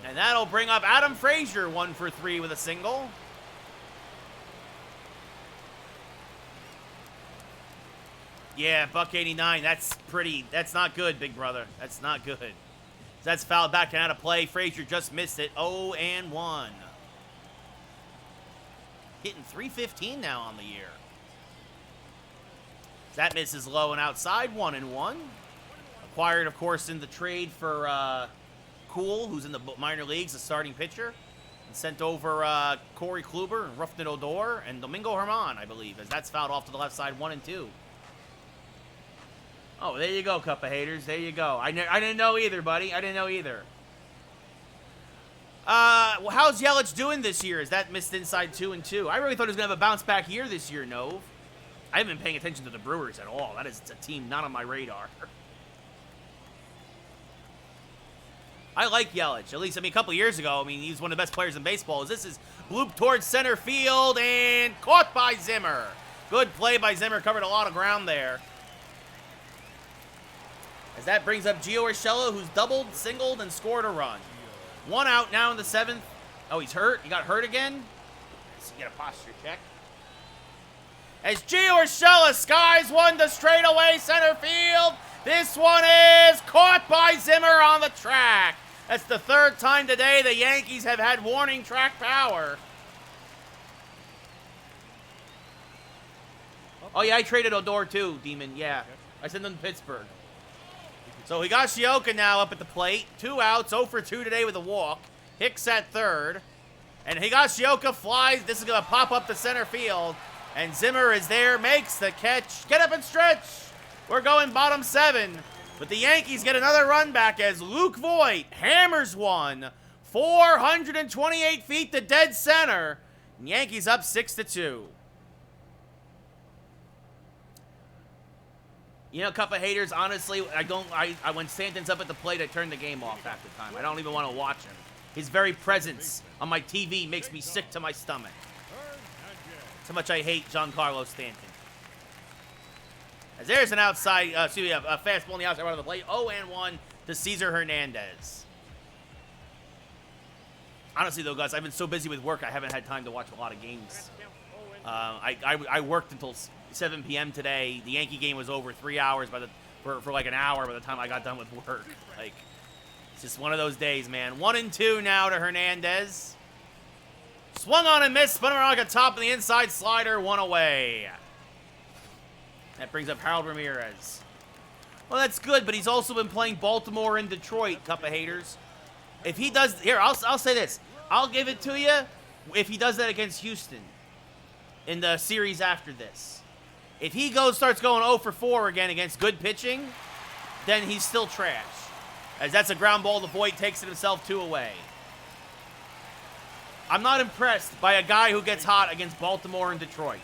And that'll bring up Adam Frazier 1 for 3 with a single. Yeah, $1.89. That's not good, big brother. That's not good. That's fouled back and out of play. Frazier just missed it. 0-1. Hitting .315 now on the year. That misses low and outside. 1-1. Acquired, of course, in the trade for Cool, who's in the minor leagues, a starting pitcher. And sent over Corey Kluber and Roughnet Odor and Domingo Herman, I believe, as that's fouled off to the left side. 1-2. Oh, there you go, Cup of Haters. There you go. I didn't know either, buddy. I didn't know either. Well, how's Yelich doing this year? Is that missed inside 2-2? I really thought he was going to have a bounce-back year this year, Nove. I haven't been paying attention to the Brewers at all. That is a team not on my radar. I like Yelich. At least, a couple years ago, he's one of the best players in baseball. This is looped towards center field and caught by Zimmer. Good play by Zimmer. Covered a lot of ground there. As that brings up Gio Urshela, who's doubled, singled, and scored a run. 1 out now in the 7th. Oh, he's hurt. He got hurt again. Let's get a posture check. As Gio Urshela skies one to straightaway center field. This one is caught by Zimmer on the track. That's the 3rd time today the Yankees have had warning track power. Oh, yeah, I traded Odor too, Demon. Yeah, I sent him to Pittsburgh. So Higashioka now up at the plate. 2 outs, 0 for 2 today with a walk. Hicks at third. And Higashioka flies. This is going to pop up to center field. And Zimmer is there, makes the catch. Get up and stretch. We're going bottom 7. But the Yankees get another run back as Luke Voigt hammers one. 428 feet to dead center. And Yankees up 6-2. You know, Cup of Haters, honestly, when Stanton's up at the plate, I turn the game off half the time. I don't even want to watch him. His very presence on my TV makes me sick to my stomach. That's how much I hate Giancarlo Stanton. As there's an outside, a fastball on the outside right of the plate. 0-1 to Cesar Hernandez. Honestly, though, guys, I've been so busy with work, I haven't had time to watch a lot of games. I worked until 7 p.m. today. The Yankee game was over 3 hours for like an hour by the time I got done with work. Like, it's just one of those days, man. 1-2 now to Hernandez. Swung on and missed. Spun around like a top of the inside slider. 1 away. That brings up Harold Ramirez. Well, that's good, but he's also been playing Baltimore and Detroit, Cup of Haters. If he does, here, I'll say this. I'll give it to you if he does that against Houston in the series after this. If he starts going 0 for 4 again against good pitching, then he's still trash. As that's a ground ball, the Voigt takes it himself 2 away. I'm not impressed by a guy who gets hot against Baltimore and Detroit.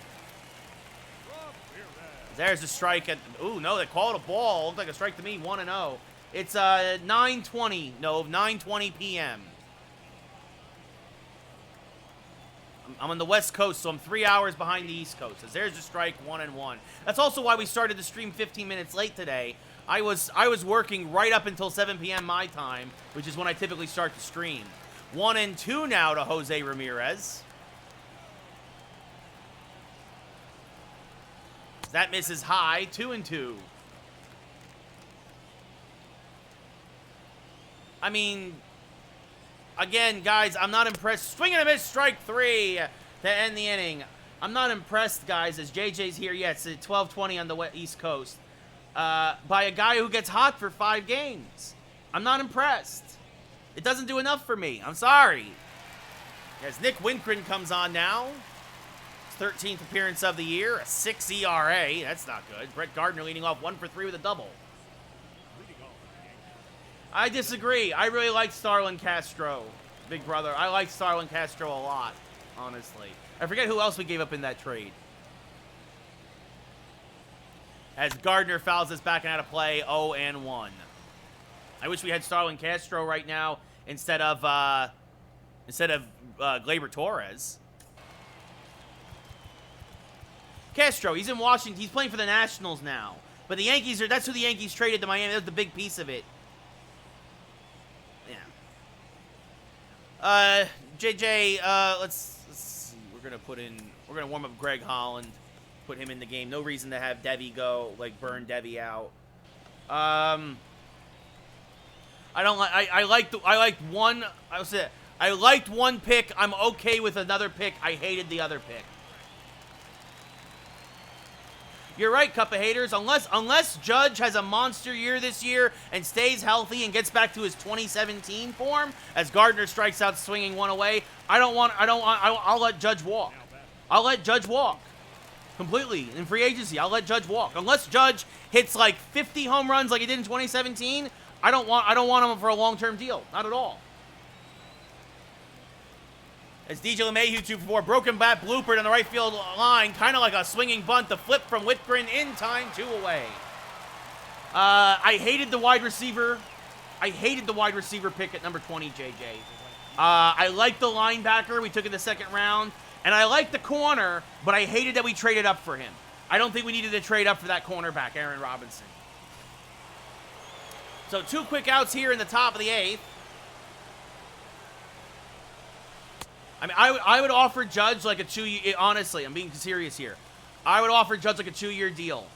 There's a strike at, ooh, no, they called a ball. Looked like a strike to me, 1-0. It's 9:20 p.m. I'm on the West Coast, so I'm 3 hours behind the East Coast. As there's a strike, 1-1. That's also why we started the stream 15 minutes late today. I was working right up until 7 p.m. my time, which is when I typically start the stream. 1-2 now to Jose Ramirez. That misses high, 2-2. I mean, again, guys, I'm not impressed. Swing and a miss, strike 3 to end the inning. I'm not impressed, guys, as JJ's here. Yeah, it's 12:20 on the East Coast. By a guy who gets hot for 5 games. I'm not impressed. It doesn't do enough for me. I'm sorry. As Nick Winkren comes on now. 13th appearance of the year, a 6 ERA. That's not good. Brett Gardner leading off 1 for 3 with a double. I disagree. I really like Starlin Castro, big brother. I like Starlin Castro a lot, honestly. I forget who else we gave up in that trade. as Gardner fouls us back and out of play, 0-1. I wish we had Starlin Castro right now instead of Gleyber Torres. Castro, he's in Washington. He's playing for the Nationals now. But the Yankees that's who the Yankees traded to Miami. That's the big piece of it. Yeah. JJ, let's see. We're gonna warm up Greg Holland, put him in the game. No reason to have Devi go, like, burn Devi out. I liked one pick. I'm okay with another pick. I hated the other pick. You're right, Cup of Haters. Unless Judge has a monster year this year and stays healthy and gets back to his 2017 form, as Gardner strikes out swinging one away, I'll let Judge walk. I'll let Judge walk. Completely. In free agency, I'll let Judge walk. Unless Judge hits like 50 home runs like he did in 2017, I don't want him for a long-term deal. Not at all. As DJ LeMahieu 2-for-4, broken bat blooper on the right field line, kind of like a swinging bunt, the flip from Whitgren in time, 2 away. I hated the wide receiver. I hated the wide receiver pick at number 20, JJ. I liked the linebacker we took in the second round, and I liked the corner, but I hated that we traded up for him. I don't think we needed to trade up for that cornerback, Aaron Robinson. So 2 quick outs here in the top of the 8th. I mean, I would offer Judge like a 2-year, honestly, I'm being serious here. I would offer Judge like a 2-year deal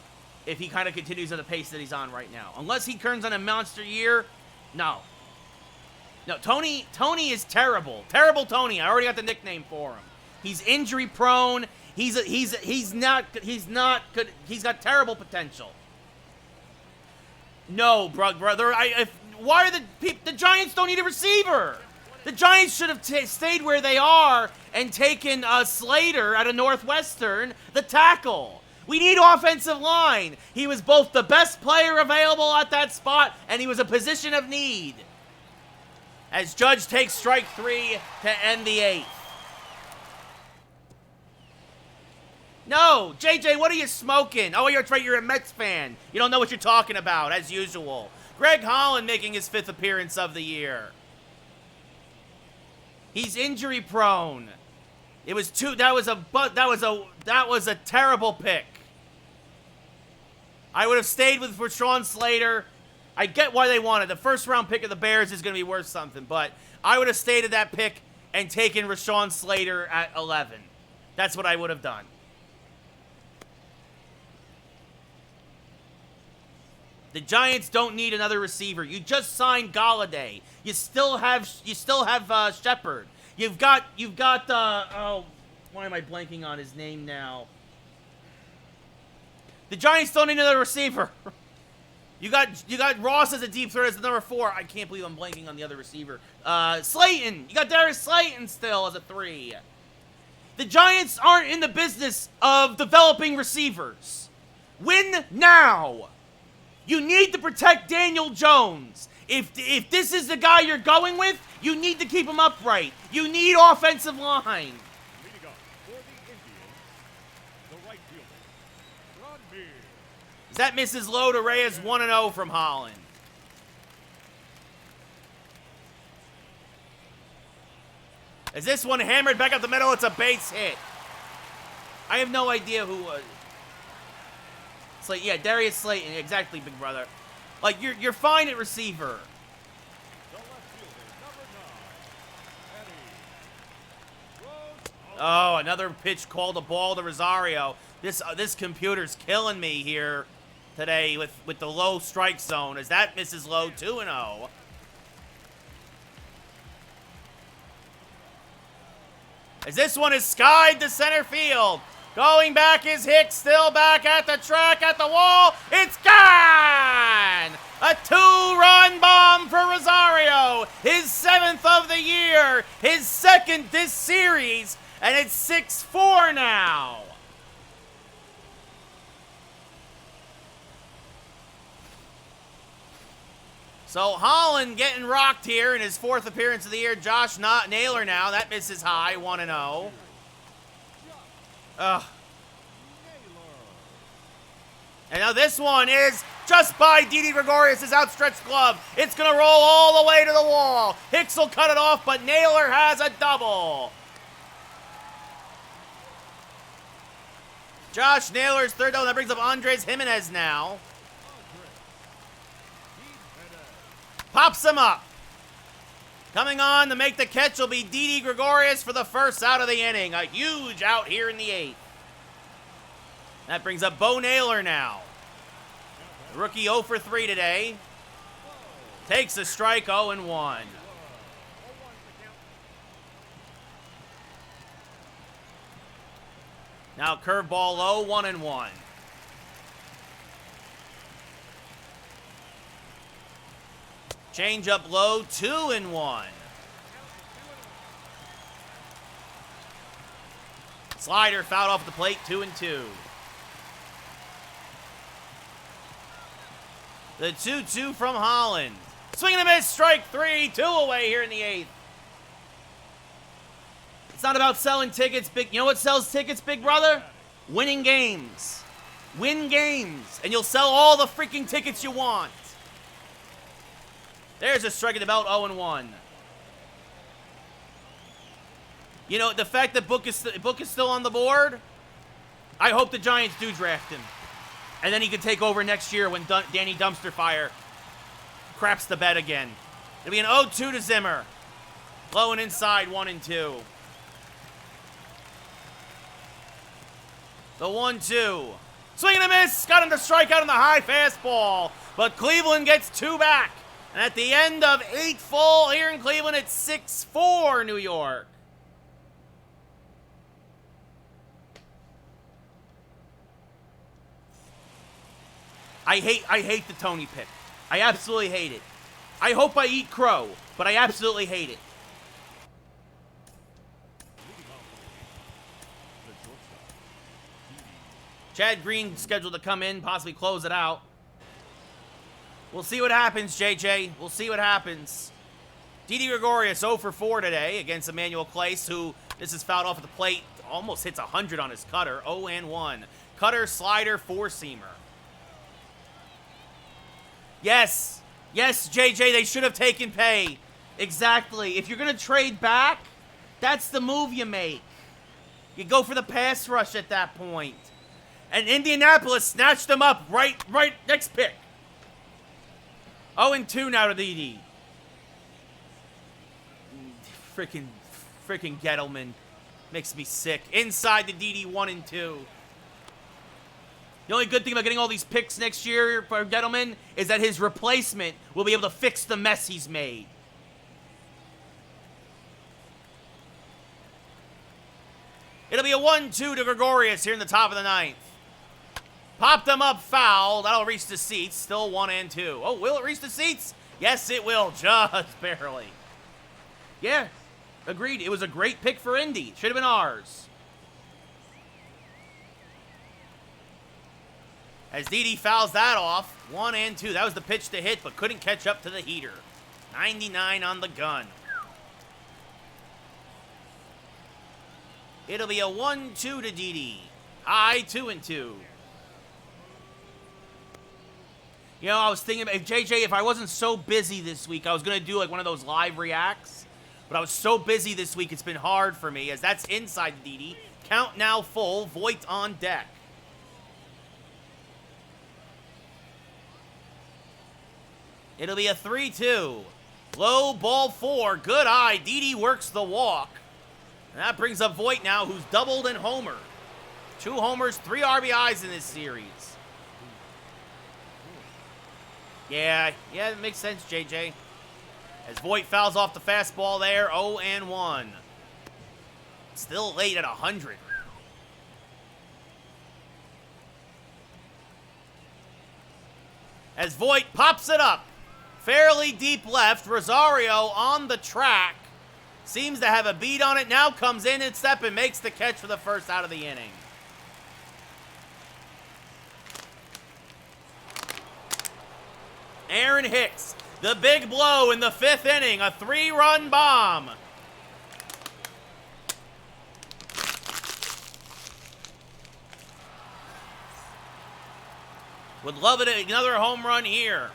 if he kind of continues at the pace that he's on right now. Unless he turns on a monster year, no. No, Tony is terrible. Terrible Tony. I already got the nickname for him. He's injury prone. He's not good. He's got terrible potential. No, brother. Why are the Giants don't need a receiver? The Giants should have stayed where they are and taken Slater out of Northwestern, the tackle. We need offensive line. He was both the best player available at that spot, and he was a position of need. As Judge takes strike 3 to end the 8th. No, JJ, what are you smoking? Oh, you're right, you're a Mets fan. You don't know what you're talking about, as usual. Greg Holland making his 5th appearance of the year. He's injury prone. It was that was a terrible pick. I would have stayed with Rashawn Slater. I get why they wanted. The first round pick of the Bears is going to be worth something, but I would have stayed at that pick and taken Rashawn Slater at 11. That's what I would have done. The Giants don't need another receiver. You just signed Galladay. You still have Shepard. You've got oh, why am I blanking on his name now? The Giants don't need another receiver. You got Ross as a deep threat as the number 4. I can't believe I'm blanking on the other receiver. Slayton. You got Darius Slayton still as a 3. The Giants aren't in the business of developing receivers. Win now. You need to protect Daniel Jones. If this is the guy you're going with, you need to keep him upright. You need offensive line. Leading up for the Indians, the right fielder, Ron Beer. That misses low to Reyes 1-0 from Holland. As this one hammered back up the middle, it's a base hit. I have no idea who was. Yeah, Darius Slayton, exactly, big brother. Like, you're fine at receiver. The left fielder, number 9, Eddie. Oh, another pitch called a ball to Rosario. This computer's killing me here today with the low strike zone, as that misses low 2-0. As this one is skied to center field. Going back is Hicks, still back at the track, at the wall. It's gone! A 2-run bomb for Rosario. His 7th of the year. His 2nd this series. And it's 6-4 now. So Holland getting rocked here in his 4th appearance of the year. Josh Naylor now. That misses high, 1-0. Ugh. And now this one is just by Didi Gregorius' outstretched glove. It's going to roll all the way to the wall. Hicks will cut it off, but Naylor has a double. Josh Naylor's third double. That brings up Andres Jimenez now. Pops him up. Coming on to make the catch will be Didi Gregorius for the first out of the inning. A huge out here in the 8th. That brings up Bo Naylor now. The rookie 0 for 3 today. Takes a strike, 0-1. Now curveball low, 1-1. Change up low, 2-1. Slider fouled off the plate, 2-2. The 2-2 from Holland. Swing and a miss, strike 3, 2 away here in the 8th. It's not about selling tickets, big. You know what sells tickets, big brother? Winning games. Win games, and you'll sell all the freaking tickets you want. There's a strike at the belt, 0-1. You know, the fact that Book is still on the board, I hope the Giants do draft him. And then he could take over next year when Danny Dumpsterfire craps the bed again. It'll be an 0-2 to Zimmer. Low and inside, 1-2. The 1-2. Swing and a miss. Got him to strike out on the high fastball. But Cleveland gets 2 back. And at the end of 8 full here in Cleveland, it's 6-4 New York. I hate the Tony pick. I absolutely hate it. I hope I eat crow, but I absolutely hate it. Chad Green scheduled to come in, possibly close it out. We'll see what happens, JJ. We'll see what happens. Didi Gregorius 0 for 4 today against Emmanuel Clace, who this is fouled off at the plate. Almost hits 100 on his cutter. 0-1. Cutter, slider, 4-seamer. Yes. Yes, JJ, they should have taken pay. Exactly. If you're going to trade back, that's the move you make. You go for the pass rush at that point. And Indianapolis snatched them up right next pick. 0-2 now to Didi. Freaking Gettleman. Makes me sick. Inside the Didi, 1-2. The only good thing about getting all these picks next year for Gettleman is that his replacement will be able to fix the mess he's made. It'll be a 1-2 to Gregorius here in the top of the 9th. Popped them up foul. That'll reach the seats. Still 1-2. Oh, will it reach the seats? Yes, it will. Just barely. Yeah, agreed. It was a great pick for Indy. Should have been ours. As Didi fouls that off, 1-2. That was the pitch to hit, but couldn't catch up to the heater. 99 on the gun. It'll be a 1-2 to Didi. High 2-2. You know, I was thinking, JJ, if I wasn't so busy this week, I was going to do like one of those live reacts. But I was so busy this week, it's been hard for me, as that's inside Didi. Count now full. Voigt on deck. It'll be a 3-2. Low ball 4. Good eye. Didi works the walk. And that brings up Voigt now, who's doubled and homered. 2 homers, 3 RBIs in this series. Yeah, it makes sense, JJ. As Voigt fouls off the fastball there, 0-1. Still late at 100. As Voigt pops it up. Fairly deep left. Rosario on the track. Seems to have a beat on it. Now comes in and step and makes the catch for the first out of the inning. Aaron Hicks, the big blow in the 5th inning. A 3-run bomb. Would love it, another home run here.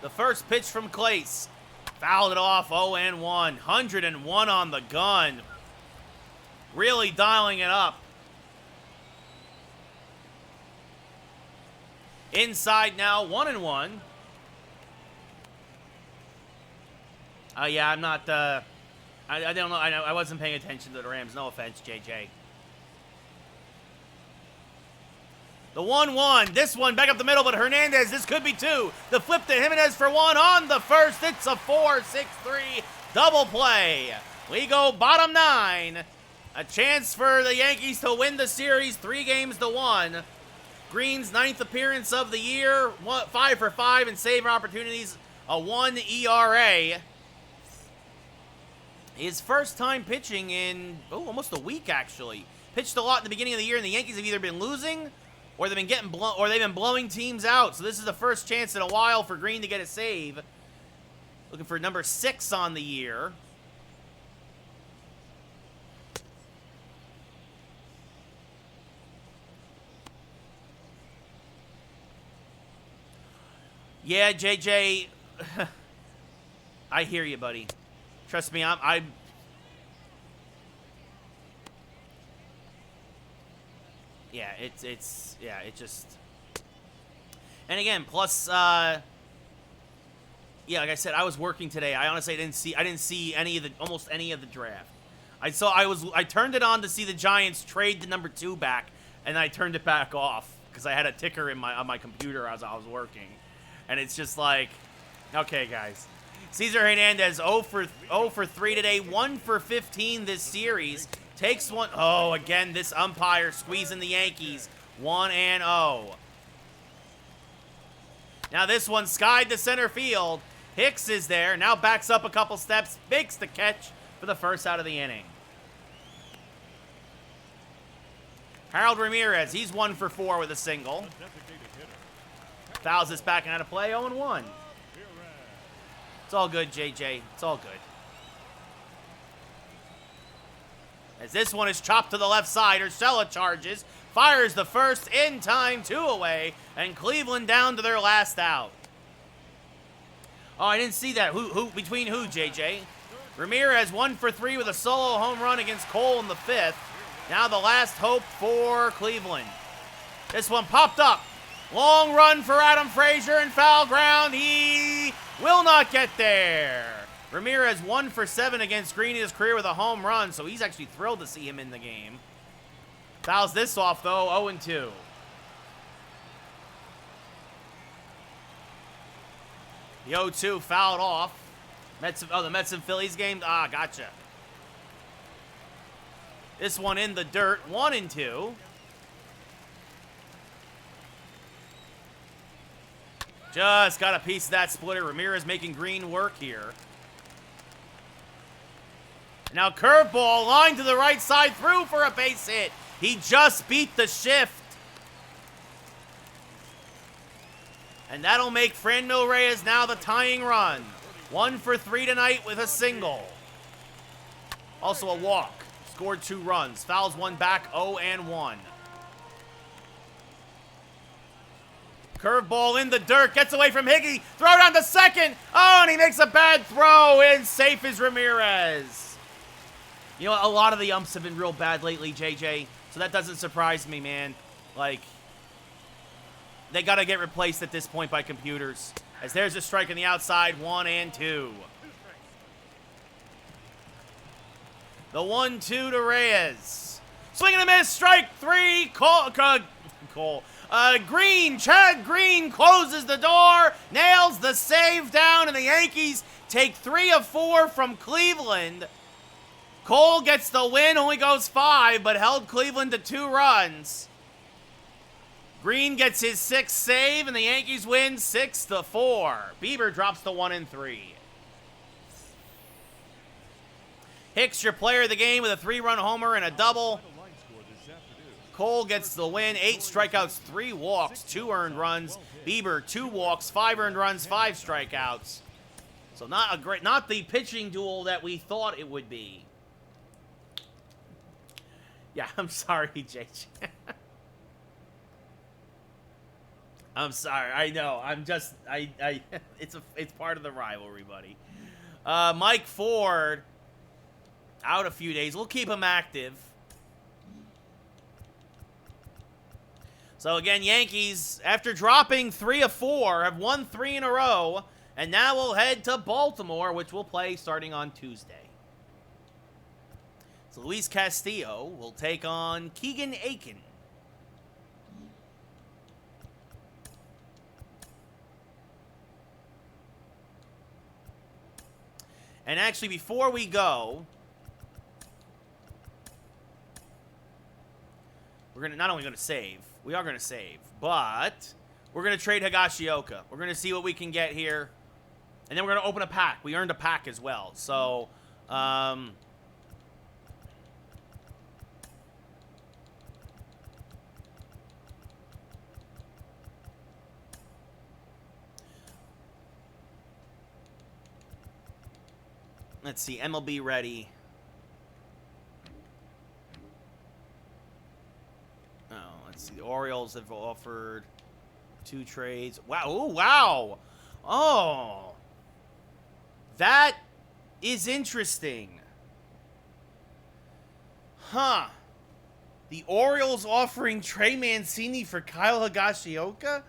The first pitch from Clace. Fouled it off, 0-1. 101 on the gun. Really dialing it up. Inside now, 1-1. Yeah, I'm not, I don't know, I wasn't paying attention to the Rams. No offense, JJ. The 1-1. This one back up the middle, but Hernandez, this could be two. The flip to Jimenez for one on the first. It's a 4-6-3 double play. We go bottom 9. A chance for the Yankees to win the series 3-1. Green's 9th appearance of the year, 5 for 5 in save opportunities, a 1 ERA. His first time pitching in, almost a week actually. Pitched a lot in the beginning of the year, and the Yankees have either been losing or they've been blowing teams out. So this is the first chance in a while for Green to get a save. Looking for number 6 on the year. Yeah, JJ, I hear you, buddy. Trust me, I'm yeah, it just, and again, plus, yeah, like I said, I was working today. I honestly didn't see almost any of the draft. I turned it on to see the Giants trade the number 2 back, and I turned it back off because I had a ticker on my computer as I was working. And it's just like, okay, guys. Cesar Hernandez 0 for 3 today, 1 for 15 this series. Takes one. Oh, again, this umpire squeezing the Yankees. 1-0. Now this one skied to center field. Hicks is there. Now backs up a couple steps. Makes the catch for the first out of the inning. Harold Ramirez, he's 1 for 4 with a single. Fouls this back and out of play, 0-1. It's all good, JJ. It's all good. As this one is chopped to the left side, Urshela charges, fires the first in time, 2 away, and Cleveland down to their last out. Oh, I didn't see that. Between who, JJ? Ramirez 1 for 3 with a solo home run against Cole in the 5th. Now the last hope for Cleveland. This one popped up. Long run for Adam Frazier and foul ground. He will not get there. Ramirez 1 for 7 against Green in his career with a home run, so he's actually thrilled to see him in the game. Fouls this off, though, 0-2. The 0-2 fouled off. The Mets and Phillies game. Ah, gotcha. This one in the dirt, 1-2. Just got a piece of that splitter. Ramirez making Green work here. Now curveball, line to the right side, through for a base hit. He just beat the shift. And that'll make Franmil Reyes now the tying run. 1 for 3 tonight with a single. Also a walk. Scored 2 runs. Fouls 1 back, 0-1. Curveball in the dirt, gets away from Higgy, throw down to second. Oh, and he makes a bad throw, and safe is Ramirez. You know, a lot of the umps have been real bad lately, JJ, so that doesn't surprise me, man. Like, they got to get replaced at this point by computers. As there's a strike on the outside, 1-2. The 1-2 to Reyes. Swing and a miss, strike 3, Cole. Green, Chad Green closes the door, nails the save down, and the Yankees take 3 of 4 from Cleveland. Cole gets the win, only goes 5, but held Cleveland to 2 runs. Green gets his 6th save, and the Yankees win 6-4. Bieber drops to 1-3. Hicks, your player of the game, with a 3-run homer and a double. Cole gets the win, 8 strikeouts, 3 walks, 2 earned runs. Bieber, 2 walks, 5 earned runs, 5 strikeouts. So not the pitching duel that we thought it would be. Yeah, I'm sorry, JJ. I'm sorry. I know. I'm just it's part of the rivalry, buddy. Mike Ford out a few days. We'll keep him active. So again, Yankees, after dropping 3 of 4, have won 3 in a row, and now we'll head to Baltimore, which we'll play starting on Tuesday. So Luis Castillo will take on Keegan Aiken. And actually, before we go, we're gonna not only gonna save, we are gonna save, but we're gonna trade Higashioka. We're gonna see what we can get here, and then we're gonna open a pack. We earned a pack as well, so let's see, MLB ready. Oh, let's see. The Orioles have offered 2 trades. Wow. Oh, wow. Oh. That is interesting. Huh. The Orioles offering Trey Mancini for Kyle Higashioka?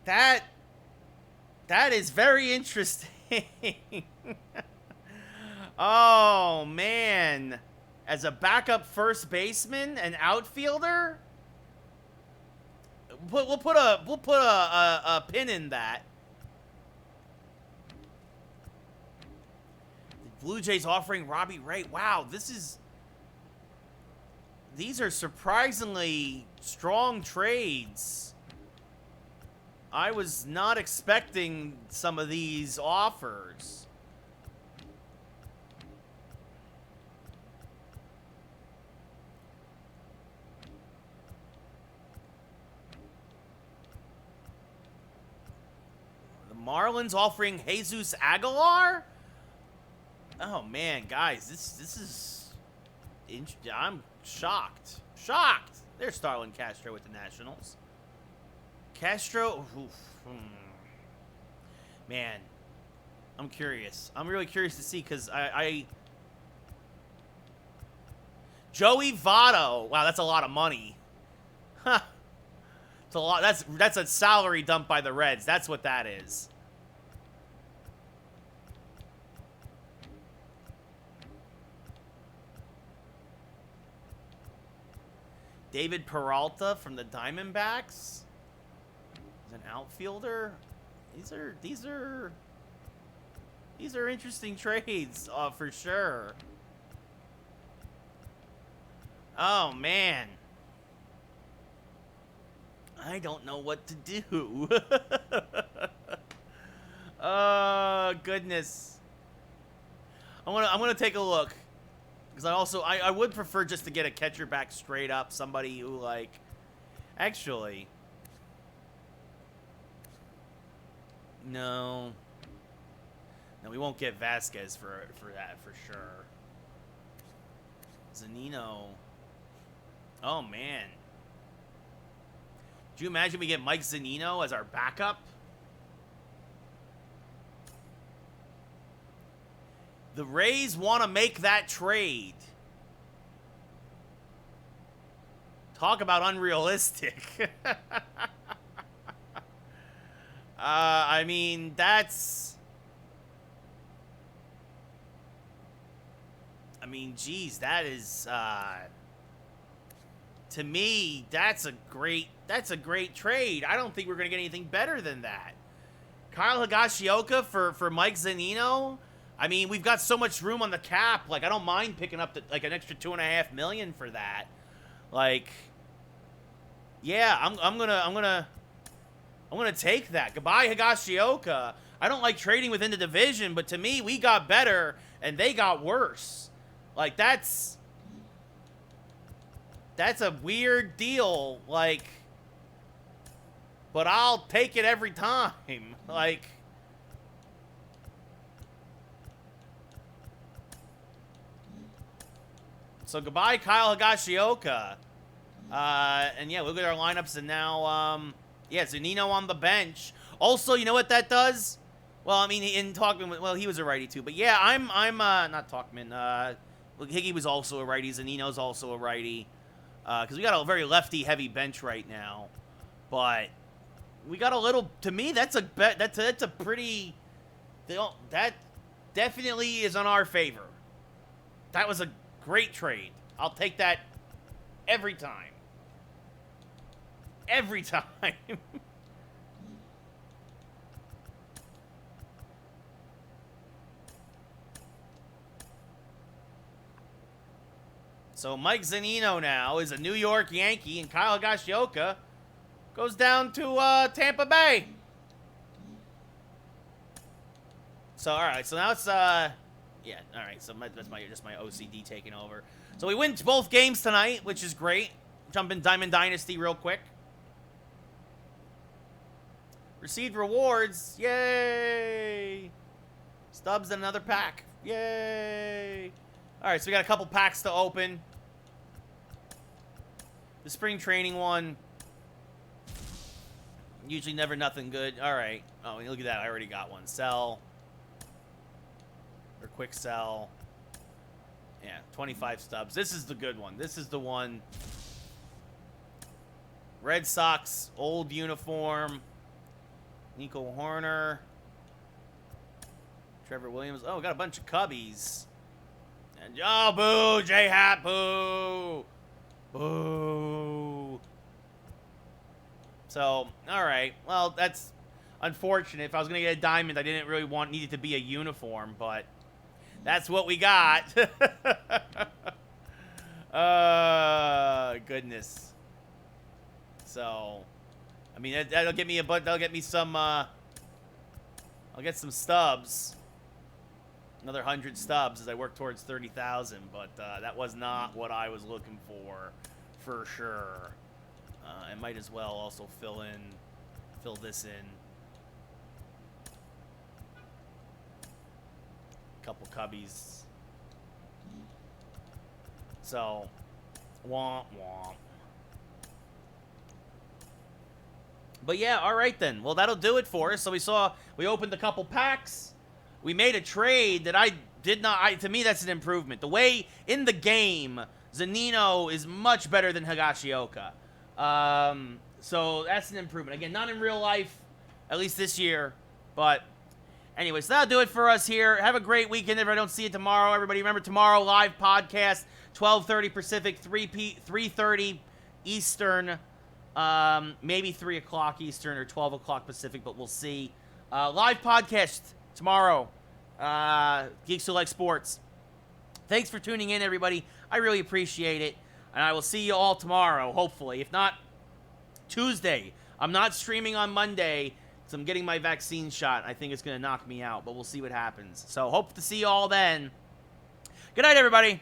That is very interesting. Oh, man. As a backup first baseman and outfielder? We'll put a pin in that. The Blue Jays offering Robbie Ray. Wow, these are surprisingly strong trades. I was not expecting some of these offers. Marlins offering Jesus Aguilar? Oh man, guys, this is I'm shocked. Shocked. There's Starlin Castro with the Nationals. Castro, man, I'm curious. I'm really curious to see because Joey Votto. Wow, that's a lot of money. Huh. It's a lot. That's a salary dump by the Reds. That's what that is. David Peralta from the Diamondbacks. He's an outfielder. These are interesting trades, for sure. Oh man. I don't know what to do. Oh, goodness. I'm gonna take a look. Because I would prefer just to get a catcher back straight up. Somebody who, like... Actually... No. No, we won't get Vasquez for that, for sure. Zanino. Oh, man. Do you imagine we get Mike Zanino as our backup? The Rays want to make that trade. Talk about unrealistic. I mean, that's... I mean, geez, that is... to me, that's a great trade. I don't think we're going to get anything better than that. Kyle Higashioka for Mike Zanino? I mean, we've got so much room on the cap. Like, I don't mind picking up like an extra $2.5 million for that. Like, yeah, I'm gonna take that. Goodbye, Higashioka. I don't like trading within the division, but to me, we got better and they got worse. Like, that's a weird deal. Like, but I'll take it every time. Like. So goodbye, Kyle Higashioka. And yeah, look at our lineups, and now Yeah, Zunino on the bench. Also, you know what that does? Well, I mean, in Talkman, well, he was a righty too. But yeah, I'm not Talkman. Higgy was also a righty. Zunino's also a righty. Because we got a very lefty-heavy bench right now. But we got a little. To me, that's a pretty. That definitely is on our favor. That was a great trade. I'll take that every time. Every time. So Mike Zunino now is a New York Yankee, and Kyle Higashioka goes down to Tampa Bay. So all right, so now it's yeah, all right. So that's just my OCD taking over. So we win both games tonight, which is great. Jump in Diamond Dynasty real quick. Received rewards, yay! Stubs and another pack, yay! All right, so we got a couple packs to open. The spring training one. Usually never nothing good. All right. Oh, look at that. I already got one. Sell. Or quick sell. Yeah, 25 stubs. This is the good one. This is the one. Red Sox, old uniform. Nico Horner. Trevor Williams. Oh, we got a bunch of Cubbies. And, oh, boo, J-Hat, boo. Boo. So, all right. Well, that's unfortunate. If I was going to get a diamond, I didn't really need it to be a uniform, but that's what we got. Goodness. So, I mean, that'll get me that'll get me some, I'll get some stubs. Another 100 stubs as I work towards 30,000, but that was not what I was looking for sure. I might as well also fill this in. Couple Cubbies. So, womp womp. But yeah, all right then. Well, that'll do it for us. So we opened a couple packs. We made a trade that I did not. To me, that's an improvement. The way in the game, Zunino is much better than Higashioka. So that's an improvement. Again, not in real life, at least this year. But anyway, so that'll do it for us here. Have a great weekend. If I don't see you tomorrow, everybody remember tomorrow live podcast, 12:30 Pacific, 3:30 Eastern, maybe 3 o'clock Eastern or 12 o'clock Pacific, but we'll see. Live podcast tomorrow. Geeks Who Like Sports. Thanks for tuning in, everybody. I really appreciate it. And I will see you all tomorrow, hopefully. If not, Tuesday. I'm not streaming on Monday because I'm getting my vaccine shot. I think it's going to knock me out, but we'll see what happens. So hope to see you all then. Good night, everybody.